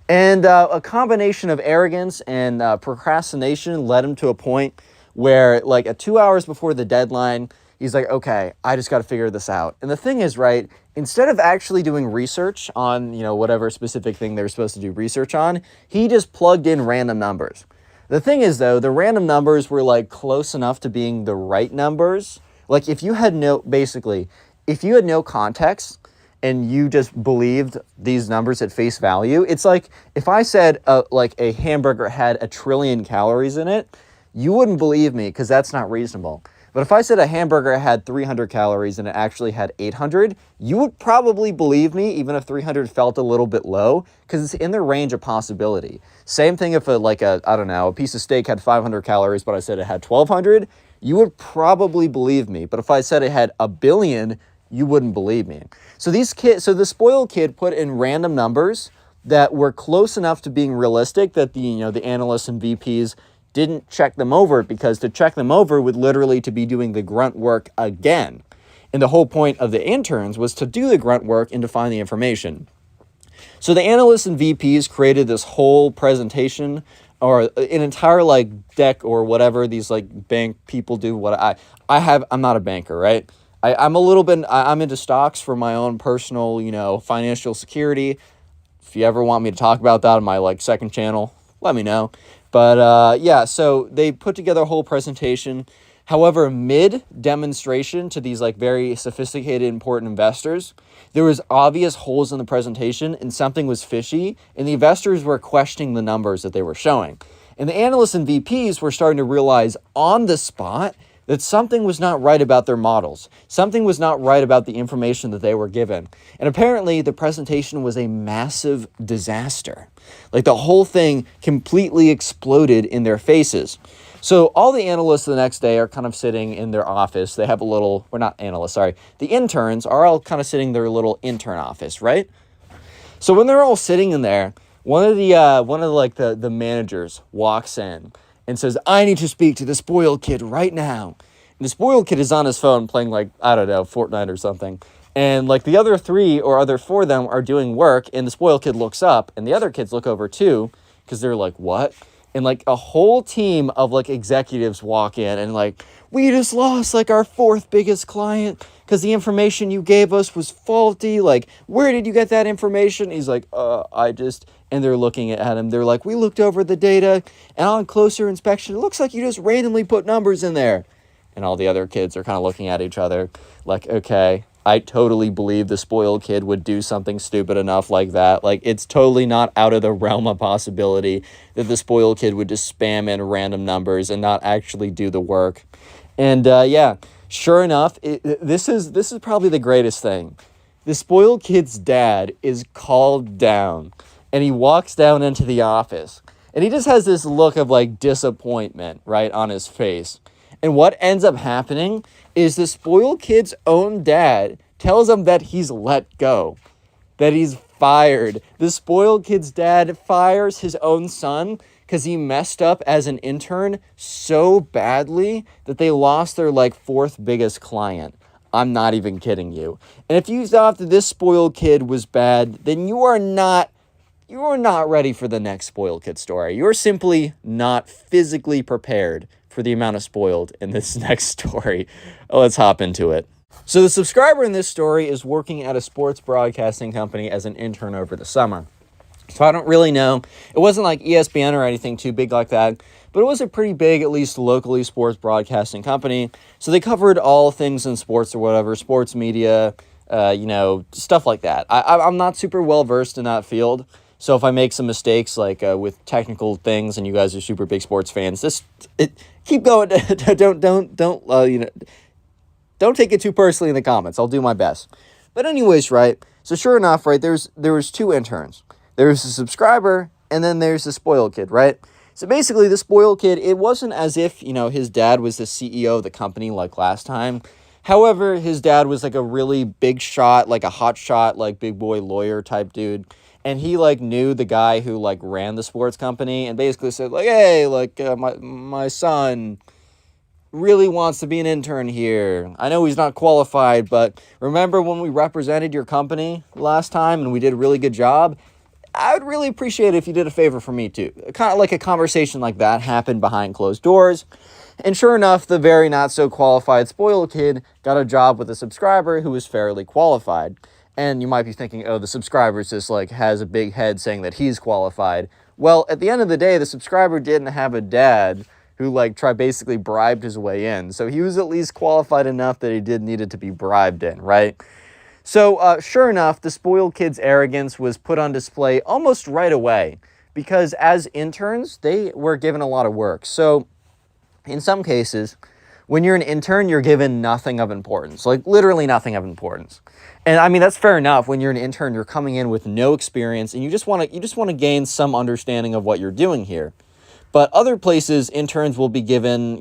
And a combination of arrogance and procrastination led him to a point where like at 2 hours before the deadline, he's like, okay, I just got to figure this out. And the thing is, right, instead of actually doing research on, whatever specific thing they were supposed to do research on, he just plugged in random numbers. The thing is, though, the random numbers were like close enough to being the right numbers. Like if you had no context and you just believed these numbers at face value, it's like if I said like a hamburger had 1 trillion calories in it, you wouldn't believe me because that's not reasonable. But if I said a hamburger had 300 calories and it actually had 800, you would probably believe me even if 300 felt a little bit low because it's in the range of possibility. Same thing if a piece of steak had 500 calories but I said it had 1,200, you would probably believe me. But if I said it had 1 billion, you wouldn't believe me. So the spoiled kid put in random numbers that were close enough to being realistic that the analysts and VPs didn't check them over, because to check them over would literally to be doing the grunt work again. And the whole point of the interns was to do the grunt work and to find the information. So the analysts and VPs created this whole presentation or an entire like deck or whatever these like bank people do. I'm not a banker, right? I'm into stocks for my own personal, financial security. If you ever want me to talk about that on my like second channel, let me know. But so they put together a whole presentation. However, mid-demonstration to these like very sophisticated, important investors, there was obvious holes in the presentation and something was fishy, and the investors were questioning the numbers that they were showing. And the analysts and VPs were starting to realize on the spot that something was not right about their models. Something was not right about the information that they were given. And apparently the presentation was a massive disaster. Like the whole thing completely exploded in their faces. So all the analysts the next day are kind of sitting in their office. They have the interns are all kind of sitting in their little intern office, right? So when they're all sitting in there, one of the managers walks in and says, I need to speak to the spoiled kid right now. And the spoiled kid is on his phone playing Fortnite or something. And like the other 3 or other 4 of them are doing work, and the spoiled kid looks up and the other kids look over too, because they're like, what? And like a whole team of like executives walk in and like, we just lost like our 4th biggest client because the information you gave us was faulty. Like, where did you get that information? He's like, and they're looking at him. They're like, we looked over the data and on closer inspection, it looks like you just randomly put numbers in there. And all the other kids are kind of looking at each other like, okay, I totally believe the spoiled kid would do something stupid enough like that. Like, it's totally not out of the realm of possibility that the spoiled kid would just spam in random numbers and not actually do the work. And sure enough, this is probably the greatest thing. The spoiled kid's dad is called down, and he walks down into the office, and he just has this look of like disappointment right on his face. And what ends up happening is the spoiled kid's own dad tells him that he's let go, that he's fired. The spoiled kid's dad fires his own son because he messed up as an intern so badly that they lost their like 4th biggest client. I'm not even kidding you. And if you thought that this spoiled kid was bad, then you are not ready for the next spoiled kid story. You're simply not physically prepared for the amount of spoiled in this next story. Let's hop into it. So the subscriber in this story is working at a sports broadcasting company as an intern over the summer. So I don't really know. It wasn't like ESPN or anything too big like that, but it was a pretty big, at least locally, sports broadcasting company. So they covered all things in sports or whatever, sports media, stuff like that. I'm not super well versed in that field. So if I make some mistakes, like with technical things, and you guys are super big sports fans, keep going. Don't take it too personally in the comments. I'll do my best. But anyways, right? So sure enough, right? There was 2 interns. There's a subscriber, and then there's the spoiled kid, right? So basically, the spoiled kid, it wasn't as if his dad was the CEO of the company like last time. However, his dad was like a really big shot, like a hot shot, like big boy lawyer type dude. and he like knew the guy who like ran the sports company, and basically said like, hey, like my son really wants to be an intern here. I know he's not qualified, but remember when we represented your company last time and we did a really good job? I would really appreciate it if you did a favor for me too. Kind of like a conversation like that happened behind closed doors. And sure enough, the very not so qualified spoiled kid got a job with a subscriber who was fairly qualified. And you might be thinking, oh, the subscriber just like has a big head saying that he's qualified. Well, at the end of the day, the subscriber didn't have a dad who like basically bribed his way in. So he was at least qualified enough that he needed to be bribed in, right? So sure enough, the spoiled kid's arrogance was put on display almost right away, because as interns, they were given a lot of work. So in some cases, when you're an intern, you're given nothing of importance, like literally nothing of importance. And I mean, that's fair enough. When you're an intern, you're coming in with no experience and you just want to gain some understanding of what you're doing here. But other places, interns will be given,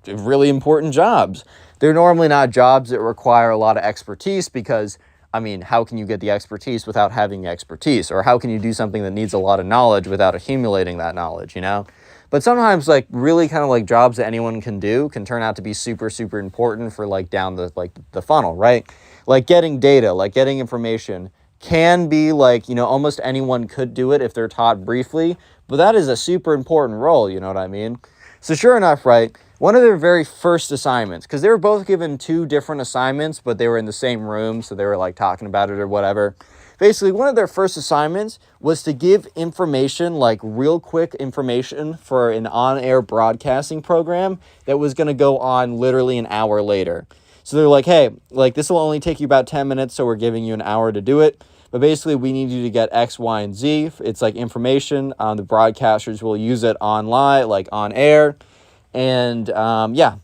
really important jobs. They're normally not jobs that require a lot of expertise because, I mean, how can you get the expertise without having the expertise? Or how can you do something that needs a lot of knowledge without accumulating that knowledge, But sometimes, like, really kind of like jobs that anyone can do can turn out to be super, super important for, like, down the funnel, right? Like getting data, like getting information can be like, almost anyone could do it if they're taught briefly, but that is a super important role, you know what I mean? So sure enough, right, one of their very first assignments, because they were both given 2 different assignments, but they were in the same room, so they were like talking about it or whatever. Basically, one of their first assignments was to give information, like real quick information for an on-air broadcasting program that was going to go on literally an hour later. So they're like, hey, like this will only take you about 10 minutes, so we're giving you an hour to do it. But basically, we need you to get X, Y, and Z. It's like information. The broadcasters will use it online, like on air. And yeah,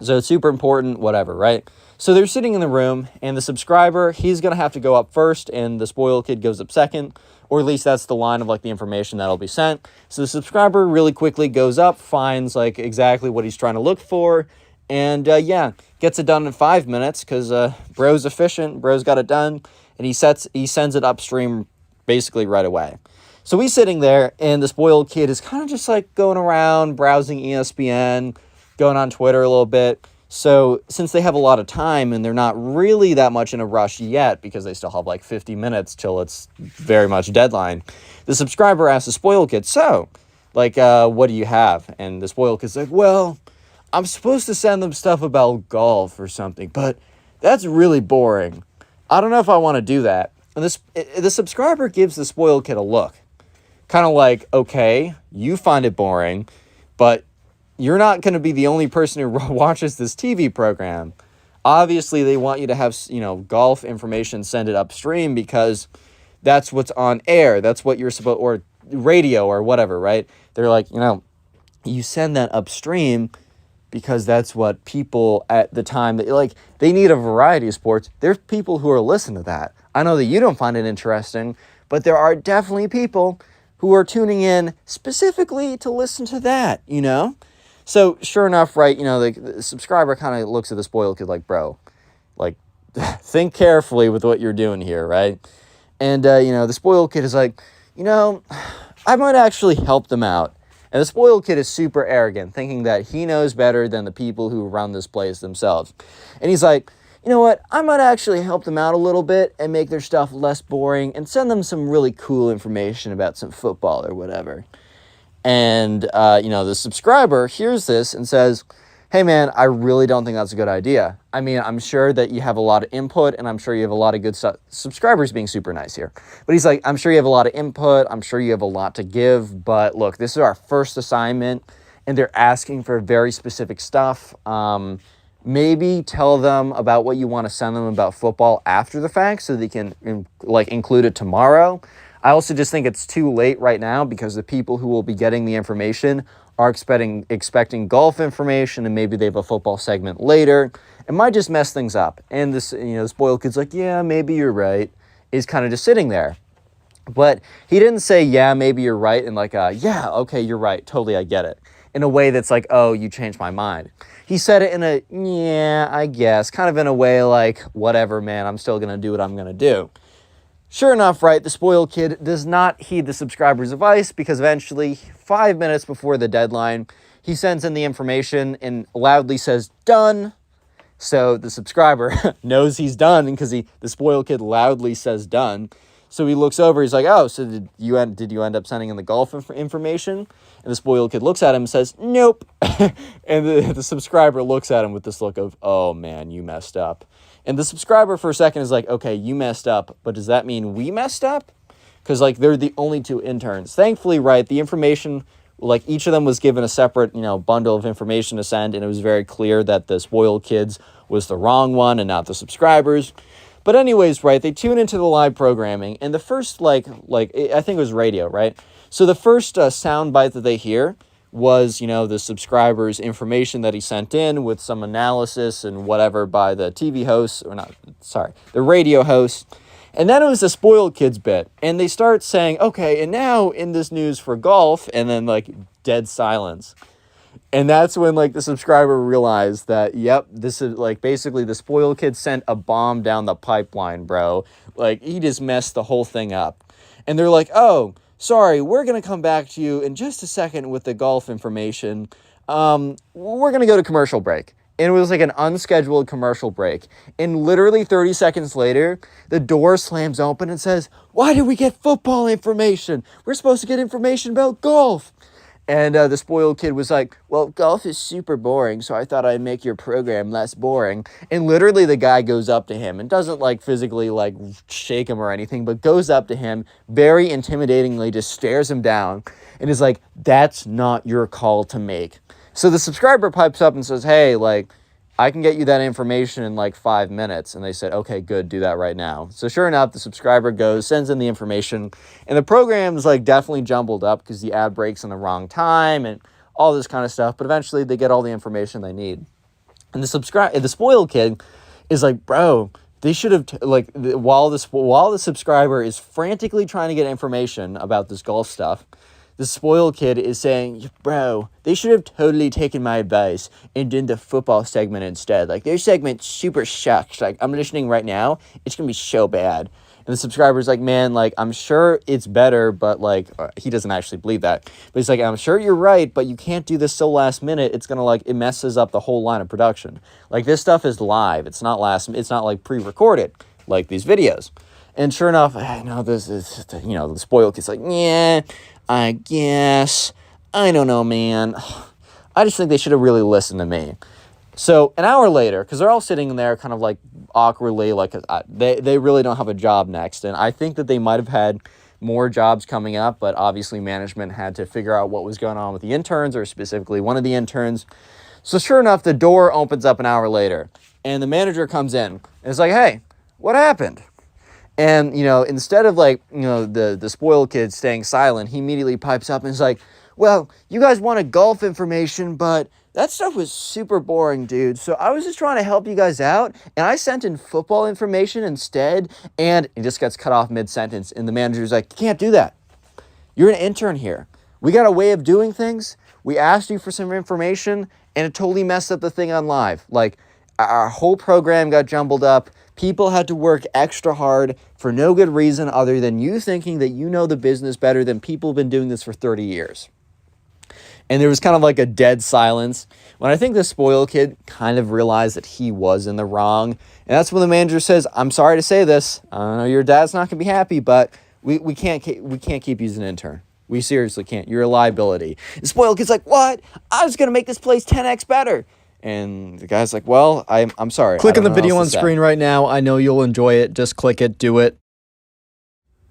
so it's super important, whatever, right? So they're sitting in the room, and the subscriber, he's going to have to go up first, and the spoiled kid goes up second. Or at least that's the line of like the information that'll be sent. So the subscriber really quickly goes up, finds like exactly what he's trying to look for. And yeah, gets it done in 5 minutes because bro's efficient, bro's got it done. And he sends it upstream basically right away. So he's sitting there, and the spoiled kid is kind of just like going around, browsing ESPN, going on Twitter a little bit. So since they have a lot of time and they're not really that much in a rush yet because they still have like 50 minutes till it's very much deadline, the subscriber asks the spoiled kid, so, like, what do you have? And the spoiled kid's like, well, I'm supposed to send them stuff about golf or something, but that's really boring. I don't know if I want to do that. And the subscriber gives the spoiled kid a look. Kind of like, okay, you find it boring, but you're not going to be the only person who watches this TV program. Obviously, they want you to have, golf information send it upstream because that's what's on air. That's what you're supposed, or radio or whatever, right? They're like, you send that upstream because that's what people at the time, they need a variety of sports. There's people who are listening to that. I know that you don't find it interesting, but there are definitely people who are tuning in specifically to listen to that, So sure enough, right, the subscriber kind of looks at the spoiled kid like, bro, like, think carefully with what you're doing here, right? And, the spoiled kid is like, I might actually help them out. And the spoiled kid is super arrogant, thinking that he knows better than the people who run this place themselves. And he's like, you know what, I might actually help them out a little bit and make their stuff less boring and send them some really cool information about some football or whatever. And, the subscriber hears this and says, hey, man, I really don't think that's a good idea. I mean, I'm sure that you have a lot of input, and I'm sure you have a lot of good subscribers being super nice here. But he's like, I'm sure you have a lot of input. I'm sure you have a lot to give. But look, this is our first assignment, and they're asking for very specific stuff. Maybe tell them about what you want to send them about football after the fact so they can, include it tomorrow. I also just think it's too late right now because the people who will be getting the information are expecting golf information, and maybe they have a football segment later. It might just mess things up. And this, the spoiled kid's like, yeah, maybe you're right, is kind of just sitting there. But he didn't say, yeah, maybe you're right, and like, yeah, okay, you're right, totally, I get it, in a way that's like, oh, you changed my mind. He said it in a, yeah, I guess, kind of in a way like, whatever, man, I'm still going to do what I'm going to do. Sure enough, right, the spoiled kid does not heed the subscriber's advice because eventually, 5 minutes before the deadline, he sends in the information and loudly says, "Done." So the subscriber knows he's done because the spoiled kid loudly says "done." So he looks over, he's like, "Oh, so did you end up sending in the golf information?" And the spoiled kid looks at him and says, "Nope." And the subscriber looks at him with this look of, "Oh man, you messed up." And the subscriber for a second is like, "Okay, you messed up, but does that mean we messed up?" Because like they're the only two interns. Thankfully, right, the information, like each of them was given a separate, bundle of information to send, and it was very clear that the spoiled kids was the wrong one and not the subscribers. But anyways, right, they tune into the live programming, and the first, I think it was radio, right? So the first sound bite that they hear was, the subscriber's information that he sent in with some analysis and whatever by the TV host, the radio host. And then it was the spoiled kids bit, and they start saying, "Okay, and now in this news for golf," and then, dead silence. And that's when, the subscriber realized that, yep, this is, basically the spoiled kid sent a bomb down the pipeline, bro. He just messed the whole thing up. And they're like, "Oh, sorry, we're going to come back to you in just a second with the golf information. We're going to go to commercial break." And it was an unscheduled commercial break. And literally 30 seconds later, the door slams open and says, "Why did we get football information? We're supposed to get information about golf." And the spoiled kid was like, "Well, golf is super boring, so I thought I'd make your program less boring." And literally the guy goes up to him and doesn't physically shake him or anything, but goes up to him very intimidatingly, just stares him down and is like, "That's not your call to make." So the subscriber pipes up and says, "Hey, I can get you that information in 5 minutes." And they said, "Okay, good, do that right now." So sure enough, the subscriber goes, sends in the information, and the program's definitely jumbled up because the ad breaks in the wrong time and all this kind of stuff. But eventually they get all the information they need. And the spoiled kid is like, "Bro, they should have, while the subscriber is frantically trying to get information about this golf stuff, the spoiled kid is saying, "Bro, they should have totally taken my advice and did the football segment instead. Their segment super sucks. I'm listening right now. It's going to be so bad." And the subscriber's like, "Man, I'm sure it's better, but he doesn't actually believe that. But he's like, "I'm sure you're right, but you can't do this so last minute. It's going to it messes up the whole line of production. This stuff is live. It's not pre-recorded like these videos." And sure enough, I know this is, the spoiled kid's like, "Yeah, I guess. I don't know, man. I just think they should have really listened to me." So an hour later, because they're all sitting there kind of awkwardly, they really don't have a job next. And I think that they might have had more jobs coming up, but obviously management had to figure out what was going on with the interns, or specifically one of the interns. So sure enough, the door opens up an hour later, and the manager comes in and is like, "Hey, what happened?" And, instead of the spoiled kid staying silent, he immediately pipes up and is like, "Well, you guys wanted golf information, but that stuff was super boring, dude. So I was just trying to help you guys out, and I sent in football information instead." And he just gets cut off mid-sentence, and the manager's like, "You can't do that. You're an intern here. We got a way of doing things. We asked you for some information, and it totally messed up the thing on live. Our whole program got jumbled up. People had to work extra hard for no good reason other than you thinking that you know the business better than people who've been doing this for 30 years. And there was kind of a dead silence when I think the spoiled kid kind of realized that he was in the wrong. And that's when the manager says, "I'm sorry to say this. I know your dad's not going to be happy, but we can't keep using an intern. We seriously can't. You're a liability." The spoiled kid's like, "What? I was going to make this place 10x better." And the guy's like, "Well, I'm sorry." Click on the video on screen right now. I know you'll enjoy it. Just click it. Do it.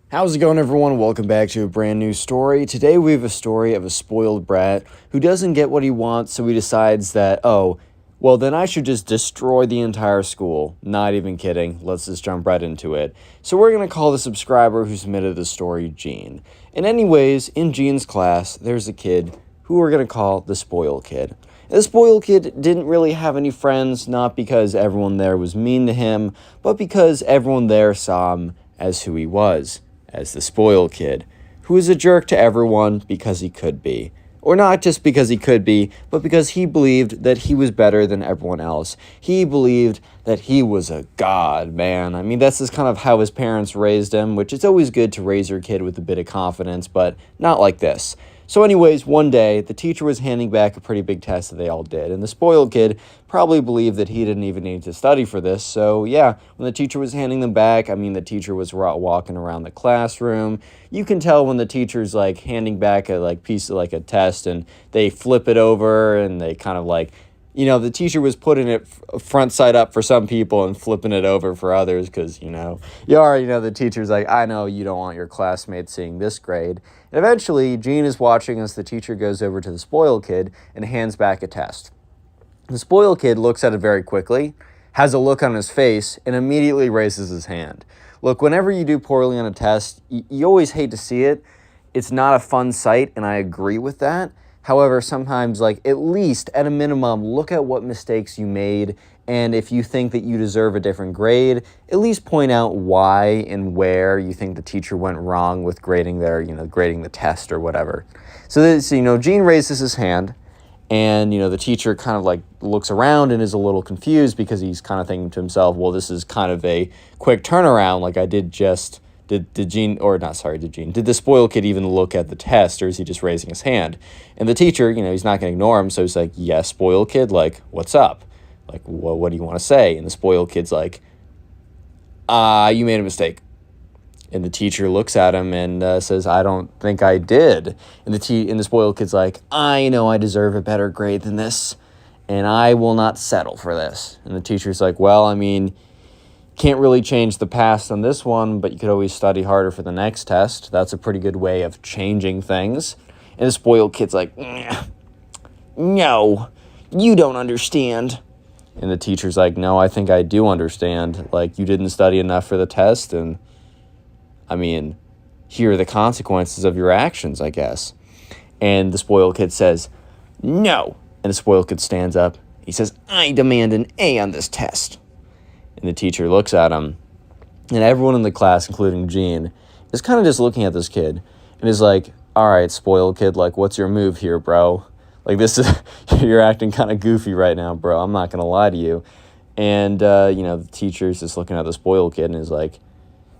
How's it going, everyone? Welcome back to a brand new story. Today we have a story of a spoiled brat who doesn't get what he wants, so he decides that, "Oh, well, then I should just destroy the entire school." Not even kidding. Let's just jump right into it. So we're going to call the subscriber who submitted the story Gene. And anyways, in Gene's class, there's a kid who we're going to call the spoiled kid. The spoiled kid didn't really have any friends, not because everyone there was mean to him, but because everyone there saw him as who he was, as the spoiled kid, who was a jerk to everyone because he could be. Or not just because he could be, but because he believed that he was better than everyone else. He believed that he was a god, man. I mean, that's just kind of how his parents raised him, which it's always good to raise your kid with a bit of confidence, but not like this. So anyways, one day, the teacher was handing back a pretty big test that they all did, and the spoiled kid probably believed that he didn't even need to study for this, so yeah, when the teacher was handing them back, I mean, the teacher was walking around the classroom. You can tell when the teacher's, like, handing back a, like, piece of, like, a test, and they flip it over, and they kind of, like, you know, the teacher was putting it front side up for some people and flipping it over for others because, you know, you already know the teacher's like, I know you don't want your classmates seeing this grade. And eventually, Gene is watching as the teacher goes over to the spoiled kid and hands back a test. The spoiled kid looks at it very quickly, has a look on his face, and immediately raises his hand. Look, whenever you do poorly on a test, you always hate to see it. It's not a fun sight, and I agree with that. However, sometimes, like, at least, at a minimum, look at what mistakes you made, and if you think that you deserve a different grade, at least point out why and where you think the teacher went wrong with grading grading the test or whatever. So, this, Gene raises his hand, and, the teacher kind of, like, looks around and is a little confused because he's kind of thinking to himself, well, this is kind of a quick turnaround, like I did just... Did the spoiled kid even look at the test, or is he just raising his hand? And the teacher, he's not going to ignore him, so he's like, yes, spoiled kid, like, what's up? Like, what do you want to say? And the spoiled kid's like, you made a mistake. And the teacher looks at him and says, I don't think I did. And the spoiled kid's like, I know I deserve a better grade than this, and I will not settle for this. And the teacher's like, well, I mean... Can't really change the past on this one, but you could always study harder for the next test. That's a pretty good way of changing things. And the spoiled kid's like, no, you don't understand. And the teacher's like, no, I think I do understand. Like, you didn't study enough for the test, and, I mean, here are the consequences of your actions, I guess. And the spoiled kid says, no. And the spoiled kid stands up. He says, I demand an A on this test. And the teacher looks at him, and everyone in the class, including Gene, is kind of just looking at this kid and is like, all right, spoiled kid, like, what's your move here, bro? Like, you're acting kind of goofy right now, bro. I'm not going to lie to you. And, the teacher's just looking at the spoiled kid and is like,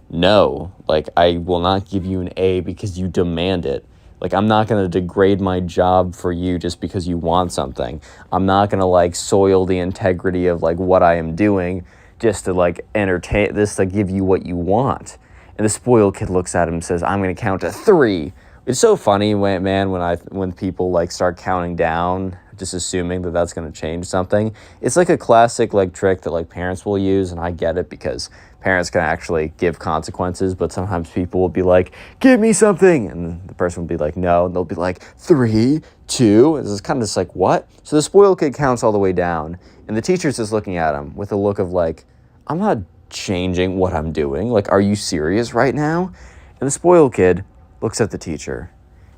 no, like, I will not give you an A because you demand it. Like, I'm not going to degrade my job for you just because you want something. I'm not going to, like, soil the integrity of, like, what I am doing just to, like, entertain this, to give you what you want. And the spoiled kid looks at him and says, I'm going to count to 3. It's so funny, when people, like, start counting down, just assuming that that's going to change something. It's like a classic, like, trick that, like, parents will use, and I get it because parents can actually give consequences, but sometimes people will be like, give me something, and the person will be like, no, and they'll be like, 3, 2, and it's kind of just like, what? So the spoiled kid counts all the way down, and the teacher's just looking at him with a look of like, I'm not changing what I'm doing. Like, are you serious right now? And the spoiled kid looks at the teacher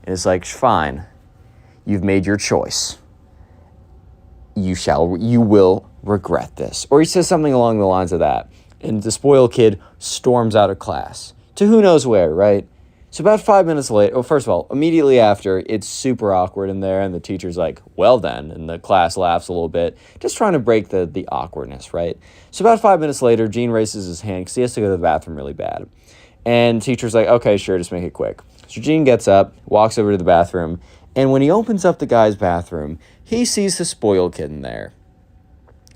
and is like, fine, you've made your choice. You will regret this. Or he says something along the lines of that. And the spoiled kid storms out of class to who knows where, right? So about 5 minutes later, first of all, immediately after, it's super awkward in there, and the teacher's like, well then, and the class laughs a little bit, just trying to break the awkwardness, right? So about 5 minutes later, Gene raises his hand because he has to go to the bathroom really bad. And the teacher's like, okay, sure, just make it quick. So Gene gets up, walks over to the bathroom, and when he opens up the guy's bathroom, he sees the spoiled kid in there.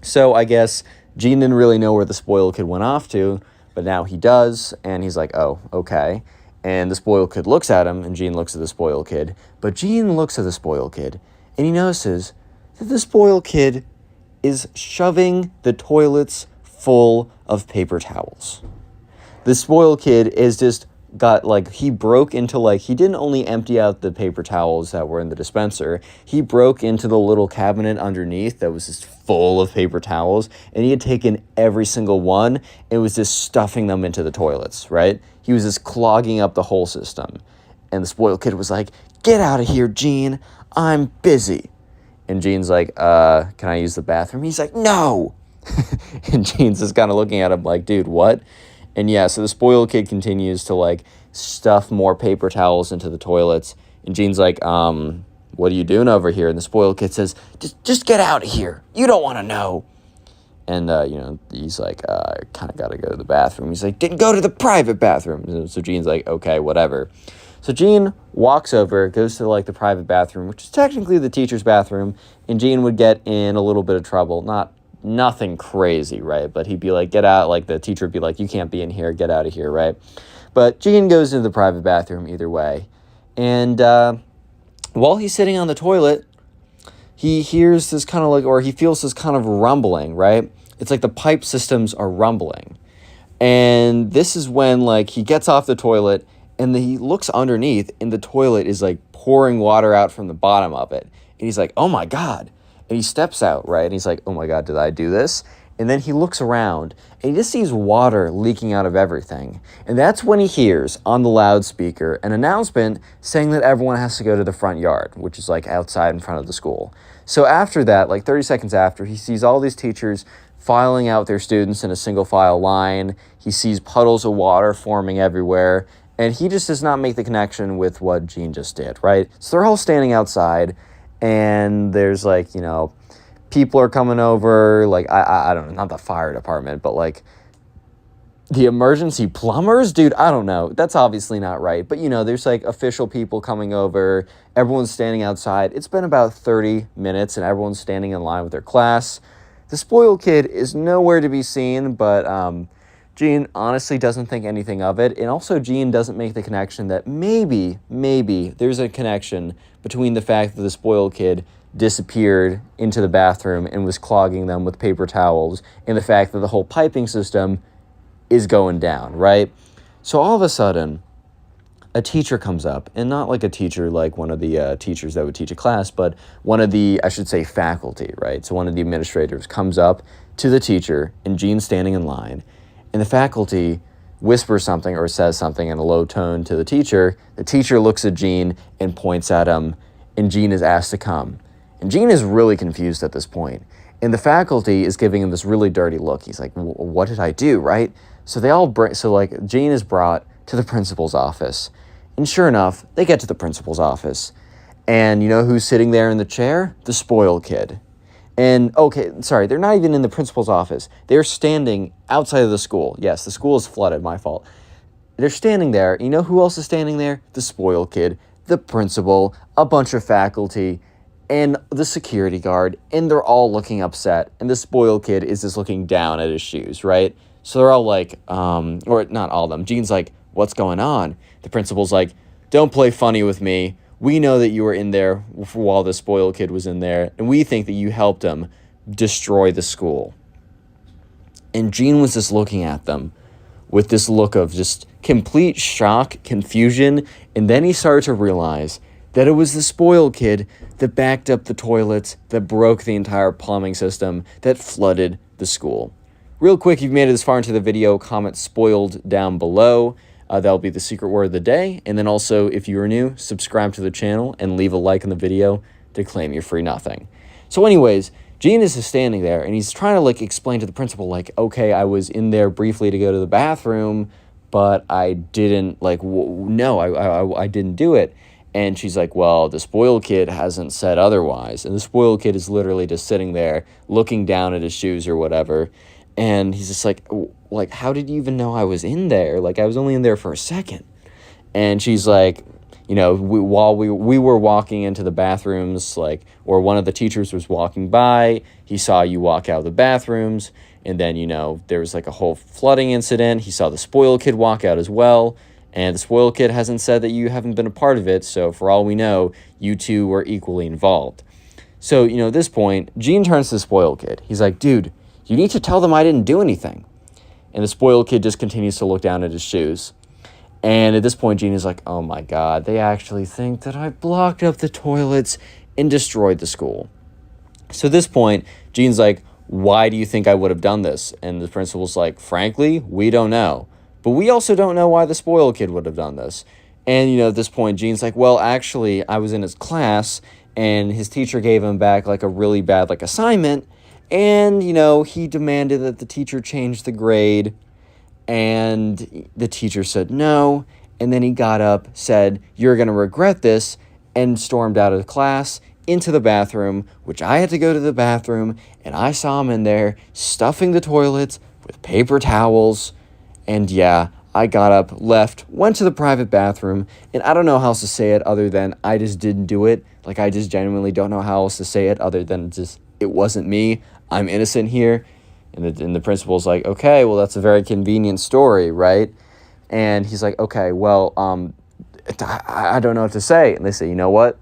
So I guess Gene didn't really know where the spoiled kid went off to, but now he does, and he's like, oh, okay. And the spoiled kid looks at him, and Gene looks at the spoiled kid. But Gene looks at the spoiled kid, and he notices that the spoiled kid is shoving the toilets full of paper towels. The spoiled kid is just got, like, he broke into, like, he didn't only empty out the paper towels that were in the dispenser, he broke into the little cabinet underneath that was just full of paper towels, and he had taken every single one and was just stuffing them into the toilets, right? He was just clogging up the whole system. And the spoiled kid was like, get out of here, Gene, I'm busy. And Gene's like, can I use the bathroom? He's like, no! And Gene's just kind of looking at him like, dude, what? And yeah, so the spoiled kid continues to, like, stuff more paper towels into the toilets. And Gene's like, what are you doing over here? And the spoiled kid says, just get out of here. You don't want to know. And, he's like, I kind of got to go to the bathroom. He's like, go to the private bathroom. So Gene's like, okay, whatever. So Gene walks over, goes to, like, the private bathroom, which is technically the teacher's bathroom, and Gene would get in a little bit of trouble. Nothing crazy, right? But he'd be like, get out. Like, the teacher would be like, you can't be in here. Get out of here, right? But Gene goes into the private bathroom either way. And while he's sitting on the toilet, he hears this kind of like, or he feels this kind of rumbling, right? It's like the pipe systems are rumbling. And this is when, like, he gets off the toilet and he looks underneath and the toilet is like pouring water out from the bottom of it. And he's like, oh my God. And he steps out, right? And he's like, oh my God, did I do this? And then he looks around and he just sees water leaking out of everything. And that's when he hears on the loudspeaker an announcement saying that everyone has to go to the front yard, which is like outside in front of the school. So after that, like 30 seconds after, he sees all these teachers filing out their students in a single file line. He sees puddles of water forming everywhere. And he just does not make the connection with what Gene just did, right? So they're all standing outside and there's like, people are coming over, like, I don't know, not the fire department, but like the emergency plumbers? Dude, I don't know. That's obviously not right. But, there's like official people coming over. Everyone's standing outside. It's been about 30 minutes and everyone's standing in line with their class. The spoiled kid is nowhere to be seen, but Gene honestly doesn't think anything of it. And also Gene doesn't make the connection that maybe there's a connection between the fact that the spoiled kid disappeared into the bathroom and was clogging them with paper towels and the fact that the whole piping system is going down, right? So all of a sudden, a teacher comes up, and not like a teacher like one of the teachers that would teach a class, but one of the, I should say, faculty, right? So one of the administrators comes up to the teacher, and Gene's standing in line, and the faculty whispers something or says something in a low tone to the teacher. The teacher looks at Gene and points at him, and Gene is asked to come. And Gene is really confused at this point. And the faculty is giving him this really dirty look. He's like, what did I do, right? So Gene is brought to the principal's office. And sure enough, they get to the principal's office. And you know who's sitting there in the chair? The spoiled kid. And, okay, sorry, they're not even in the principal's office. They're standing outside of the school. Yes, the school is flooded, my fault. They're standing there. You know who else is standing there? The spoiled kid, the principal, a bunch of faculty, and the security guard. And they're all looking upset. And the spoiled kid is just looking down at his shoes, right? So they're all like, or not all of them. Gene's like, what's going on? The principal's like, don't play funny with me. We know that you were in there while the spoiled kid was in there, and we think that you helped him destroy the school. And Gene was just looking at them with this look of just complete shock, confusion, and then he started to realize that it was the spoiled kid that backed up the toilets, that broke the entire plumbing system, that flooded the school. Real quick, if you've made it this far into the video, comment "spoiled" down below. That'll be the secret word of the day. And then also, if you are new, subscribe to the channel and leave a like in the video to claim your free nothing. So anyways, Gene is just standing there and he's trying to like explain to the principal, like, okay, I was in there briefly to go to the bathroom, but I didn't, like, no, I didn't do it. And she's like, well, the spoiled kid hasn't said otherwise. And the spoiled kid is literally just sitting there looking down at his shoes or whatever. And he's just like, how did you even know I was in there? Like, I was only in there for a second. And she's like, while we were walking into the bathrooms, like, or one of the teachers was walking by, he saw you walk out of the bathrooms. And then, there was like a whole flooding incident. He saw the spoiled kid walk out as well. And the spoiled kid hasn't said that you haven't been a part of it. So for all we know, you two were equally involved. So, at this point, Gene turns to the spoiled kid. He's like, dude, you need to tell them I didn't do anything. And the spoiled kid just continues to look down at his shoes. And at this point, Gene is like, oh my God, they actually think that I blocked up the toilets and destroyed the school. So at this point, Gene's like, why do you think I would have done this? And the principal's like, frankly, we don't know. But we also don't know why the spoiled kid would have done this. And, at this point, Gene's like, well, actually, I was in his class and his teacher gave him back like a really bad assignment. And, he demanded that the teacher change the grade, and the teacher said no, and then he got up, said, you're going to regret this, and stormed out of the class into the bathroom, which I had to go to the bathroom, and I saw him in there stuffing the toilets with paper towels. And yeah, I got up, left, went to the private bathroom, and I don't know how else to say it other than I just didn't do it. Like, I just genuinely don't know how else to say it other than just, it wasn't me. I'm innocent here. And the principal's like, okay, well, that's a very convenient story, right? And he's like, okay, well, I don't know what to say. And they say, you know what?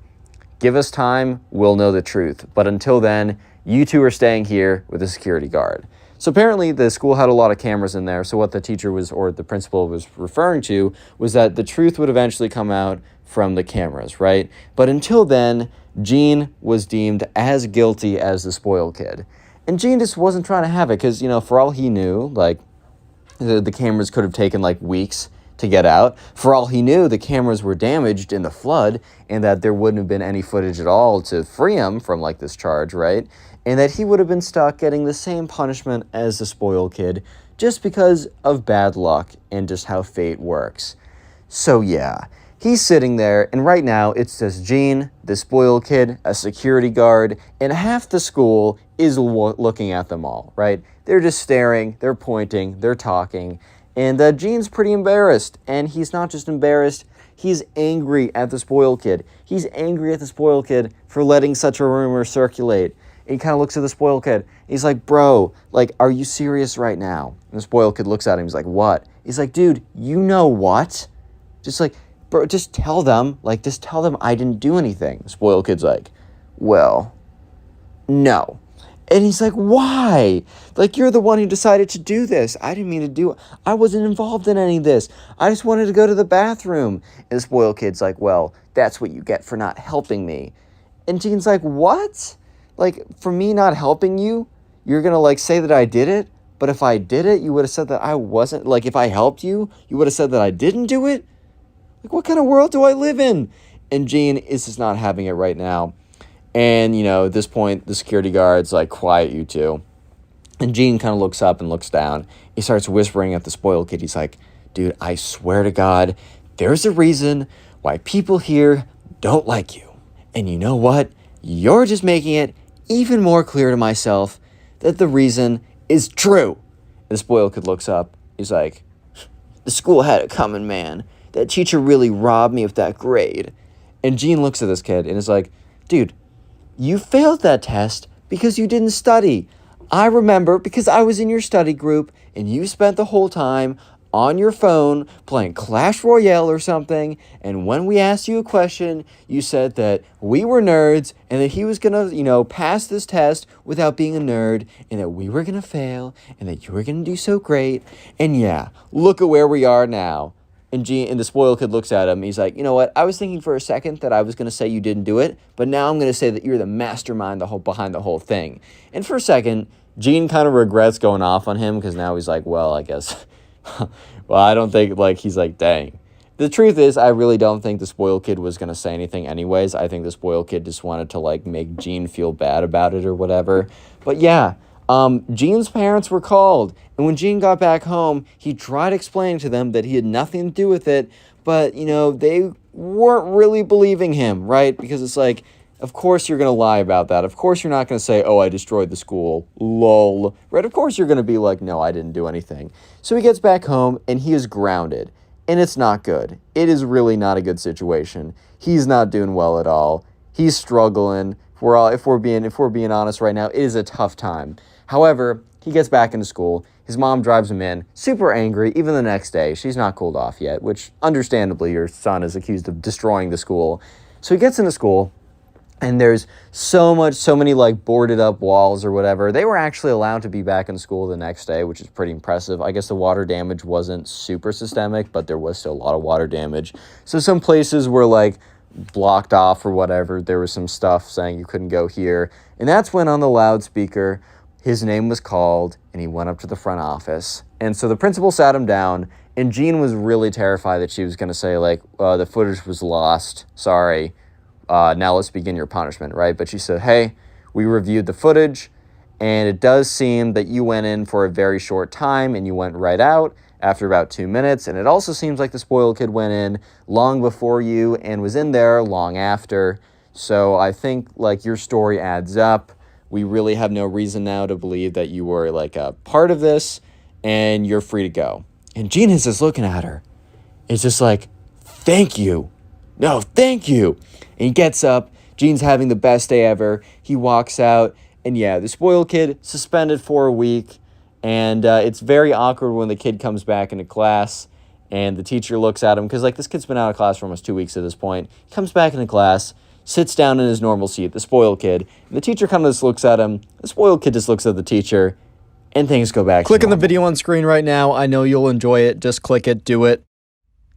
Give us time, we'll know the truth. But until then, you two are staying here with a security guard. So apparently the school had a lot of cameras in there. So what the teacher was, or the principal was referring to, was that the truth would eventually come out from the cameras, right? But until then, Gene was deemed as guilty as the spoiled kid. And Gene just wasn't trying to have it because, for all he knew, like, the cameras could have taken, like, weeks to get out. For all he knew, the cameras were damaged in the flood and that there wouldn't have been any footage at all to free him from, like, this charge, right? And that he would have been stuck getting the same punishment as the spoiled kid just because of bad luck and just how fate works. So, yeah. He's sitting there, and right now it's just Gene, the spoiled kid, a security guard, and half the school is looking at them all, right? They're just staring, they're pointing, they're talking, and Gene's pretty embarrassed. And he's not just embarrassed, he's angry at the spoiled kid. He's angry at the spoiled kid for letting such a rumor circulate. And he kind of looks at the spoiled kid. He's like, bro, like, are you serious right now? And the spoiled kid looks at him, he's like, what? He's like, dude, you know what? Just like, bro, just tell them I didn't do anything. The spoiled kid's like, well, no. And he's like, why? Like, you're the one who decided to do this. I didn't mean to do it. I wasn't involved in any of this. I just wanted to go to the bathroom. And the spoiled kid's like, well, that's what you get for not helping me. And Gene's like, what? Like, for me not helping you, you're going to, like, say that I did it? But if I did it, you would have said that I wasn't. Like, if I helped you, you would have said that I didn't do it? Like, what kind of world do I live in? And Gene is just not having it right now. And, at this point, the security guard's like, quiet, you two. And Gene kind of looks up and looks down. He starts whispering at the spoiled kid. He's like, dude, I swear to God, there's a reason why people here don't like you. And you know what? You're just making it even more clear to myself that the reason is true. And the spoiled kid looks up. He's like, the school had it coming, man. That teacher really robbed me of that grade. And Gene looks at this kid and is like, dude, you failed that test because you didn't study. I remember because I was in your study group and you spent the whole time on your phone playing Clash Royale or something. And when we asked you a question, you said that we were nerds and that he was going to, pass this test without being a nerd and that we were going to fail and that you were going to do so great. And yeah, look at where we are now. And the spoiled kid looks at him. He's like, you know what? I was thinking for a second that I was going to say you didn't do it, but now I'm going to say that you're the mastermind behind the whole thing. And for a second, Gene kind of regrets going off on him because now he's like, well, I guess, well, I don't think, like, he's like, dang. The truth is, I really don't think the spoiled kid was going to say anything anyways. I think the spoiled kid just wanted to, like, make Gene feel bad about it or whatever. But yeah. Gene's parents were called, and when Gene got back home, he tried explaining to them that he had nothing to do with it, but, they weren't really believing him, right? Because it's like, of course you're going to lie about that. Of course you're not going to say, oh, I destroyed the school, lol, right? Of course you're going to be like, no, I didn't do anything. So he gets back home, and he is grounded, and it's not good. It is really not a good situation. He's not doing well at all. He's struggling. If we're being honest right now, it is a tough time. However, he gets back into school. His mom drives him in, super angry, even the next day. She's not cooled off yet, which, understandably, your son is accused of destroying the school. So he gets into school, and there's so many, like, boarded up walls or whatever. They were actually allowed to be back in school the next day, which is pretty impressive. I guess the water damage wasn't super systemic, but there was still a lot of water damage. So some places were, like, blocked off or whatever. There was some stuff saying you couldn't go here. And that's when on the loudspeaker, his name was called, and he went up to the front office. And so the principal sat him down, and Gene was really terrified that she was going to say, like, the footage was lost. Sorry. Now let's begin your punishment, right? But she said, hey, we reviewed the footage, And it does seem that you went in for a very short time and you went right out after about 2 minutes. And it also seems like the spoiled kid went in long before you and was in there long after. So I think like your story adds up. We really have no reason now to believe that you were like a part of this, and you're free to go. And Gene is just looking at her. It's just like, thank you. No, thank you. And he gets up. Gene's having the best day ever. He walks out. And yeah, the spoiled kid suspended for a week. And it's very awkward when the kid comes back into class and the teacher looks at him. Because like this kid's been out of class for almost 2 weeks at this point. He comes back into class, sits down in his normal seat, the spoiled kid. And the teacher kind of just looks at him. The spoiled kid just looks at the teacher. And things go back to Click on the normal. video on screen right now. I know you'll enjoy it. Just click it. Do it.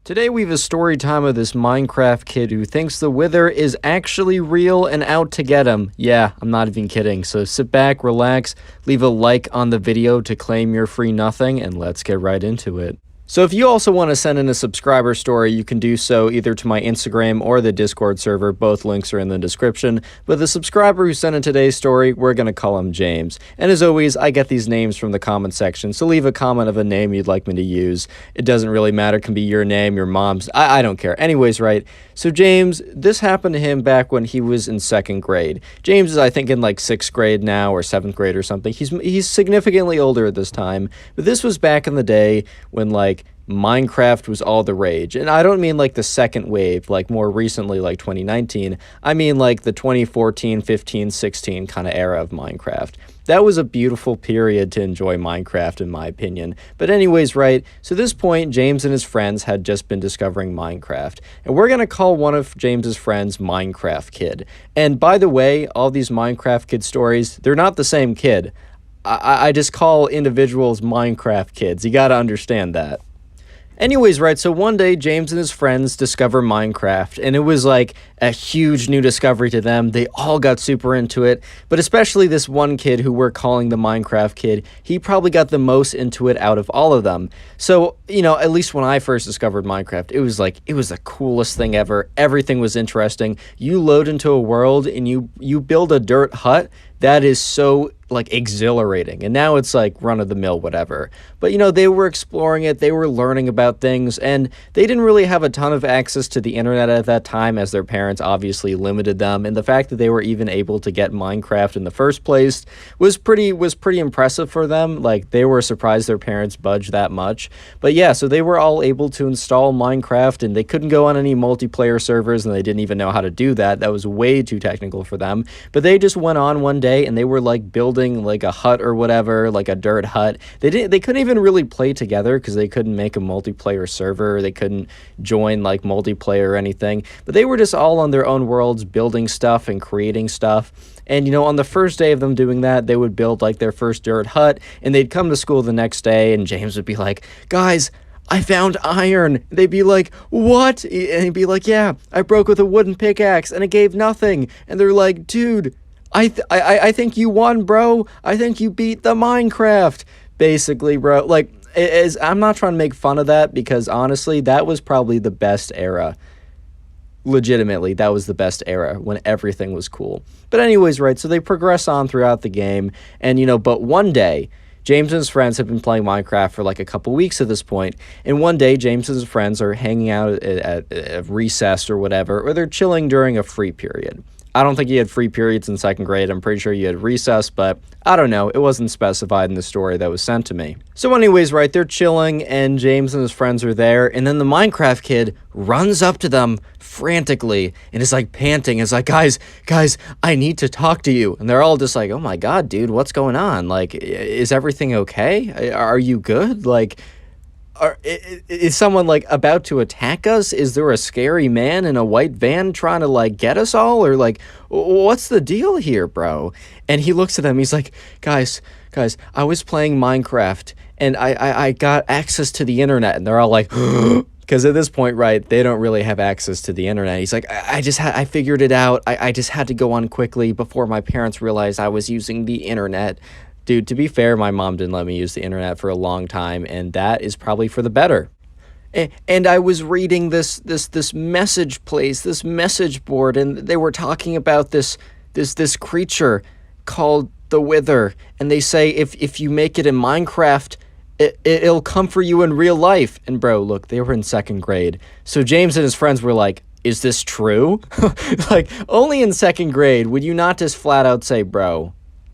Today we have a story time of this Minecraft kid who thinks the Wither is actually real and out to get him. Yeah, I'm not even kidding. So sit back, relax, leave a like on the video to claim your free nothing, and let's get right into it. So if you also want to send in a subscriber story, you can do so either to my Instagram or the Discord server. Both links are in the description. But the subscriber who sent in today's story, we're going to call him James. And as always, I get these names from the comment section, so leave a comment of a name you'd like me to use. It doesn't really matter. It can be your name, your mom's. I don't care. Anyways, right? So James, this happened to him back when he was in 2nd grade. James is, I think, in like 6th grade now or 7th grade or something. He's significantly older at this time. But this was back in the day when like Minecraft was all the rage. And I don't mean like the second wave, like more recently, like 2019. I mean like the 2014, 15, 16 kind of era of Minecraft. That was a beautiful period to enjoy Minecraft, in my opinion. But anyways, right, so at this point, James and his friends had just been discovering Minecraft. And we're going to call one of James's friends Minecraft Kid. And by the way, all these Minecraft Kid stories, they're not the same kid. I just call individuals Minecraft Kids. You got to understand that. Anyways, right, so one day James and his friends discover Minecraft, and it was like a huge new discovery to them. They all got super into it, but especially this one kid who we're calling the Minecraft Kid. He probably got the most into it out of all of them. So, you know, at least when I first discovered Minecraft, it was the coolest thing ever. Everything was interesting. You load into a world and you build a dirt hut. That is so like exhilarating. And now it's like run-of-the-mill whatever. But you know, they were exploring it, they were learning about things, and they didn't really have a ton of access to the internet at that time, as their parents obviously limited them. And the fact that they were even able to get Minecraft in the first place was pretty impressive for them. Like, they were surprised their parents budged that much. But yeah, so they were all able to install Minecraft, and they couldn't go on any multiplayer servers, and they didn't even know how to do that. That was way too technical for them. But they just went on one day and they were like building like a hut or whatever, like a dirt hut. They couldn't even really play together because they couldn't make a multiplayer server. They couldn't join like multiplayer or anything. But they were just all on their own worlds, building stuff and creating stuff. And, you know, on the first day of them doing that, they would build like their first dirt hut, and they'd come to school the next day, and James would be like, "Guys, I found iron." They'd be like, "What?" And he'd be like, "Yeah, I broke with a wooden pickaxe and it gave nothing." And they're like, "Dude, I think you won, bro. I think you beat the Minecraft." Basically, bro. Like, I'm not trying to make fun of that, because honestly, that was probably the best era. Legitimately, that was the best era when everything was cool. But anyways, right, so they progress on throughout the game, and, you know, but one day, James and his friends have been playing Minecraft for like a couple weeks at this point, and one day James and his friends are hanging out at recess or whatever, or they're chilling during a free period. I don't think you had free periods in 2nd grade. I'm pretty sure you had recess, but I don't know. It wasn't specified in the story that was sent to me. So anyways, right, they're chilling, and James and his friends are there, and then the Minecraft kid runs up to them frantically and is like panting. It's like, guys, I need to talk to you. And they're all just like, "Oh my God, dude, what's going on? Like, is everything okay? Are you good? Like, is someone like about to attack us? Is there a scary man in a white van trying to like get us all? Or like, what's the deal here, bro?" And he looks at them. He's like, guys, I was playing Minecraft and I got access to the internet." And they're all like, because at this point, right, they don't really have access to the internet. He's like, I figured it out. I just had to go on quickly before my parents realized I was using the internet. Dude, to be fair, my mom didn't let me use the internet for a long time, and that is probably for the better. And I was reading this message place, this message board, and they were talking about this creature called the wither, and they say if you make it in Minecraft, it'll come for you in real life. And bro, look, they were in 2nd grade. So James and his friends were like, is this true? Like, only in 2nd grade would you not just flat out say, bro,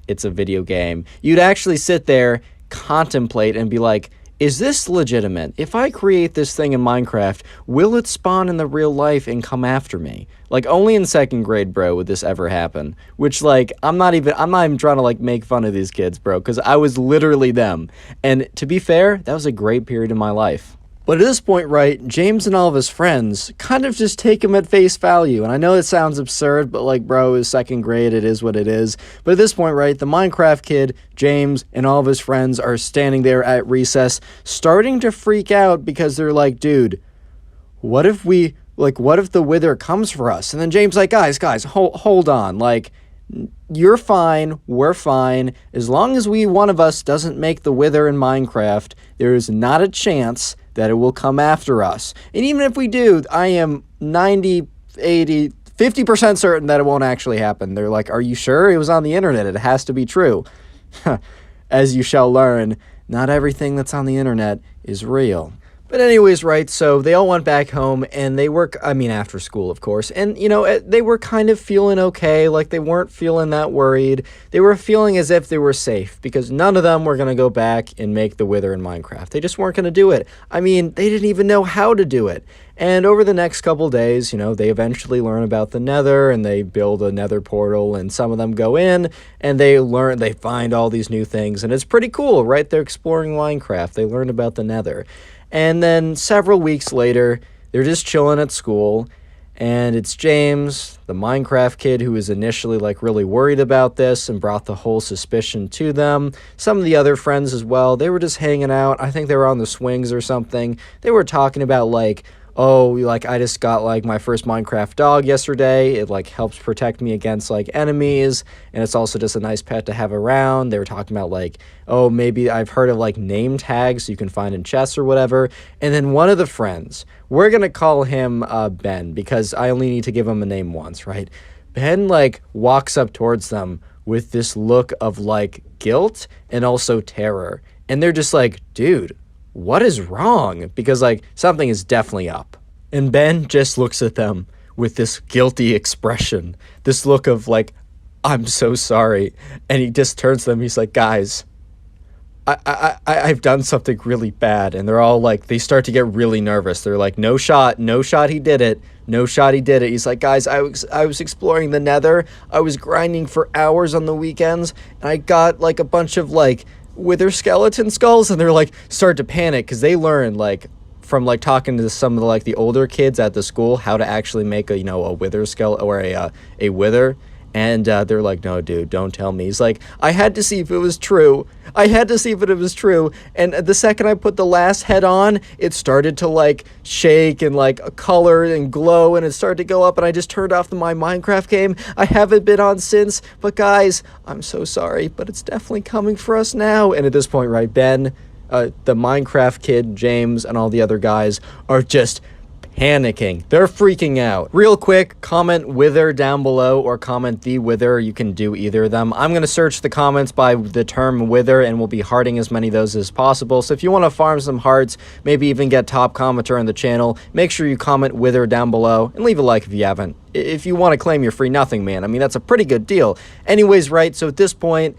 it's a video game. You'd actually sit there, contemplate, and be like, is this legitimate? If I create this thing in Minecraft, will it spawn in the real life and come after me? Like, only in 2nd grade, bro, would this ever happen. Which, like, I'm not even trying to, like, make fun of these kids, bro, because I was literally them. And to be fair, that was a great period in my life. But at this point, right, James and all of his friends kind of just take him at face value. And I know it sounds absurd, but like, bro, it's 2nd grade, it is what it is. But at this point, right, the Minecraft kid, James, and all of his friends are standing there at recess, starting to freak out because they're like, dude, what if the wither comes for us? And then James like, guys, hold on, like, you're fine, we're fine. As long as one of us doesn't make the wither in Minecraft, there is not a chance that it will come after us. And even if we do, I am 90, 80, 50% certain that it won't actually happen. They're like, are you sure? It was on the internet. It has to be true. As you shall learn, not everything that's on the internet is real. But anyways, right, so they all went back home, and they were, after school, of course, and, they were kind of feeling okay, like they weren't feeling that worried. They were feeling as if they were safe, because none of them were going to go back and make the wither in Minecraft. They just weren't going to do it. They didn't even know how to do it. And over the next couple days, they eventually learn about the nether, and they build a nether portal, and some of them go in, and they find all these new things, and it's pretty cool, right? They're exploring Minecraft. They learned about the nether. And then several weeks later, they're just chilling at school, and it's James, the Minecraft kid, who was initially like really worried about this and brought the whole suspicion to them. Some of the other friends as well, they were just hanging out. I think they were on the swings or something. They were talking about like, oh, like I just got like my first Minecraft dog yesterday. It like helps protect me against like enemies, and it's also just a nice pet to have around. They were talking about like, oh, maybe I've heard of like name tags you can find in chests or whatever. And then one of the friends, we're gonna call him Ben, because I only need to give him a name once, right? Ben like walks up towards them with this look of like guilt and also terror, and they're just like, dude, what is wrong? Because, like, something is definitely up. And Ben just looks at them with this guilty expression, this look of, like, I'm so sorry. And he just turns to them, he's like, guys, I've done something really bad. And they're all like, they start to get really nervous. They're like, no shot, he did it. No shot, he did it. He's like, guys, I was exploring the nether. I was grinding for hours on the weekends, and I got, like, a bunch of, like, wither skeleton skulls, and they're like start to panic because they learned like from like talking to some of the like the older kids at the school how to actually make a a wither skeleton or a wither. And they're like, no, dude, don't tell me. He's like, I had to see if it was true. And the second I put the last head on, it started to like shake and like color and glow, and it started to go up, and I just turned off my Minecraft game. I haven't been on since, but guys, I'm so sorry, but it's definitely coming for us now. And at this point, right, Ben, the Minecraft kid, James, and all the other guys are just panicking. They're freaking out. Real quick, comment wither down below or comment the wither. You can do either of them. I'm going to search the comments by the term wither, and we'll be hearting as many of those as possible. So if you want to farm some hearts, maybe even get top commenter on the channel, make sure you comment wither down below and leave a like if you haven't. If you want to claim your free nothing, man, that's a pretty good deal. Anyways, right, so at this point,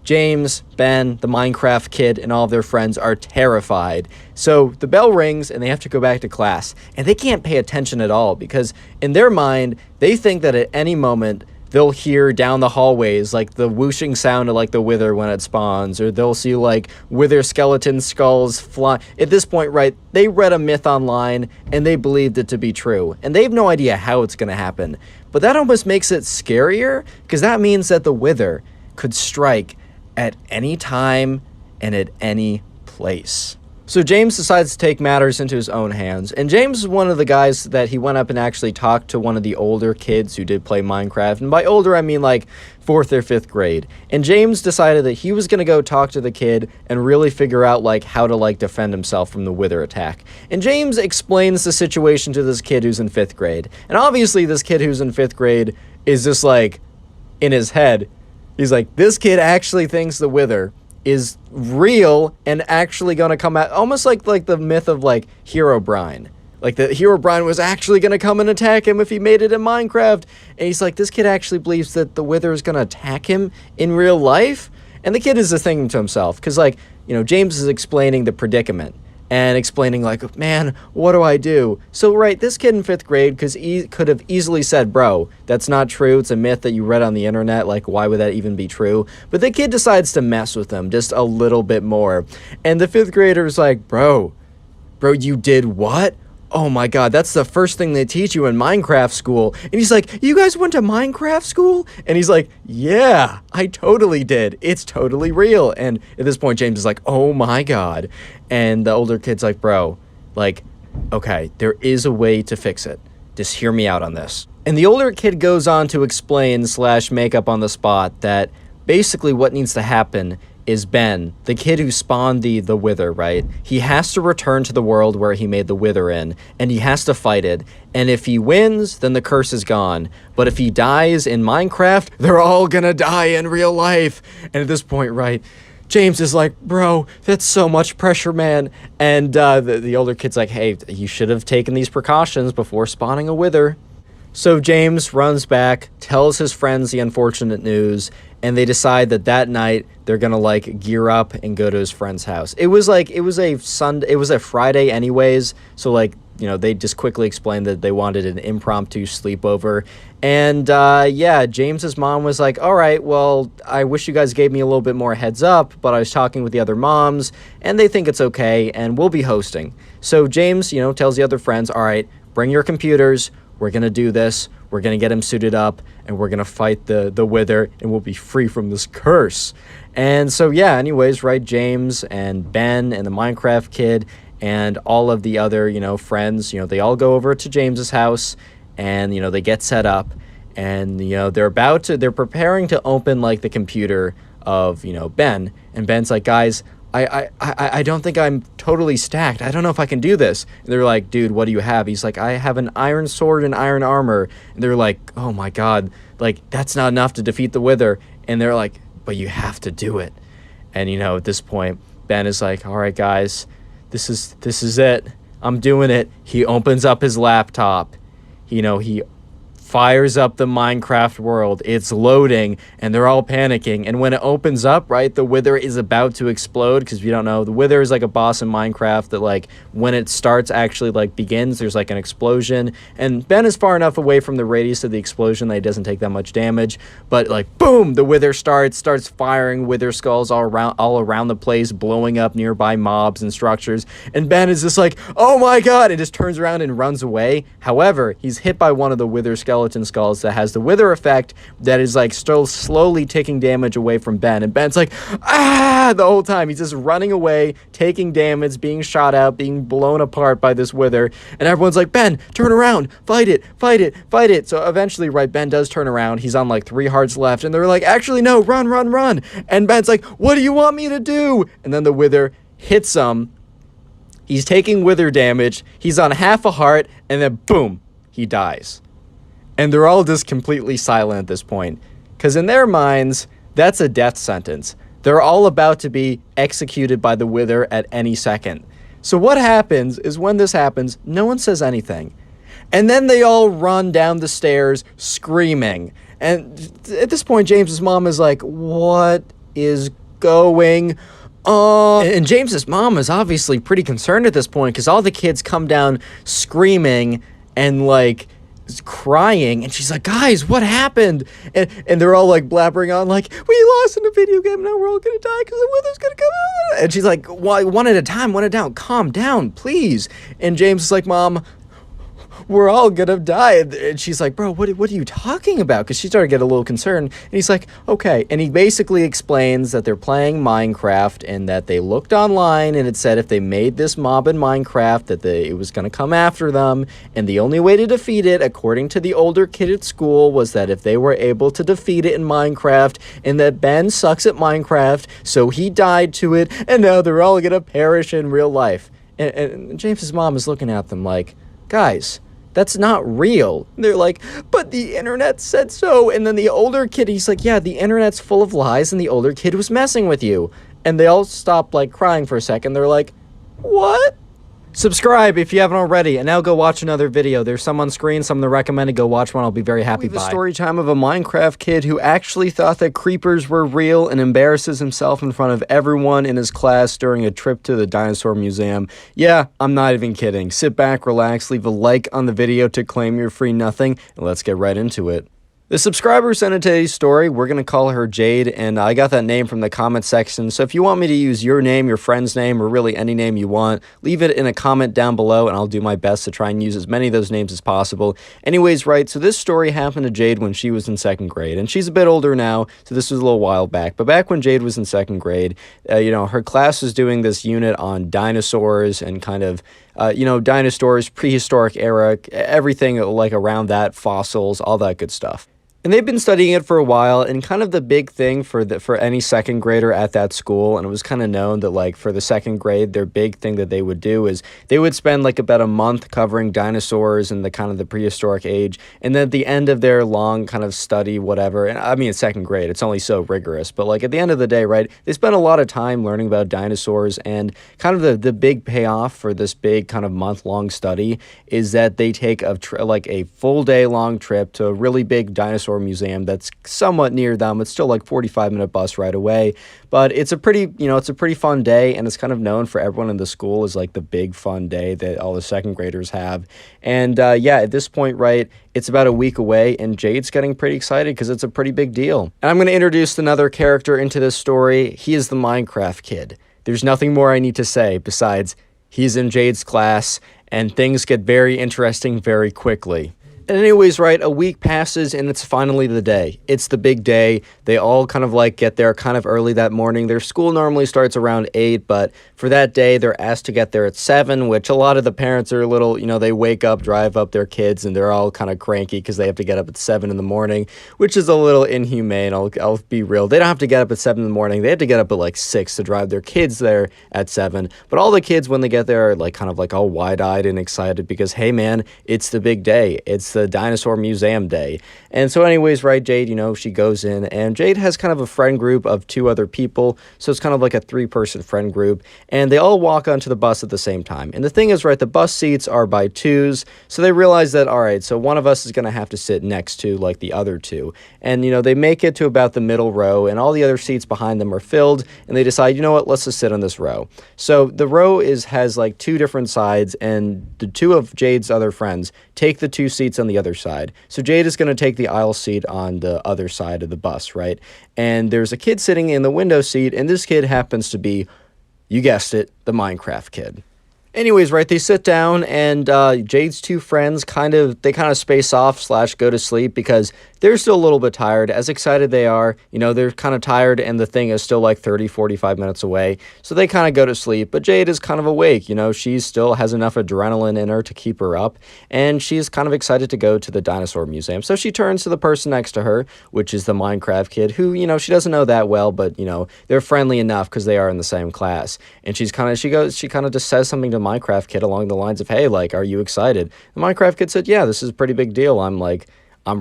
James, Ben, the Minecraft kid, and all of their friends are terrified. So the bell rings, and they have to go back to class. And they can't pay attention at all, because in their mind, they think that at any moment, they'll hear down the hallways, like, the whooshing sound of, like, the wither when it spawns, or they'll see, like, wither skeleton skulls fly. At this point, right, they read a myth online, and they believed it to be true. And they have no idea how it's going to happen. But that almost makes it scarier, because that means that the wither could strike at any time and at any place. So James decides to take matters into his own hands, and James is one of the guys that he went up and actually talked to one of the older kids who did play Minecraft, and by older I mean like 4th or 5th grade. And James decided that he was going to go talk to the kid and really figure out like how to like defend himself from the wither attack. And James explains the situation to this kid who's in 5th grade. And obviously this kid who's in 5th grade is just like in his head, He's like, this kid actually thinks the Wither is real and actually going to come out, almost like the myth of like Herobrine. Like the Herobrine was actually going to come and attack him if he made it in Minecraft. And he's like, this kid actually believes that the Wither is going to attack him in real life. And the kid is just thinking to himself, because like, you know, James is explaining the predicament and explaining like, man, what do I do? So, right, this kid in 5th grade could have easily said, bro, that's not true. It's a myth that you read on the internet. Like, why would that even be true? But the kid decides to mess with him just a little bit more. And the 5th grader is like, bro, you did what? Oh my God, that's the first thing they teach you in Minecraft school. And he's like, you guys went to Minecraft school? And he's like, yeah, I totally did. It's totally real. And at this point, James is like, oh my God. And the older kid's like, bro, like, okay, there is a way to fix it. Just hear me out on this. And the older kid goes on to explain / make up on the spot that basically what needs to happen is Ben, the kid who spawned the Wither, right? He has to return to the world where he made the Wither in, and he has to fight it. And if he wins, then the curse is gone. But if he dies in Minecraft, they're all gonna die in real life. And at this point, right, James is like, bro, that's so much pressure, man. And the older kid's like, hey, you should have taken these precautions before spawning a Wither. So James runs back, tells his friends the unfortunate news, and they decide that night they're gonna like gear up and go to his friend's house. It was a Friday anyways, so like, you know, they just quickly explained that they wanted an impromptu sleepover. And yeah, James's mom was like, all right, well, I wish you guys gave me a little bit more heads up, but I was talking with the other moms and they think it's okay and we'll be hosting. So James, you know, tells the other friends, all right, bring your computers. We're going to do this. We're going to get him suited up, and we're going to fight the Wither, and we'll be free from this curse. And so, yeah, anyways, right, James and Ben and the Minecraft kid and all of the other, you know, friends, you know, they all go over to James's house, and, you know, they get set up, and, you know, they're preparing to open, like, the computer of, you know, Ben, and Ben's like, guys, I don't think I'm totally stacked. I don't know if I can do this. And they're like, dude, what do you have? He's like, I have an iron sword and iron armor. And they're like, oh my God, like, that's not enough to defeat the Wither. And they're like, but you have to do it. And, you know, at this point, Ben is like, all right, guys, this is it. I'm doing it. He opens up his laptop. You know, he fires up the Minecraft world. It's loading, and they're all panicking. And when it opens up, right, the Wither is about to explode, because if you don't know, the Wither is like a boss in Minecraft that, like, when it starts, actually, like, begins, there's, like, an explosion. And Ben is far enough away from the radius of the explosion that he doesn't take that much damage. But, like, boom, the Wither starts firing Wither skulls all around the place, blowing up nearby mobs and structures. And Ben is just like, oh my God, and just turns around and runs away. However, he's hit by one of the Wither skeleton skulls that has the Wither effect that is like still slowly taking damage away from Ben. And Ben's like, ah, the whole time. He's just running away, taking damage, being shot out, being blown apart by this Wither. And everyone's like, Ben, turn around, fight it, fight it, fight it. So eventually, right, Ben does turn around. He's on like 3 hearts left. And they're like, actually, no, run, run, run. And Ben's like, what do you want me to do? And then the Wither hits him. He's taking Wither damage. He's on half a heart. And then boom, he dies. And they're all just completely silent at this point. Because in their minds, that's a death sentence. They're all about to be executed by the Wither at any second. So what happens is when this happens, no one says anything. And then they all run down the stairs screaming. And at this point, James's mom is like, what is going on? And James's mom is obviously pretty concerned at this point because all the kids come down screaming and like crying, and she's like, guys, what happened? And they're all like blabbering on like, we lost in a video game, now we're all gonna die because the Wither's gonna come out. And she's like, one at a time, calm down, please. And James is like, mom, we're all gonna die. And she's like, bro, what are you talking about? Because she started to get a little concerned. And he's like, okay. And he basically explains that they're playing Minecraft and that they looked online and it said if they made this mob in Minecraft that it was gonna come after them. And the only way to defeat it, according to the older kid at school, was that if they were able to defeat it in Minecraft, and that Ben sucks at Minecraft, so he died to it, and now they're all gonna perish in real life. And James's mom is looking at them like, guys, That's not real. They're like, but the internet said so. And then the older kid, he's like, yeah, the internet's full of lies and the older kid was messing with you. And they all stop like crying for a second. They're like, what? Subscribe if you haven't already, and now go watch another video. There's some on screen, some that recommended. Go watch one. I'll be very happy. We have a story time of a Minecraft kid who actually thought that creepers were real and embarrasses himself in front of everyone in his class during a trip to the dinosaur museum. Yeah, I'm not even kidding. Sit back, relax, leave a like on the video to claim your free nothing, and let's get right into it. The subscriber sent in today's story. We're going to call her Jade, and I got that name from the comment section. So if you want me to use your name, your friend's name, or really any name you want, leave it in a comment down below, and I'll do my best to try and use as many of those names as possible. Anyways, right, so this story happened to Jade when she was in 2nd grade, and she's a bit older now, so this was a little while back. But back when Jade was in 2nd grade, her class was doing this unit on dinosaurs and kind of dinosaurs, prehistoric era, everything like around that, fossils, all that good stuff. And they've been studying it for a while, and kind of the big thing for any 2nd grader at that school, and it was kind of known that like for the 2nd grade, their big thing that they would do is they would spend like about a month covering dinosaurs and the kind of the prehistoric age, and then at the end of their long kind of study, whatever, and I mean, 2nd grade, it's only so rigorous, but like at the end of the day, right, they spend a lot of time learning about dinosaurs, and kind of the big payoff for this big kind of month-long study is that they take a full day-long trip to a really big dinosaur museum that's somewhat near them. It's still like 45-minute bus ride away, but it's a pretty fun day, and it's kind of known for everyone in the school as like the big fun day that all the 2nd graders have. And at this point, right, it's about a week away, and Jade's getting pretty excited because it's a pretty big deal. And I'm going to introduce another character into this story. He is the Minecraft kid. There's nothing more I need to say besides he's in Jade's class, and things get very interesting very quickly. And anyways, right, a week passes and it's finally the day. It's the big day. They all kind of like get there kind of early that morning. Their school normally starts around 8, but for that day, they're asked to get there at 7, which a lot of the parents are a little, they wake up, drive up their kids, and they're all kind of cranky because they have to get up at 7 in the morning, which is a little inhumane. I'll be real. They don't have to get up at 7 in the morning. They have to get up at like 6 to drive their kids there at 7. But all the kids, when they get there, are like kind of like all wide-eyed and excited because, hey man, it's the big day. It's the dinosaur museum day. And so anyways, right, Jade, she goes in, and Jade has kind of a friend group of 2 other people, so it's kind of like a 3-person friend group, and they all walk onto the bus at the same time. And the thing is, right, the bus seats are by 2s, so they realize that, all right, so one of us is going to have to sit next to like the other 2. And they make it to about the middle row, and all the other seats behind them are filled, and they decide, you know what, let's just sit on this row. So the row has like 2 different sides, and the 2 of Jade's other friends take the 2 seats on the other side. So Jade is going to take the aisle seat on the other side of the bus, right? And there's a kid sitting in the window seat, and this kid happens to be, you guessed it, the Minecraft kid. Anyways, right, they sit down, and Jade's 2 friends kind of space off / go to sleep because they're still a little bit tired. As excited they are, they're kind of tired, and the thing is still like 30-45 minutes away, so they kind of go to sleep. But Jade is kind of awake, she still has enough adrenaline in her to keep her up, and she's kind of excited to go to the dinosaur museum. So she turns to the person next to her, which is the Minecraft kid, who, she doesn't know that well, but, they're friendly enough because they are in the same class. And she kind of just says something to Minecraft kid along the lines of, hey, like, are you excited? The Minecraft kid said, yeah, this is a pretty big deal. I'm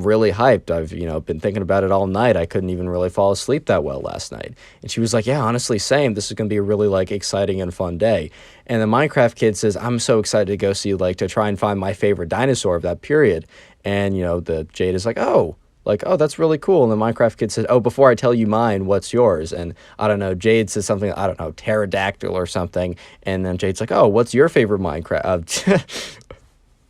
really hyped. I've, been thinking about it all night. I couldn't even really fall asleep that well last night. And she was like, yeah, honestly, same. This is going to be a really, like, exciting and fun day. And the Minecraft kid says, I'm so excited to go see, like, to try and find my favorite dinosaur of that period. And, the Jade is like, oh, that's really cool. And the Minecraft kid said, oh, before I tell you mine, what's yours? And I don't know, Jade says something, I don't know, pterodactyl or something. And then Jade's like, oh, what's your favorite Minecraft?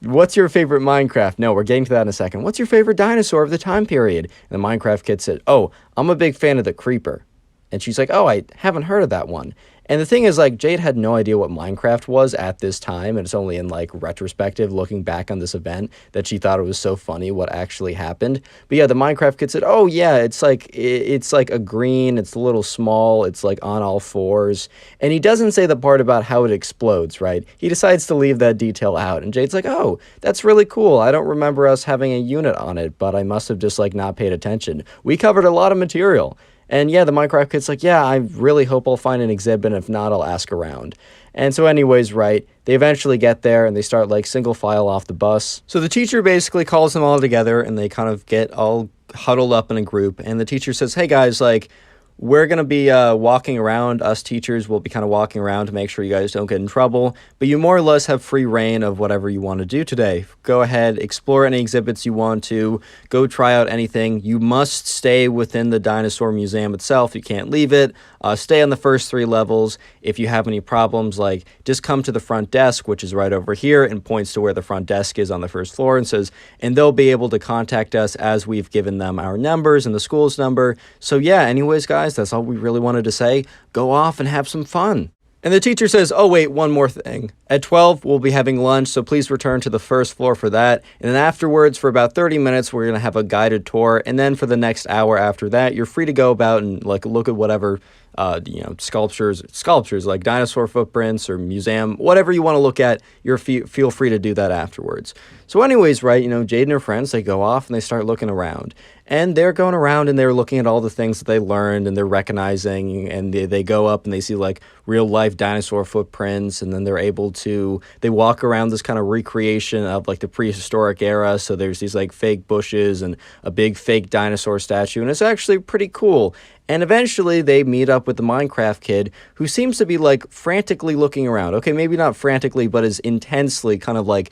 What's your favorite Minecraft? No, we're getting to that in a second. What's your favorite dinosaur of the time period? And the Minecraft kid said, oh, I'm a big fan of the creeper. And she's like, oh, I haven't heard of that one. And the thing is, like, Jade had no idea what Minecraft was at this time, and it's only in, like, retrospective, looking back on this event, that she thought it was so funny what actually happened. But yeah, the Minecraft kid said, oh, yeah, it's like a green, it's a little small, it's, like, on all 4s. And he doesn't say the part about how it explodes, right? He decides to leave that detail out, and Jade's like, oh, that's really cool. I don't remember us having a unit on it, but I must have just, like, not paid attention. We covered a lot of material. And yeah, the Minecraft kid's like, yeah, I really hope I'll find an exhibit, and if not, I'll ask around. And so anyways, right, they eventually get there and they start like single file off the bus. So the teacher basically calls them all together and they kind of get all huddled up in a group. And the teacher says, hey guys, like, we're going to be walking around. Us teachers will be kind of walking around to make sure you guys don't get in trouble. But you more or less have free reign of whatever you want to do today. Go ahead, explore any exhibits you want to. Go try out anything. You must stay within the dinosaur museum itself. You can't leave it. Stay on the first 3 levels. If you have any problems, like, just come to the front desk, which is right over here, and points to where the front desk is on the first floor and says, and they'll be able to contact us as we've given them our numbers and the school's number. So yeah, anyways, guys, that's all we really wanted to say. Go off and have some fun. And the teacher says, oh wait, one more thing. At 12, we'll be having lunch, so please return to the first floor for that. And then afterwards, for about 30 minutes, we're going to have a guided tour. And then for the next hour after that, you're free to go about and like look at whatever sculptures like dinosaur footprints or museum, whatever you want to look at, feel free to do that afterwards. So anyways, right, Jade and her friends, they go off and they start looking around. And they're going around and they're looking at all the things that they learned and they're recognizing, and they go up and they see like real life dinosaur footprints, and then they walk around this kind of recreation of like the prehistoric era. So there's these like fake bushes and a big fake dinosaur statue, and it's actually pretty cool. And eventually they meet up with the Minecraft kid, who seems to be like frantically looking around. Okay, maybe not frantically, but is intensely kind of like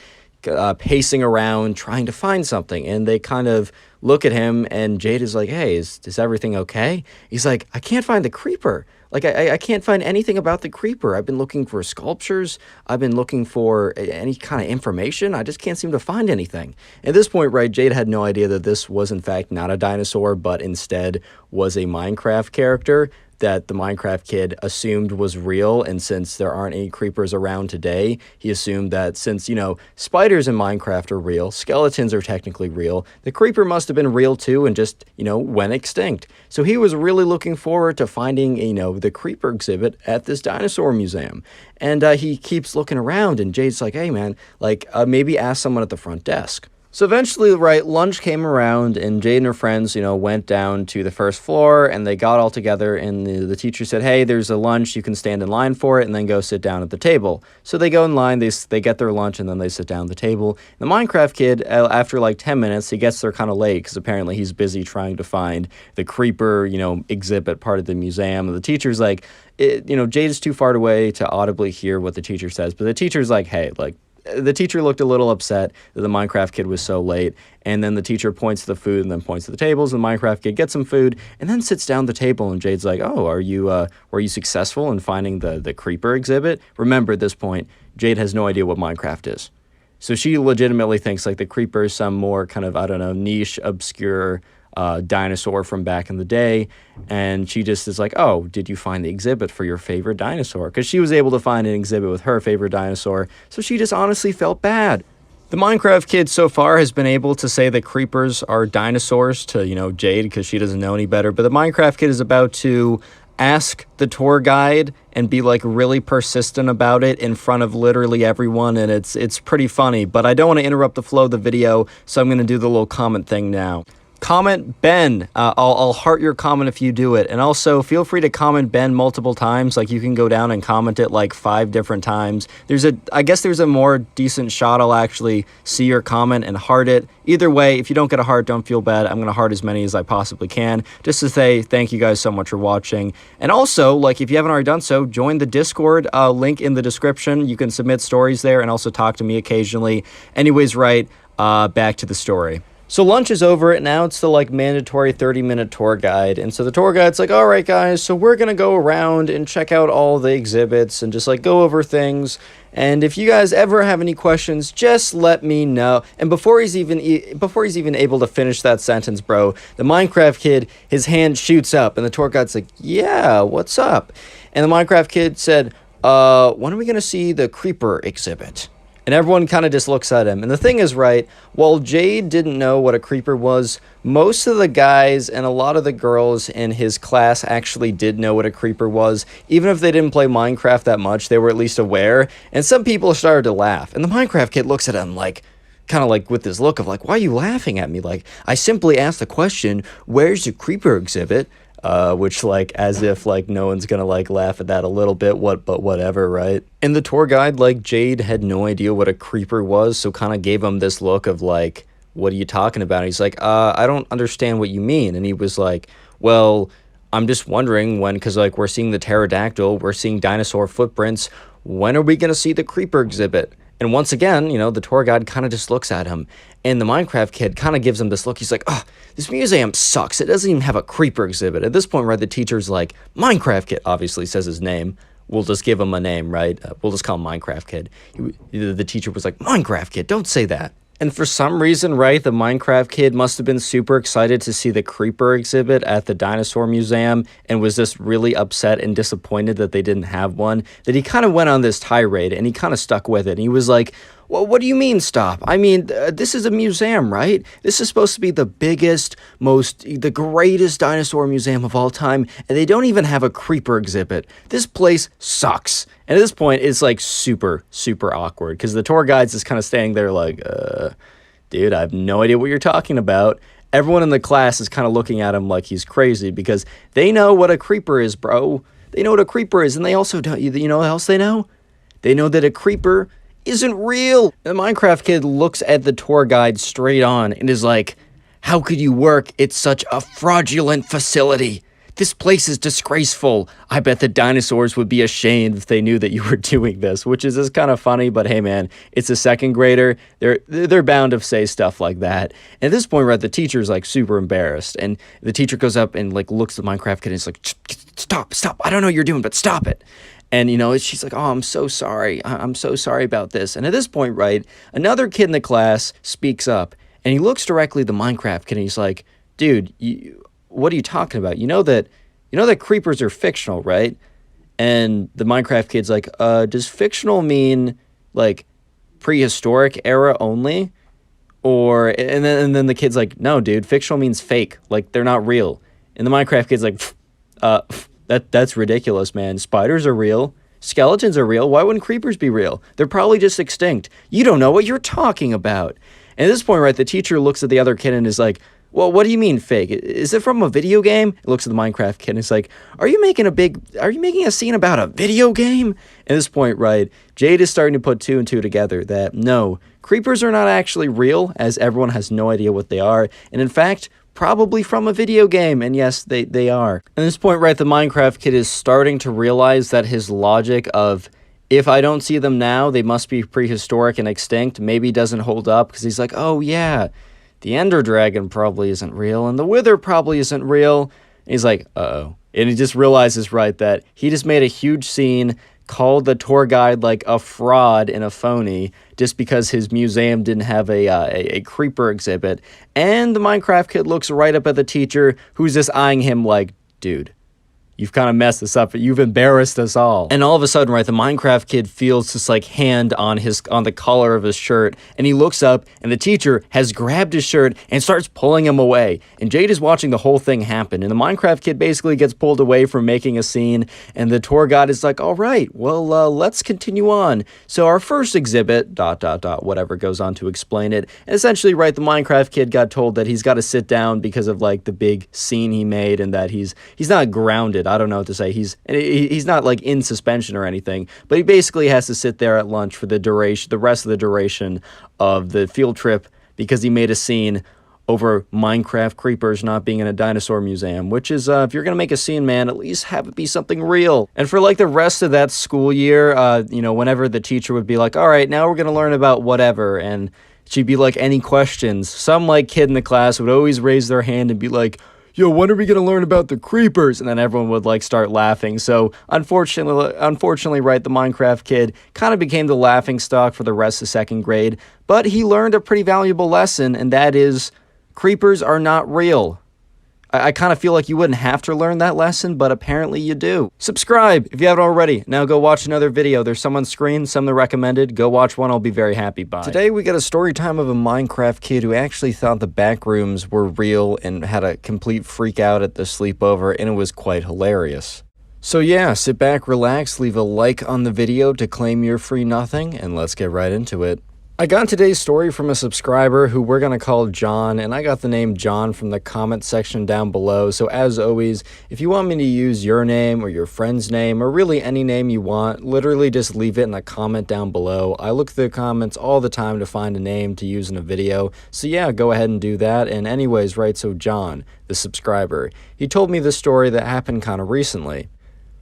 pacing around trying to find something. And they kind of look at him, and Jade is like, hey, is everything okay? He's like, I can't find the creeper. Like, I can't find anything about the creeper. I've been looking for sculptures. I've been looking for any kind of information. I just can't seem to find anything. At this point, right, Jade had no idea that this was, in fact, not a dinosaur, but instead was a Minecraft character that the Minecraft kid assumed was real. And since there aren't any creepers around today, he assumed that since, spiders in Minecraft are real, skeletons are technically real, the creeper must have been real too and just, went extinct. So he was really looking forward to finding, the creeper exhibit at this dinosaur museum. And he keeps looking around, and Jade's like, hey man, like maybe ask someone at the front desk. So eventually, right, lunch came around, and Jade and her friends, went down to the first floor, and they got all together, and the teacher said, hey, there's a lunch, you can stand in line for it, and then go sit down at the table. So they go in line, they get their lunch, and then they sit down at the table. The Minecraft kid, after like 10 minutes, he gets there kind of late, because apparently he's busy trying to find the creeper, exhibit part of the museum. And the teacher's like, Jade is too far away to audibly hear what the teacher says, but the teacher's like, hey, like, the teacher looked a little upset that the Minecraft kid was so late, and then the teacher points to the food and then points to the tables, and the Minecraft kid gets some food and then sits down at the table, and Jade's like, oh, were you successful in finding the creeper exhibit? Remember, at this point, Jade has no idea what Minecraft is. So she legitimately thinks like the creeper is some more kind of, I don't know, niche, obscure dinosaur from back in the day, and she just is like, oh, did you find the exhibit for your favorite dinosaur? Because she was able to find an exhibit with her favorite dinosaur, so she just honestly felt bad. The Minecraft kid so far has been able to say that creepers are dinosaurs to, Jade, because she doesn't know any better, but the Minecraft kid is about to ask the tour guide and be like really persistent about it in front of literally everyone, and it's pretty funny, but I don't want to interrupt the flow of the video, so I'm going to do the little comment thing now. Comment Ben. I'll heart your comment if you do it. And also, feel free to comment Ben multiple times. Like, you can go down and comment it like 5 different times. I guess there's a more decent shot I'll actually see your comment and heart it. Either way, if you don't get a heart, don't feel bad. I'm going to heart as many as I possibly can, just to say thank you guys so much for watching. And also, like, if you haven't already done so, join the Discord, link in the description. You can submit stories there and also talk to me occasionally. Anyways, right, back to the story. So lunch is over, and now it's the like mandatory 30-minute tour guide. And so the tour guide's like, all right, guys, so we're going to go around and check out all the exhibits and just like go over things. And if you guys ever have any questions, just let me know. And before he's even able to finish that sentence, bro, the Minecraft kid, his hand shoots up, and the tour guide's like, yeah, what's up? And the Minecraft kid said, when are we going to see the creeper exhibit? And everyone kind of just looks at him. And the thing is, right, while Jade didn't know what a creeper was, most of the guys and a lot of the girls in his class actually did know what a creeper was. Even if they didn't play Minecraft that much, they were at least aware. And some people started to laugh. And the Minecraft kid looks at him like, kind of like with this look of like, why are you laughing at me? Like, I simply asked the question, where's the creeper exhibit? which like as if like no one's gonna like laugh at that a little bit, but whatever, right? And the tour guide, like Jade, had no idea what a creeper was, so kind of gave him this look of like, what are you talking about? And he's like, I don't understand what you mean. And he was like, well, I'm just wondering when, because like we're seeing the pterodactyl, we're seeing dinosaur footprints, when are we gonna see the creeper exhibit? And once again, you know, the tour guide kind of just looks at him, and the Minecraft kid kind of gives him this look. He's like, oh, this museum sucks. It doesn't even have a creeper exhibit. At this point, right, the teacher's like, Minecraft kid, obviously says his name. We'll just give him a name, right? We'll just call him Minecraft kid. The teacher was like, Minecraft kid, don't say that. And for some reason, right, the Minecraft kid must have been super excited to see the creeper exhibit at the dinosaur museum and was just really upset and disappointed that they didn't have one, that he kind of went on this tirade and he kind of stuck with it. And he was like, well, what do you mean stop? I mean, this is a museum, right? This is supposed to be the biggest, the greatest dinosaur museum of all time, and they don't even have a creeper exhibit. This place sucks. And at this point, it's like super, super awkward because the tour guide's just kind of standing there like, dude, I have no idea what you're talking about. Everyone in the class is kind of looking at him like he's crazy because they know what a creeper is, bro. They know what a creeper is, and they also don't, you know what else they know? They know that a creeper isn't real. The Minecraft kid looks at the tour guide straight on and is like, how could you work at such a fraudulent facility? This place is disgraceful. I bet the dinosaurs would be ashamed if they knew that you were doing this, which is just kind of funny, but hey man, it's a second grader. They're bound to say stuff like that. And at this point, right, the teacher's like super embarrassed, and the teacher goes up and like looks at the Minecraft kid and is like, stop, I don't know what you're doing, but stop it. And, you know, she's like, oh, I'm so sorry. I'm so sorry about this. And at this point, right, another kid in the class speaks up, and he looks directly at the Minecraft kid, and he's like, dude, what are you talking about? You know that creepers are fictional, right? And the Minecraft kid's like, does fictional mean, like, prehistoric era only? And then the kid's like, no, dude, fictional means fake. Like, they're not real. And the Minecraft kid's like, That's ridiculous, man. Spiders are real. Skeletons are real. Why wouldn't creepers be real? They're probably just extinct. You don't know what you're talking about. And at this point, right, the teacher looks at the other kid and is like, well, what do you mean fake? Is it from a video game? It looks at the Minecraft kid and it's like, are you making a scene about a video game? At this point, right, Jade is starting to put two and two together that no, creepers are not actually real, as everyone has no idea what they are. And in fact, probably from a video game, and yes, they are. At this point, right, the Minecraft kid is starting to realize that his logic of, if I don't see them now, they must be prehistoric and extinct, maybe doesn't hold up, because he's like, oh yeah, the Ender Dragon probably isn't real, and the Wither probably isn't real. And he's like, uh-oh. And he just realizes, right, that he just made a huge scene, called the tour guide like a fraud and a phony just because his museum didn't have a creeper exhibit. And the Minecraft kid looks right up at the teacher, who's just eyeing him like, dude, you've kind of messed this up. You've embarrassed us all. And all of a sudden, right, the Minecraft kid feels this like hand on the collar of his shirt, and he looks up, and the teacher has grabbed his shirt and starts pulling him away. And Jade is watching the whole thing happen, and the Minecraft kid basically gets pulled away from making a scene, and the tour guide is like, all right, well, let's continue on. So our first exhibit, ... whatever goes on to explain it. And essentially, right, the Minecraft kid got told that he's got to sit down because of like the big scene he made, and that he's not grounded. I don't know what to say. He's not like in suspension or anything, but he basically has to sit there at lunch for the rest of the duration of the field trip because he made a scene over Minecraft creepers not being in a dinosaur museum, which is, if you're going to make a scene, man, at least have it be something real. And for like the rest of that school year, whenever the teacher would be like, all right, now we're going to learn about whatever, and she'd be like, any questions? Some like kid in the class would always raise their hand and be like, yo, when are we going to learn about the creepers? And then everyone would like start laughing. So unfortunately, right, the Minecraft kid kind of became the laughing stock for the rest of second grade, but he learned a pretty valuable lesson, and that is creepers are not real. I kind of feel like you wouldn't have to learn that lesson, but apparently you do. Subscribe if you haven't already. Now go watch another video. There's some on screen, some that are recommended. Go watch one. I'll be very happy by. Today we got a story time of a Minecraft kid who actually thought the backrooms were real and had a complete freak out at the sleepover, and it was quite hilarious. So yeah, sit back, relax, leave a like on the video to claim your free nothing, and let's get right into it. I got today's story from a subscriber who we're going to call John, and I got the name John from the comment section down below. So as always, if you want me to use your name or your friend's name or really any name you want, literally just leave it in a comment down below. I look through the comments all the time to find a name to use in a video. So yeah, go ahead and do that. And anyways, right, so John, the subscriber, he told me this story that happened kind of recently.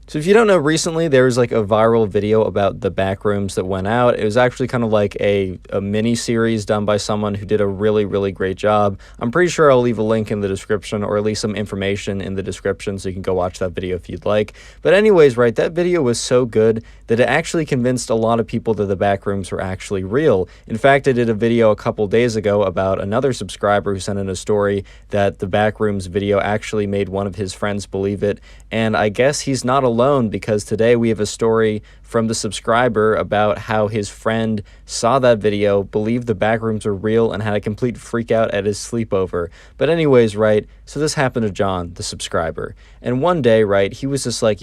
So if you don't know, recently there was like a viral video about the backrooms that went out. It was actually kind of like a mini series done by someone who did a really, really great job. I'm pretty sure I'll leave a link in the description, or at least some information in the description, so you can go watch that video if you'd like. But anyways, right, that video was so good that it actually convinced a lot of people that the backrooms were actually real. In fact, I did a video a couple days ago about another subscriber who sent in a story that the backrooms video actually made one of his friends believe it. And I guess he's not alone, because today we have a story from the subscriber about how his friend saw that video, believed the backrooms were real, and had a complete freak out at his sleepover. But anyways, right, so this happened to John, the subscriber. And one day, right, he was just like,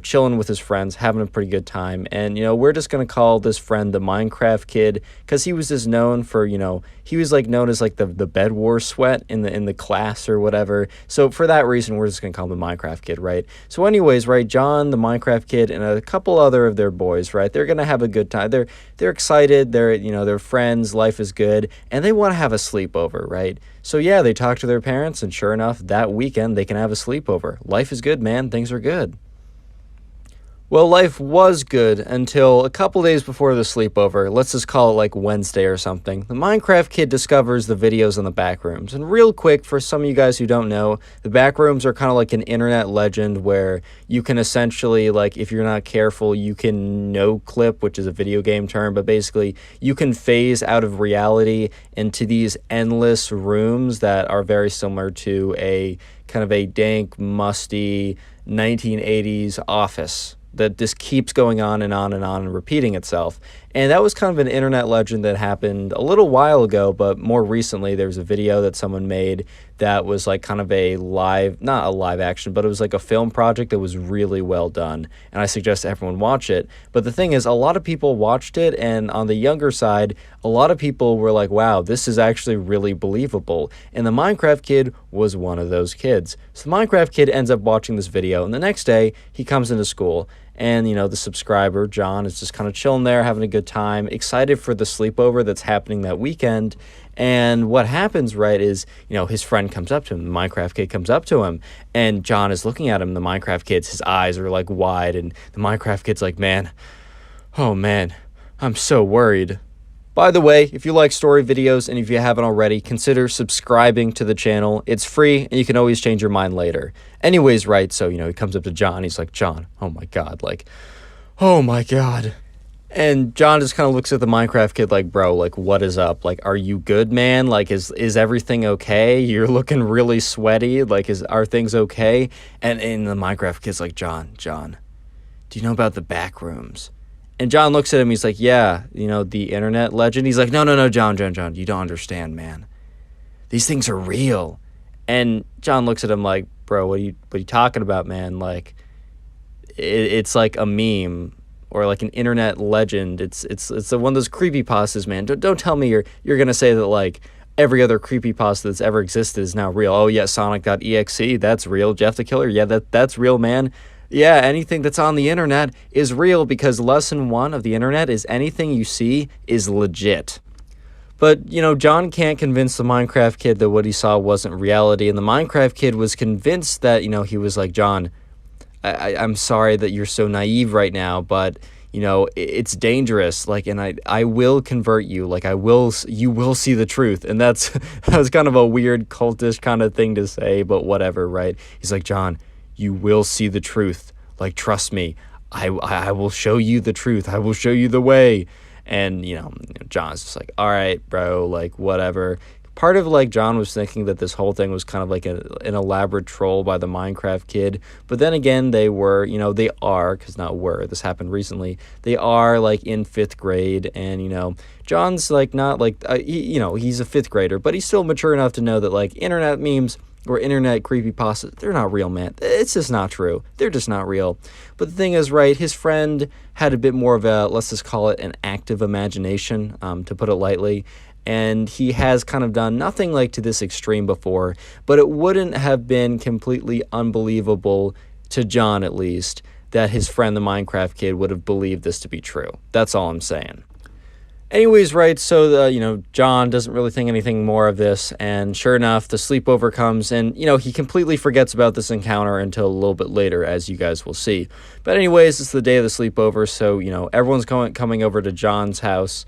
chilling with his friends, having a pretty good time. And, we're just going to call this friend the Minecraft kid, because he was just known for, he was like known as like the bed war sweat in the class or whatever. So for that reason, we're just going to call him the Minecraft kid, right? So anyways, right, John, the Minecraft kid, and a couple other of their boys, right, they're going to have a good time. They're excited. They're friends. Life is good. And they want to have a sleepover, right? So yeah, they talk to their parents, and sure enough, that weekend they can have a sleepover. Life is good, man. Things are good. Well, life was good until a couple days before the sleepover. Let's just call it like Wednesday or something. The Minecraft kid discovers the videos in the backrooms. And real quick, for some of you guys who don't know, the backrooms are kind of like an internet legend where you can essentially, like, if you're not careful, you can no-clip, which is a video game term, but basically you can phase out of reality into these endless rooms that are very similar to a kind of a dank, musty 1980s office that just keeps going on and on and on and repeating itself. And that was kind of an internet legend that happened a little while ago, but more recently there was a video that someone made that was like kind of a live, not a live action, but it was like a film project that was really well done. And I suggest everyone watch it. But the thing is, a lot of people watched it, and on the younger side, a lot of people were like, wow, this is actually really believable. And the Minecraft kid was one of those kids. So the Minecraft kid ends up watching this video, and the next day he comes into school. And, the subscriber, John, is just kind of chilling there, having a good time, excited for the sleepover that's happening that weekend. And what happens, right, is, his friend comes up to him, the Minecraft kid comes up to him, and John is looking at him. The Minecraft kid's, his eyes are, like, wide, and the Minecraft kid's like, oh, man, I'm so worried. By the way, if you like story videos, and if you haven't already, consider subscribing to the channel. It's free, and you can always change your mind later. Anyways, right, so, he comes up to John. He's like, John, oh my God, like, oh my God. And John just kind of looks at the Minecraft kid like, bro, like, what is up? Like, are you good, man? Like, is everything okay? You're looking really sweaty. Like, are things okay? And the Minecraft kid's like, John, do you know about the backrooms? And John looks at him, he's like, yeah, the internet legend. He's like, no, John, you don't understand, man. These things are real. And John looks at him like, bro, what are you talking about, man? Like, it's like a meme or like an internet legend. It's one of those creepypastas, man. Don't tell me you're going to say that, like, every other creepypasta that's ever existed is now real. Oh, yeah, Sonic.exe, that's real. Jeff the Killer, yeah, that's real, man. Yeah, anything that's on the internet is real, because lesson 1 of the internet is anything you see is legit. But, John can't convince the Minecraft kid that what he saw wasn't reality, and the Minecraft kid was convinced that, he was like, John, I'm sorry that you're so naive right now, but, it's dangerous, like, and I will convert you, like, you will see the truth. And that was kind of a weird cultish kind of thing to say, but whatever, right? He's like, John, you will see the truth. Like, trust me, I will show you the truth. I will show you the way. And, John's just like, all right, bro, like, whatever. Part of, like, John was thinking that this whole thing was kind of like an elaborate troll by the Minecraft kid. But then again, they were, they are, because not were, this happened recently, they are, like, in 5th grade. And, John's, like, not, like, he's a 5th grader, but he's still mature enough to know that, like, internet memes or internet creepypastas, they're not real, man. It's just not true. They're just not real. But the thing is, right, his friend had a bit more of a, let's just call it an active imagination, to put it lightly. And he has kind of done nothing like to this extreme before, but it wouldn't have been completely unbelievable to John, at least, that his friend, the Minecraft kid, would have believed this to be true. That's all I'm saying. Anyways, right, so, John doesn't really think anything more of this, and sure enough, the sleepover comes, and, he completely forgets about this encounter until a little bit later, as you guys will see. But anyways, it's the day of the sleepover, so, everyone's coming over to John's house,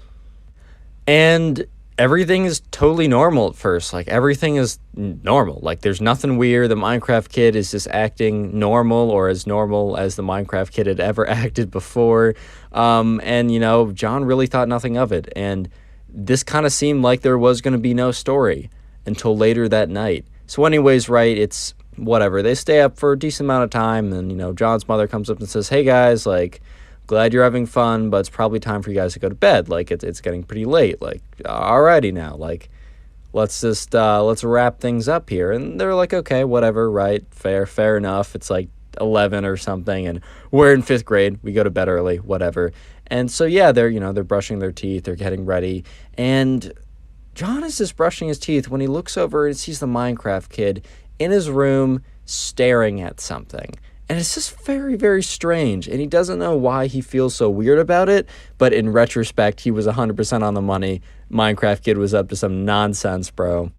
and everything is totally normal at first. Like, everything is normal. Like, there's nothing weird. The Minecraft kid is just acting normal, or as normal as the Minecraft kid had ever acted before. And, John really thought nothing of it. And this kind of seemed like there was going to be no story until later that night. So anyways, right, it's whatever. They stay up for a decent amount of time. And, John's mother comes up and says, hey, guys, like, glad you're having fun, but it's probably time for you guys to go to bed. Like, it's getting pretty late. Like, alrighty now. Like, let's wrap things up here. And they're like, okay, whatever, right? Fair enough. It's like 11 or something, and we're in 5th grade. We go to bed early, whatever. And so, yeah, they're brushing their teeth. They're getting ready. And John is just brushing his teeth when he looks over and sees the Minecraft kid in his room staring at something. And it's just very, very strange. And he doesn't know why he feels so weird about it. But in retrospect, he was 100% on the money. Minecraft kid was up to some nonsense, bro.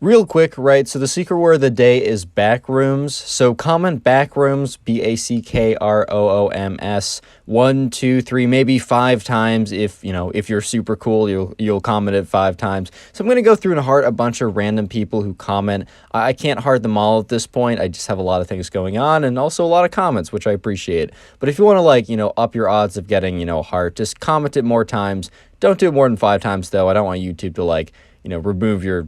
Real quick, right, so the secret word of the day is backrooms. So comment backrooms, BACKROOMS, 1, 2, 3, maybe 5 times. If you're super cool, you'll comment it 5 times. So I'm going to go through and heart a bunch of random people who comment. I can't heart them all at this point. I just have a lot of things going on, and also a lot of comments, which I appreciate. But if you want to, up your odds of getting, a heart, just comment it more times. Don't do it more than 5 times, though. I don't want YouTube to, remove your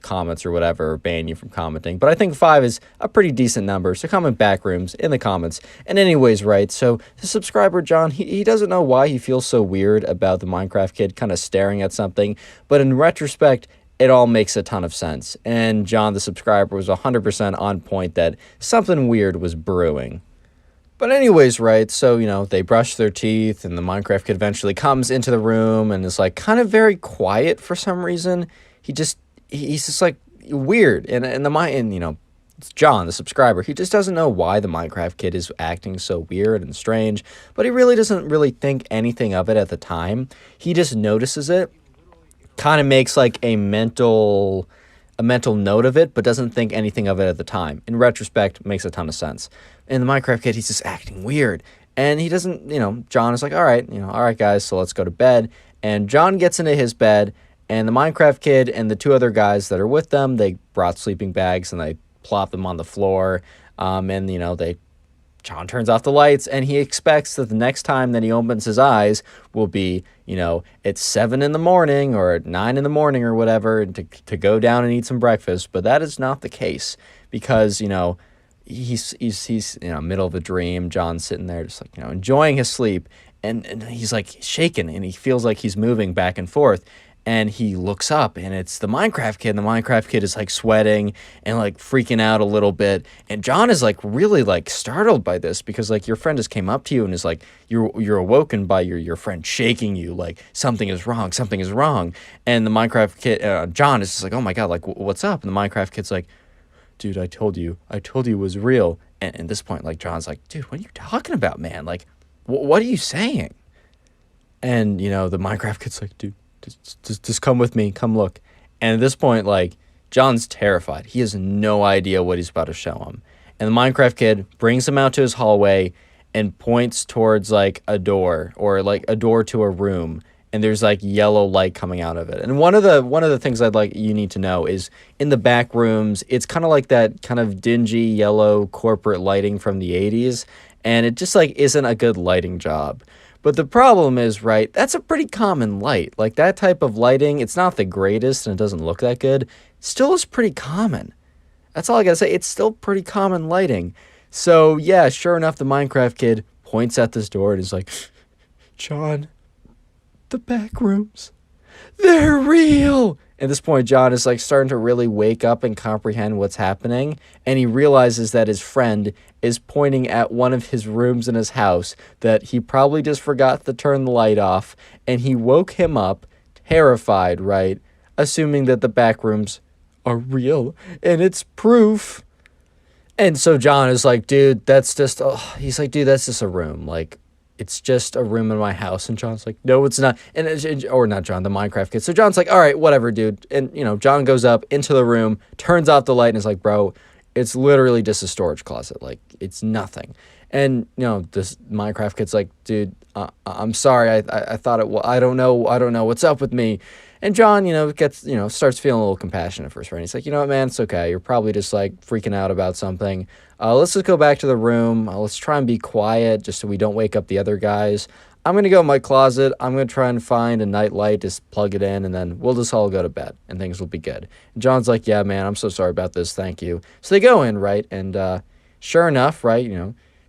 comments or whatever, or ban you from commenting. But I think 5 is a pretty decent number, so comment backrooms in the comments. And anyways, right, so the subscriber John, he doesn't know why he feels so weird about the Minecraft kid kind of staring at something, but in retrospect, it all makes a ton of sense. And John, the subscriber, was 100% on point that something weird was brewing. But anyways, right, so, they brush their teeth, and the Minecraft kid eventually comes into the room and is, kind of very quiet for some reason. He's just, weird. And it's John, the subscriber. He just doesn't know why the Minecraft kid is acting so weird and strange, but he really doesn't really think anything of it at the time. He just notices it, kind of makes, a mental note of it, but doesn't think anything of it at the time. In retrospect, makes a ton of sense. And the Minecraft kid, he's just acting weird. And he doesn't, John is like, all right, guys, so let's go to bed. And John gets into his bed, and the Minecraft kid and the 2 other guys that are with them, they brought sleeping bags, and they plop them on the floor. John turns off the lights, and he expects that the next time that he opens his eyes will be, it's 7 in the morning or 9 in the morning or whatever, and to go down and eat some breakfast. But that is not the case, because, he's middle of a dream. John's sitting there just enjoying his sleep, and he's shaking, and he feels like he's moving back and forth. And he looks up, and it's the Minecraft kid. And the Minecraft kid is sweating and freaking out a little bit. And John is really startled by this, because your friend just came up to you and is you're awoken by your friend shaking you, something is wrong. And the Minecraft kid, John, is just oh my God, what's up? And the Minecraft kid's dude, I told you it was real. And at this point, John's dude, what are you talking about, man? What are you saying? And the Minecraft kid's dude, Just come with me. Come look. And at this point, John's terrified. He has no idea what he's about to show him. And the Minecraft kid brings him out to his hallway and points towards, a door, or, a door to a room. And there's, yellow light coming out of it. And one of the things you need to know is, in the back rooms, it's kind of that kind of dingy yellow corporate lighting from the 80s. And it just, isn't a good lighting job. But the problem is, right, that's a pretty common light. That type of lighting, it's not the greatest and it doesn't look that good. It still is pretty common. That's all I gotta say. It's still pretty common lighting. So, yeah, sure enough, the Minecraft kid points at this door and is John, the back rooms, they're real. At this point, John is like starting to really wake up and comprehend what's happening. And he realizes that his friend is pointing at one of his rooms in his house that he probably just forgot to turn the light off. And he woke him up, terrified, right? Assuming that the backrooms are real and it's proof. And so John is like, dude, that's just, he's like, dude, that's just a room. Like, it's just a room in my house. And John's like, no, it's not. Or not John, the Minecraft kid. So John's like, all right, whatever, dude. And, John goes up into the room, turns off the light, and is like, bro, it's literally just a storage closet. Like, it's nothing. And, this Minecraft kid's like, dude, I'm sorry. I thought it was, I don't know what's up with me. And John, starts feeling a little compassionate for his friend. He's like, you know what, man, it's okay. You're probably just like freaking out about something. Let's just go back to the room. Let's try and be quiet just so we don't wake up the other guys. I'm going to go in my closet. I'm going to try and find a night light, just plug it in, and then we'll just all go to bed and things will be good. And John's like, yeah, man, I'm so sorry about this. Thank you. So they go in, right? And sure enough, right,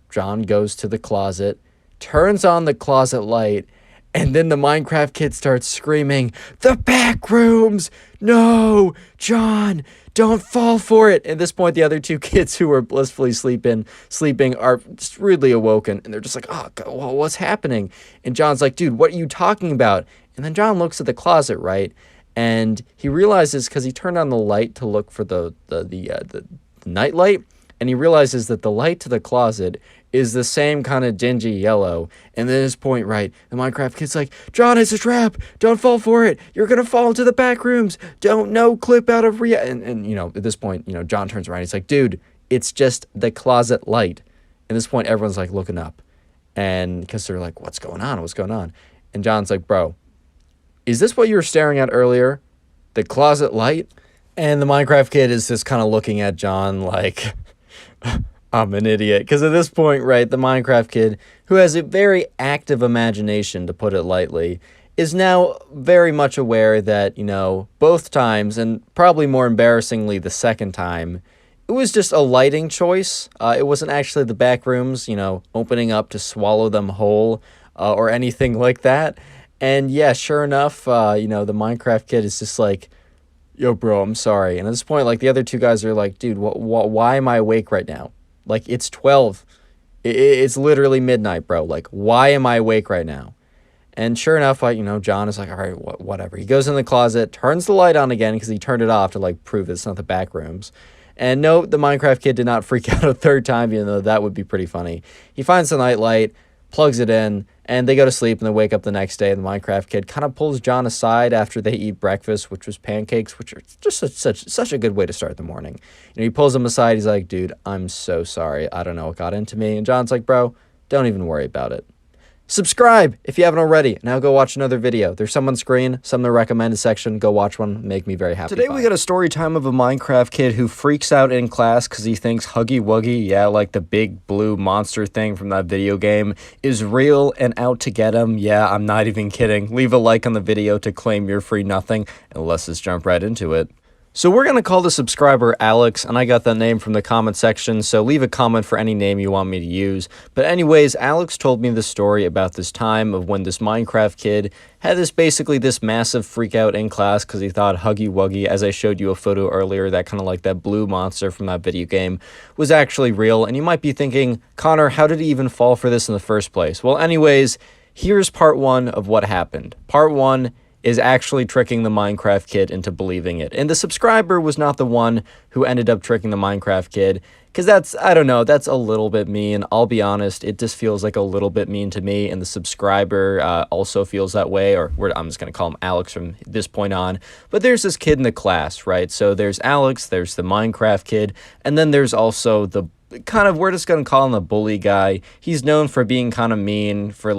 John goes to the closet, turns on the closet light, and then the Minecraft kid starts screaming, the back rooms! No! John, don't fall for it! At this point, the other two kids who were blissfully sleeping are just rudely awoken. And they're just like, oh, God, well, what's happening? And John's like, dude, what are you talking about? And then John looks at the closet, right? And he realizes, because he turned on the light to look for the night light, and he realizes that the light to the closet is the same kind of dingy yellow. And then at this point, right, the Minecraft kid's like, John, it's a trap. Don't fall for it. You're going to fall into the back rooms. No clip out of And at this point, John turns around. He's like, dude, it's just the closet light. At this point, everyone's like looking up. And because they're like, what's going on? What's going on? And John's like, bro, is this what you were staring at earlier? The closet light? And the Minecraft kid is just kind of looking at John like, I'm an idiot. Because at this point, right, the Minecraft kid, who has a very active imagination, to put it lightly, is now very much aware that, both times, and probably more embarrassingly the second time, it was just a lighting choice. It wasn't actually the back rooms, opening up to swallow them whole or anything like that. And yeah, sure enough, the Minecraft kid is just like, yo, bro, I'm sorry. And at this point, like, the other two guys are like, dude, why am I awake right now? Like, it's 12. It's literally midnight, bro. Like, why am I awake right now? And sure enough, like, John is like, all right, whatever. He goes in the closet, turns the light on again because he turned it off to, like, prove it's not the back rooms. And no, the Minecraft kid did not freak out a third time, even though that would be pretty funny. He finds the night light, plugs it in, and they go to sleep and they wake up the next day. And the Minecraft kid kind of pulls John aside after they eat breakfast, which was pancakes, which are just such a good way to start the morning. He pulls him aside. He's like, dude, I'm so sorry. I don't know what got into me. And John's like, bro, don't even worry about it. Subscribe if you haven't already. Now go watch another video. There's some on screen, some in the recommended section. Go watch one. Make me very happy. Today we got a story time of a Minecraft kid who freaks out in class because he thinks Huggy Wuggy, yeah, like the big blue monster thing from that video game, is real and out to get him. Yeah, I'm not even kidding. Leave a like on the video to claim your free nothing, and let's just jump right into it. So we're going to call the subscriber Alex, and I got that name from the comment section, so leave a comment for any name you want me to use. But anyways, Alex told me the story about this time of when this Minecraft kid had this massive freak out in class because he thought Huggy Wuggy, as I showed you a photo earlier, that kind of like that blue monster from that video game, was actually real. And you might be thinking, Connor, how did he even fall for this in the first place? Well, anyways, here's part one of what happened. Part one is actually tricking the Minecraft kid into believing it. And the subscriber was not the one who ended up tricking the Minecraft kid, because that's a little bit mean. I'll be honest, it just feels like a little bit mean to me, and the subscriber also feels that way, or I'm just going to call him Alex from this point on. But there's this kid in the class, right? So there's Alex, there's the Minecraft kid, and then there's also the we're just going to call him the bully guy. He's known for being kind of mean, for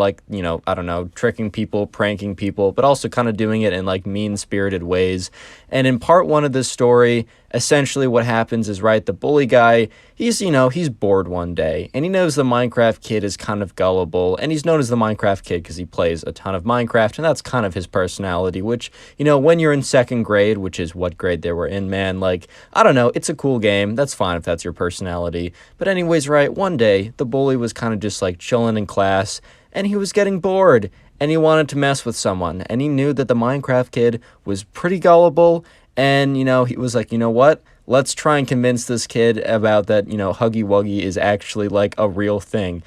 tricking people, pranking people, but also kind of doing it in like mean-spirited ways. And in part one of this story, essentially what happens is, right, the bully guy, he's bored one day, and he knows the Minecraft kid is kind of gullible, and he's known as the Minecraft kid because he plays a ton of Minecraft, and that's kind of his personality, which, when you're in second grade, which is what grade they were in, man, like, I don't know, it's a cool game. That's fine if that's your personality. But anyways, right, one day, the bully was kind of just like chilling in class, and he was getting bored, and he wanted to mess with someone, and he knew that the Minecraft kid was pretty gullible, and, he was like, you know what? Let's try and convince this kid about that, Huggy Wuggy is actually like a real thing.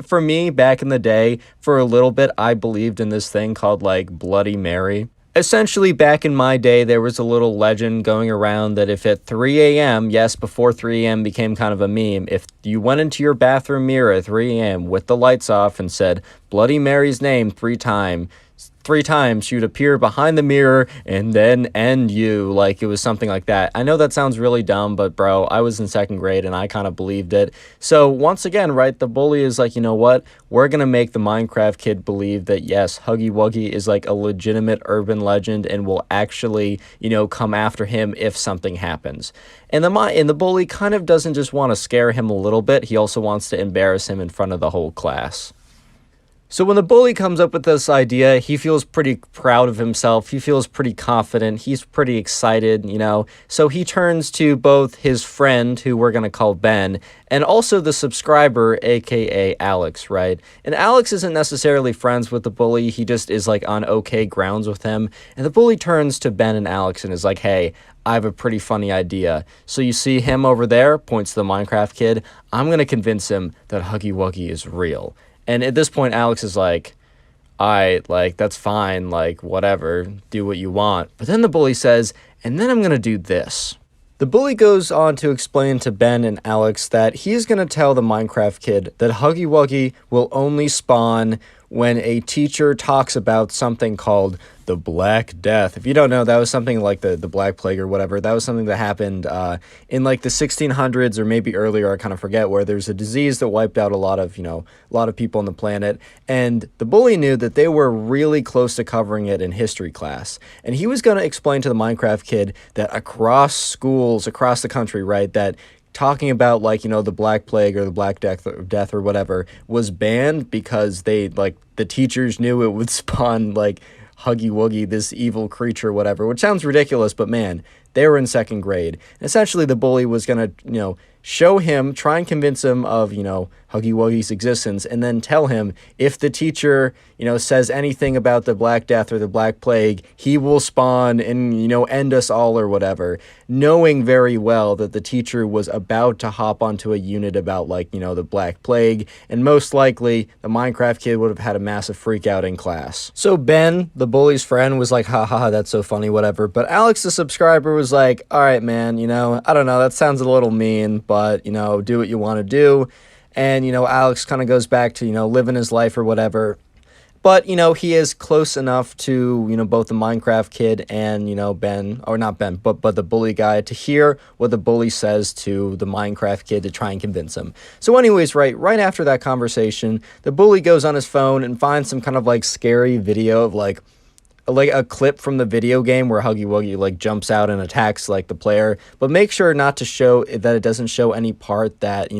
For me, back in the day, for a little bit, I believed in this thing called like Bloody Mary. Essentially, back in my day, there was a little legend going around that if at 3 a.m., yes, before 3 a.m. became kind of a meme, if you went into your bathroom mirror at 3 a.m. with the lights off and said Bloody Mary's name 3 times, you'd appear behind the mirror and then end you. Like, it was something like that. I know that sounds really dumb, but bro, I was in second grade and I kind of believed it. So once again, right, the bully is like, you know what? We're going to make the Minecraft kid believe that, yes, Huggy Wuggy is like a legitimate urban legend and will actually, come after him if something happens. And the bully kind of doesn't just want to scare him a little bit. He also wants to embarrass him in front of the whole class. So when the bully comes up with this idea, he feels pretty proud of himself. He feels pretty confident. He's pretty excited, So he turns to both his friend, who we're going to call Ben, and also the subscriber, aka Alex, right? And Alex isn't necessarily friends with the bully. He just is like on okay grounds with him. And the bully turns to Ben and Alex and is like, hey, I have a pretty funny idea. So you see him over there, points to the Minecraft kid. I'm going to convince him that Huggy Wuggy is real. And at this point, Alex is like, that's fine, whatever, do what you want. But then the bully says, and then I'm going to do this. The bully goes on to explain to Ben and Alex that he's going to tell the Minecraft kid that Huggy Wuggy will only spawn when a teacher talks about something called the Black Death. If you don't know, that was something like the Black Plague or whatever. That was something that happened in like the 1600s or maybe earlier, I kind of forget, where there's a disease that wiped out a lot of people on the planet. And the bully knew that they were really close to covering it in history class. And he was going to explain to the Minecraft kid that across schools, across the country, right, that talking about the Black Plague or the Black Death or whatever was banned because the teachers knew it would spawn Huggy Wuggy, this evil creature, whatever, which sounds ridiculous, but man, they were in second grade. And essentially, the bully was going to, show him, try and convince him of, Huggy Wuggy's existence, and then tell him if the teacher, says anything about the Black Death or the Black Plague, he will spawn and, end us all or whatever, knowing very well that the teacher was about to hop onto a unit about, the Black Plague, and most likely, the Minecraft kid would have had a massive freak out in class. So Ben, the bully's friend, was like, ha ha ha, that's so funny, whatever, but Alex, the subscriber, was like, all right, man, I don't know, that sounds a little mean, but, do what you want to do. And, Alex kind of goes back to, living his life or whatever. But, he is close enough to, both the Minecraft kid and, Ben, or not Ben, but the bully guy, to hear what the bully says to the Minecraft kid to try and convince him. So anyways, right after that conversation, the bully goes on his phone and finds some kind of scary video of a clip from the video game where Huggy Wuggy jumps out and attacks the player, but make sure not to show that it doesn't show any part that,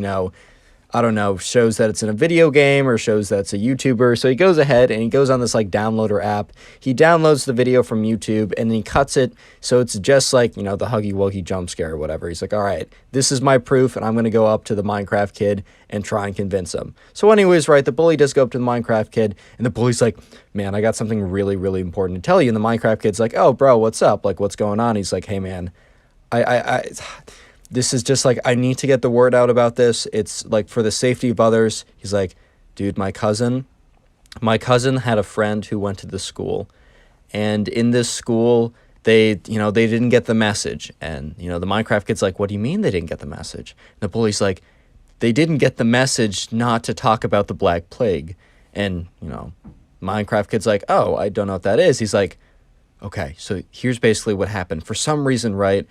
I don't know, shows that it's in a video game or shows that it's a YouTuber. So he goes ahead and he goes on this downloader app. He downloads the video from YouTube and then he cuts it so it's just the Huggy Wuggy jump scare or whatever. He's like, all right, this is my proof and I'm going to go up to the Minecraft kid and try and convince him. So anyways, right, the bully does go up to the Minecraft kid and the bully's like, man, I got something really, really important to tell you. And the Minecraft kid's like, oh, bro, what's up? What's going on? He's like, hey, man, this is just I need to get the word out about this. It's for the safety of others. He's like, dude, my cousin had a friend who went to this school, and in this school, they didn't get the message. And, the Minecraft kid's like, what do you mean they didn't get the message? And the bully's like, they didn't get the message not to talk about the Black Plague. And, Minecraft kid's like, oh, I don't know what that is. He's like, okay, so here's basically what happened. For some reason, right,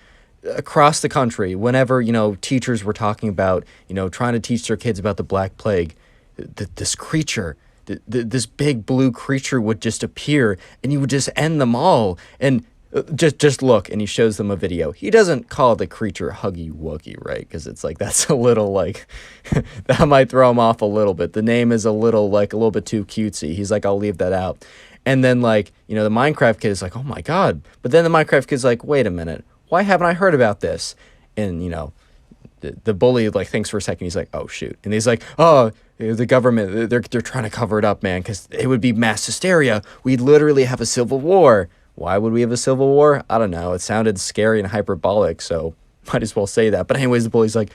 across the country, whenever, teachers were talking about, trying to teach their kids about the Black Plague, this creature, this big blue creature would just appear and he would just end them all. And just look, and he shows them a video. He doesn't call the creature Huggy Wuggy, right? Because it's that's a little that might throw him off a little bit. The name is a little bit too cutesy. He's like, I'll leave that out. And then the Minecraft kid is like, oh my God. But then the Minecraft kid's like, wait a minute. Why haven't I heard about this? And, the bully like thinks for a second. He's like, oh shoot, and he's like, oh, the government, they're trying to cover it up, man, because it would be mass hysteria. We'd literally have a civil war. Why would we have a civil war? I don't know. It sounded scary and hyperbolic, so might as well say that. But anyways, the bully's like,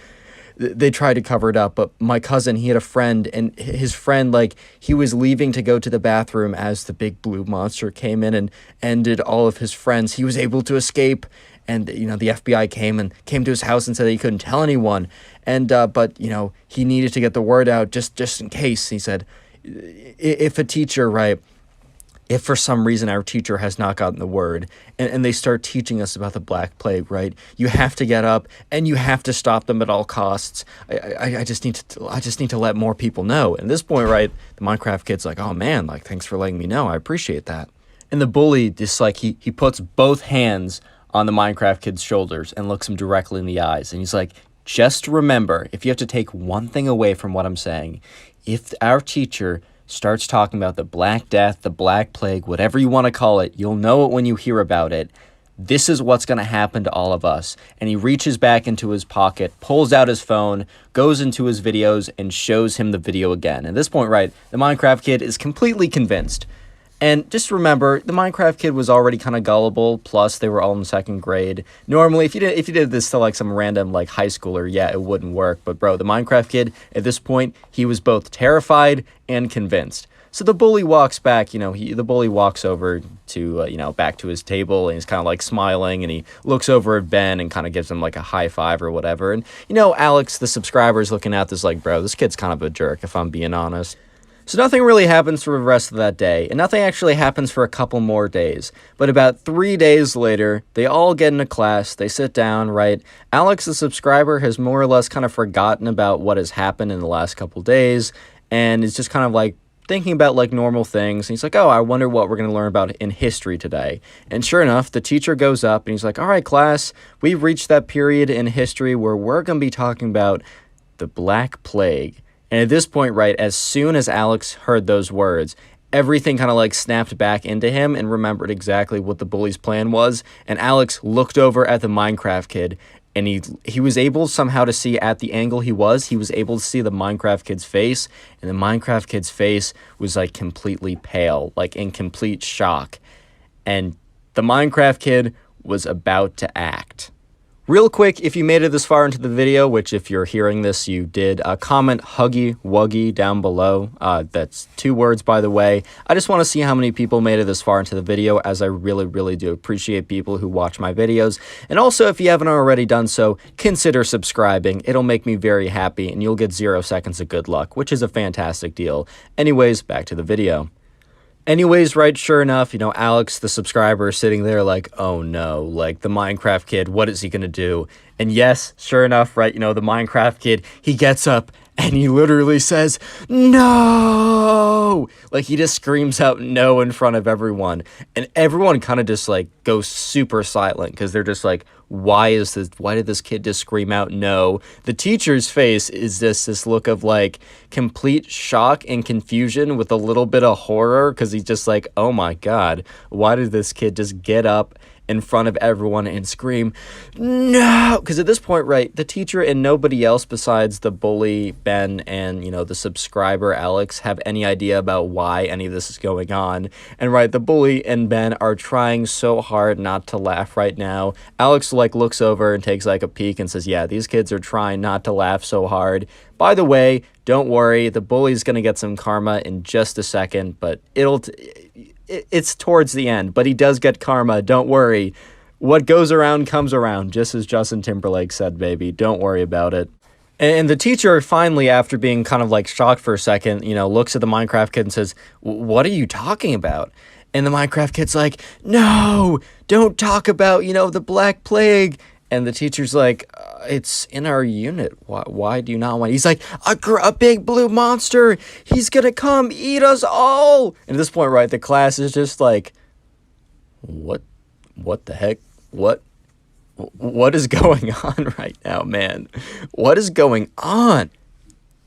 they tried to cover it up, but my cousin, he had a friend, and his friend, like, he was leaving to go to the bathroom as the big blue monster came in and ended all of his friends. He was able to escape, and, you know, the FBI came to his house and said that he couldn't tell anyone, and, but, you know, he needed to get the word out just in case. He said, if a teacher, right, if for some reason our teacher has not gotten the word and they start teaching us about the Black Plague, right, you have to get up and you have to stop them at all costs. I just need to let more people know. And at this point, right, the Minecraft kid's like, oh man, like, thanks for letting me know. I appreciate that. And the bully just like, he puts both hands on the Minecraft kid's shoulders and looks him directly in the eyes. And he's like, just remember, if you have to take one thing away from what I'm saying, if our teacher starts talking about the Black Death, the Black Plague, whatever you want to call it, you'll know it when you hear about it. This is what's going to happen to all of us. And he reaches back into his pocket, pulls out his phone, goes into his videos, and shows him the video again. At this point, right, the Minecraft kid is completely convinced. And just remember, the Minecraft kid was already kind of gullible, plus they were all in second grade. Normally, if you did this to like some random like high schooler, yeah, it wouldn't work. But bro, the Minecraft kid, at this point, he was both terrified and convinced. So the bully walks back, you know, the bully walks over to, you know, back to his table, and he's kind of like smiling, and he looks over at Ben and kind of gives him like a high five or whatever. And, you know, Alex, the subscriber, is looking at this like, bro, this kid's kind of a jerk, if I'm being honest. So nothing really happens for the rest of that day, and nothing actually happens for a couple more days. But about 3 days later, they all get into class, they sit down, right? Alex, the subscriber, has more or less kind of forgotten about what has happened in the last couple days, and is just kind of like thinking about like normal things. And he's like, oh, I wonder what we're going to learn about in history today. And sure enough, the teacher goes up and he's like, all right, class, we've reached that period in history where we're going to be talking about the Black Plague. And at this point, right, as soon as Alex heard those words, everything kind of like snapped back into him and remembered exactly what the bully's plan was. And Alex looked over at the Minecraft kid, and he was able somehow to see at the angle he was able to see the Minecraft kid's face. And the Minecraft kid's face was like completely pale, like in complete shock. And the Minecraft kid was about to act. Real quick, if you made it this far into the video, which if you're hearing this, you did, comment Huggy Wuggy down below. That's 2 words, by the way. I just want to see how many people made it this far into the video, as I really, really do appreciate people who watch my videos. And also, if you haven't already done so, consider subscribing. It'll make me very happy, and you'll get 0 seconds of good luck, which is a fantastic deal. Anyways, back to the video. Anyways, right, sure enough, you know, Alex, the subscriber, is sitting there like, oh no, like, the Minecraft kid, what is he gonna do? And yes, sure enough, right, you know, the Minecraft kid, he gets up and he literally says, no! Like, he just screams out no in front of everyone. And everyone kind of just, like, goes super silent, because they're just like, why did this kid just scream out no? The teacher's face is just this look of, like, complete shock and confusion with a little bit of horror, because he's just like, oh my god, why did this kid just get up in front of everyone and scream, no? Because at this point, right, the teacher and nobody else besides the bully, Ben, and, you know, the subscriber, Alex, have any idea about why any of this is going on. And, right, the bully and Ben are trying so hard not to laugh right now. Alex, like, looks over and takes, like, a peek and says, yeah, these kids are trying not to laugh so hard. By the way, don't worry, the bully's gonna get some karma in just a second, but it's towards the end, but he does get karma, don't worry. What goes around comes around, just as Justin Timberlake said, baby. Don't worry about it. And the teacher finally, after being kind of like shocked for a second, you know, looks at the Minecraft kid and says, what are you talking about? And the Minecraft kid's like, no, don't talk about, you know, the Black Plague. And the teacher's like, it's in our unit. Why do you not want? He's like, a big blue monster. He's gonna come eat us all. And at this point, right, the class is just like, what the heck? What is going on right now, man? What is going on?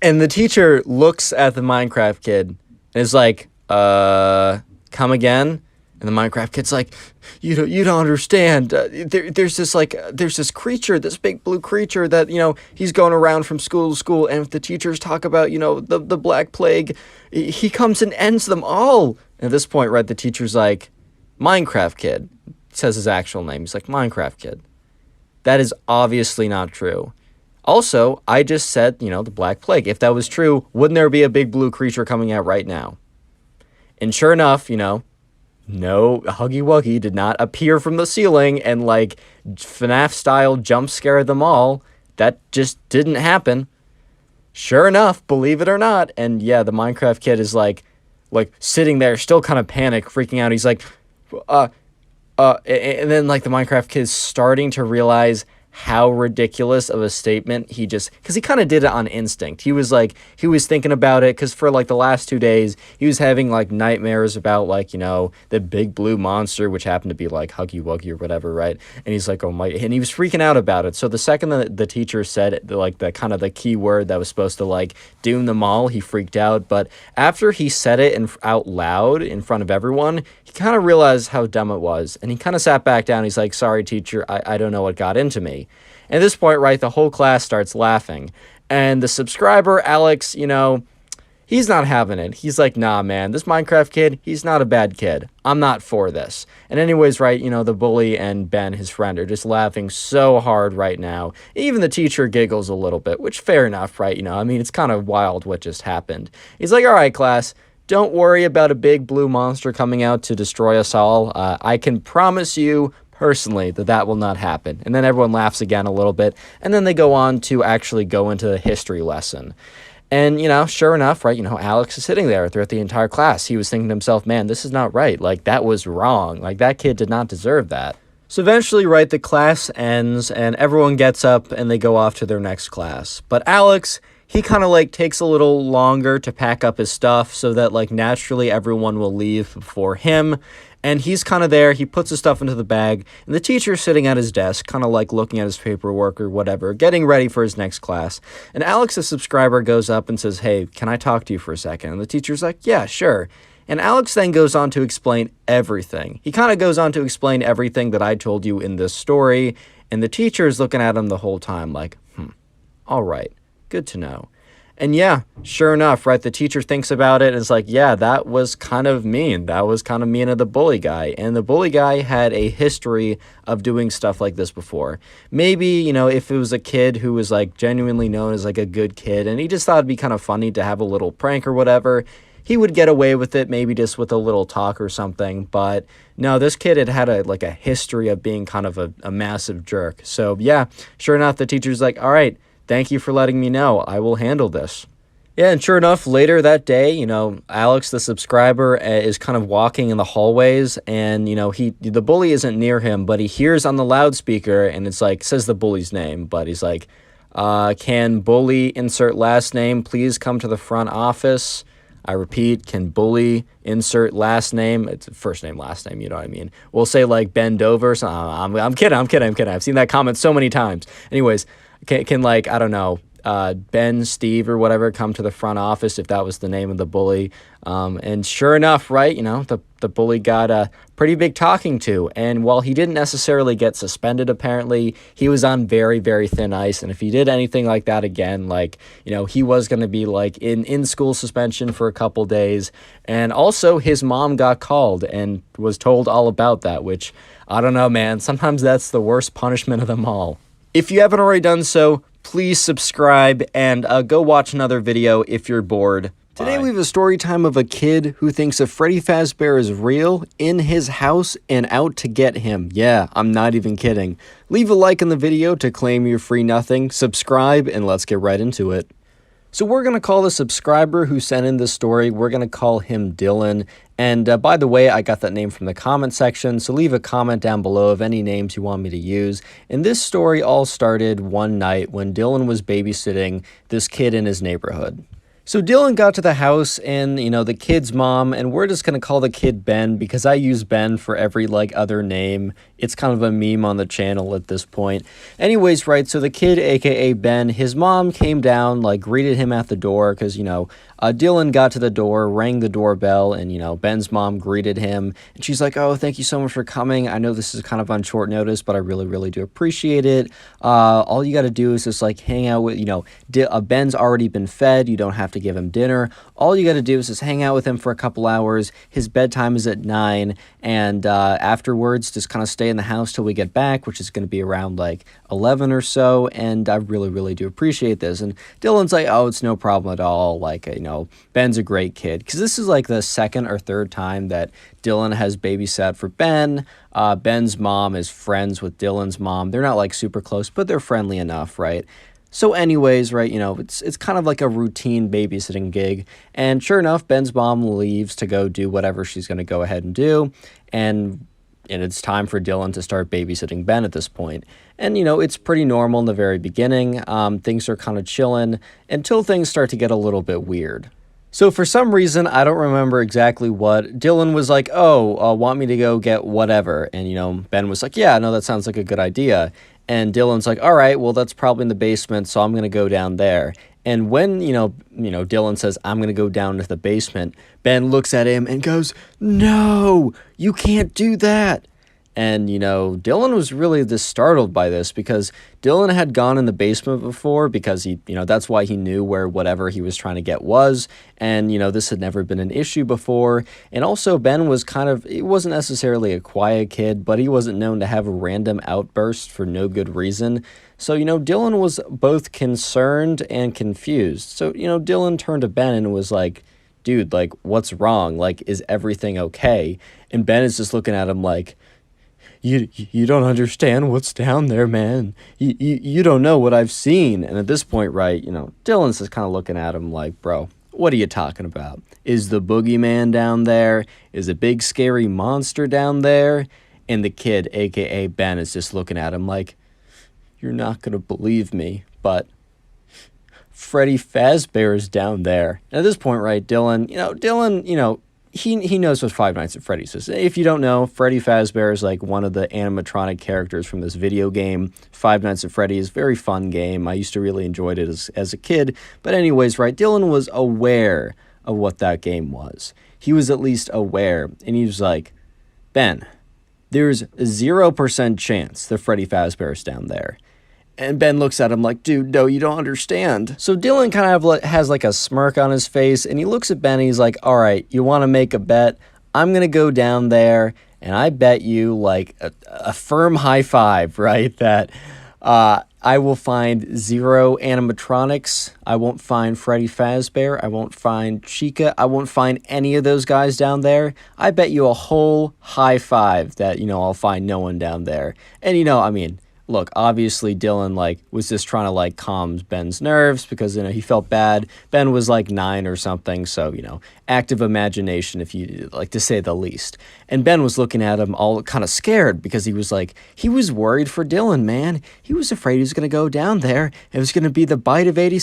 And the teacher looks at the Minecraft kid and is like, come again? And the Minecraft kid's like, you don't understand. There's this creature, this big blue creature that, he's going around from school to school. And if the teachers talk about, the Black Plague, he comes and ends them all. And at this point, right, the teacher's like, Minecraft kid. Says his actual name. He's like, Minecraft kid. That is obviously not true. Also, I just said, the Black Plague. If that was true, wouldn't there be a big blue creature coming out right now? And sure enough, no, Huggy Wuggy did not appear from the ceiling and, FNAF-style jump scare them all. That just didn't happen. Sure enough, believe it or not, and yeah, the Minecraft kid is, sitting there, still kind of panicked, freaking out. He's like, and then, the Minecraft kid is starting to realize how ridiculous of a statement because he kind of did it on instinct. He was thinking about it because for the last 2 days he was having nightmares about the big blue monster, which happened to be Huggy Wuggy or whatever, right? And he's like, oh my, and he was freaking out about it. So the second that the teacher said the kind of the key word that was supposed to doom them all, he freaked out. But after he said it out loud in front of everyone, he kind of realized how dumb it was, and he kind of sat back down. He's like, sorry teacher, I don't know what got into me. At this point, right, the whole class starts laughing. And the subscriber, Alex, he's not having it. He's like, nah, man, this Minecraft kid, he's not a bad kid. I'm not for this. And anyways, right, the bully and Ben, his friend, are just laughing so hard right now. Even the teacher giggles a little bit, which fair enough, right? It's kind of wild what just happened. He's like, all right, class, don't worry about a big blue monster coming out to destroy us all. I can promise you personally that will not happen. And then everyone laughs again a little bit, and then they go on to actually go into the history lesson. And, sure enough, right, Alex is sitting there throughout the entire class. He was thinking to himself, man, this is not right. That was wrong. That kid did not deserve that. So eventually, right, the class ends, and everyone gets up, and they go off to their next class. But Alex, he kind of takes a little longer to pack up his stuff so that naturally everyone will leave before him. And he's kind of there, he puts his stuff into the bag, and the teacher's sitting at his desk, kind of looking at his paperwork or whatever, getting ready for his next class. And Alex, the subscriber, goes up and says, hey, can I talk to you for a second? And the teacher's like, yeah, sure. And Alex then goes on to explain everything. He kind of goes on to explain everything that I told you in this story, and the teacher is looking at him the whole time all right, good to know. And yeah, sure enough, right, the teacher thinks about it and is like, yeah, that was kind of mean. That was kind of mean of the bully guy. And the bully guy had a history of doing stuff like this before. Maybe, if it was a kid who was genuinely known as a good kid and he just thought it'd be kind of funny to have a little prank or whatever, he would get away with it, maybe just with a little talk or something. But no, this kid had a history of being kind of a massive jerk. So yeah, sure enough, the teacher's like, all right, thank you for letting me know. I will handle this. Yeah, and sure enough, later that day, Alex, the subscriber, is kind of walking in the hallways, and, the bully isn't near him, but he hears on the loudspeaker, and it's says the bully's name, but he's like, can bully insert last name please come to the front office? I repeat, can bully insert last name? It's first name, last name, you know what I mean? We'll say bend over. So, I'm kidding. I've seen that comment so many times. Anyways, can I don't know, Ben, Steve, or whatever come to the front office if that was the name of the bully. And sure enough, right, the bully got a pretty big talking to. And while he didn't necessarily get suspended, apparently, he was on very, very thin ice. And if he did anything like that again, he was going to be in school suspension for a couple days. And also his mom got called and was told all about that, which I don't know, man. Sometimes that's the worst punishment of them all. If you haven't already done so, please subscribe and go watch another video if you're bored. Today we have a story time of a kid who thinks a Freddy Fazbear is real, in his house, and out to get him. Yeah, I'm not even kidding. Leave a like on the video to claim your free nothing, subscribe, and let's get right into it. So we're going to call the subscriber who sent in this story, we're going to call him Dylan. And by the way, I got that name from the comment section, so leave a comment down below of any names you want me to use. And this story all started one night when Dylan was babysitting this kid in his neighborhood. So Dylan got to the house and, the kid's mom, and we're just going to call the kid Ben because I use Ben for every, other name. It's kind of a meme on the channel at this point. Anyways, right, so the kid, aka Ben, his mom came down, greeted him at the door because, Dylan got to the door, rang the doorbell, and, Ben's mom greeted him. And she's like, oh, thank you so much for coming. I know this is kind of on short notice, but I really, really do appreciate it. All you got to do is just, hang out with, Ben's already been fed. You don't have to give him dinner. All you got to do is just hang out with him for a couple hours. His bedtime is at 9, and afterwards, just kind of stay in the house till we get back, which is going to be around 11 or so. And I really, really do appreciate this. And Dylan's like, oh, it's no problem at all. Ben's a great kid, because this is the second or third time that Dylan has babysat for Ben. Ben's mom is friends with Dylan's mom. They're not super close, but they're friendly enough, right? So anyways, right, it's kind of like a routine babysitting gig. And sure enough, Ben's mom leaves to go do whatever she's going to go ahead and do. And it's time for Dylan to start babysitting Ben at this point. And, it's pretty normal in the very beginning. Things are kind of chilling until things start to get a little bit weird. So for some reason, I don't remember exactly what, Dylan was like, oh, want me to go get whatever? And, Ben was like, yeah, no, that sounds like a good idea. And Dylan's like, all right, well, that's probably in the basement, so I'm going to go down there. And when, Dylan says, I'm going to go down to the basement, Ben looks at him and goes, no, you can't do that. And, Dylan was really just startled by this because Dylan had gone in the basement before because that's why he knew where whatever he was trying to get was. And, this had never been an issue before. And also Ben was he wasn't necessarily a quiet kid, but he wasn't known to have random outbursts for no good reason. So, Dylan was both concerned and confused. So, Dylan turned to Ben and was like, dude, what's wrong? Is everything okay? And Ben is just looking at him like, You don't understand what's down there, man. You don't know what I've seen. And at this point, right, Dylan's just kind of looking at him like, bro, what are you talking about? Is the boogeyman down there? Is a big scary monster down there? And the kid, aka Ben, is just looking at him like, you're not going to believe me, but Freddy Fazbear's down there. And at this point, right, Dylan, he knows what Five Nights at Freddy's is. If you don't know, Freddy Fazbear is one of the animatronic characters from this video game. Five Nights at Freddy's, very fun game. I used to really enjoy it as a kid. But anyways, right, Dylan was aware of what that game was. He was at least aware, and he was like, Ben, there's 0% chance that Freddy Fazbear's down there. And Ben looks at him like, dude, no, you don't understand. So Dylan kind of has a smirk on his face, and he looks at Ben and he's like, all right, you want to make a bet? I'm going to go down there, and I bet you a firm high five, right, that I will find 0 animatronics. I won't find Freddy Fazbear. I won't find Chica. I won't find any of those guys down there. I bet you a whole high five that, I'll find no one down there. And, look, obviously Dylan was just trying to calm Ben's nerves because he felt bad. Ben was 9 or something, so active imagination, if you to say the least. And Ben was looking at him all kind of scared because he was worried for Dylan, man. He was afraid he was going to go down there. It was going to be the bite of 87.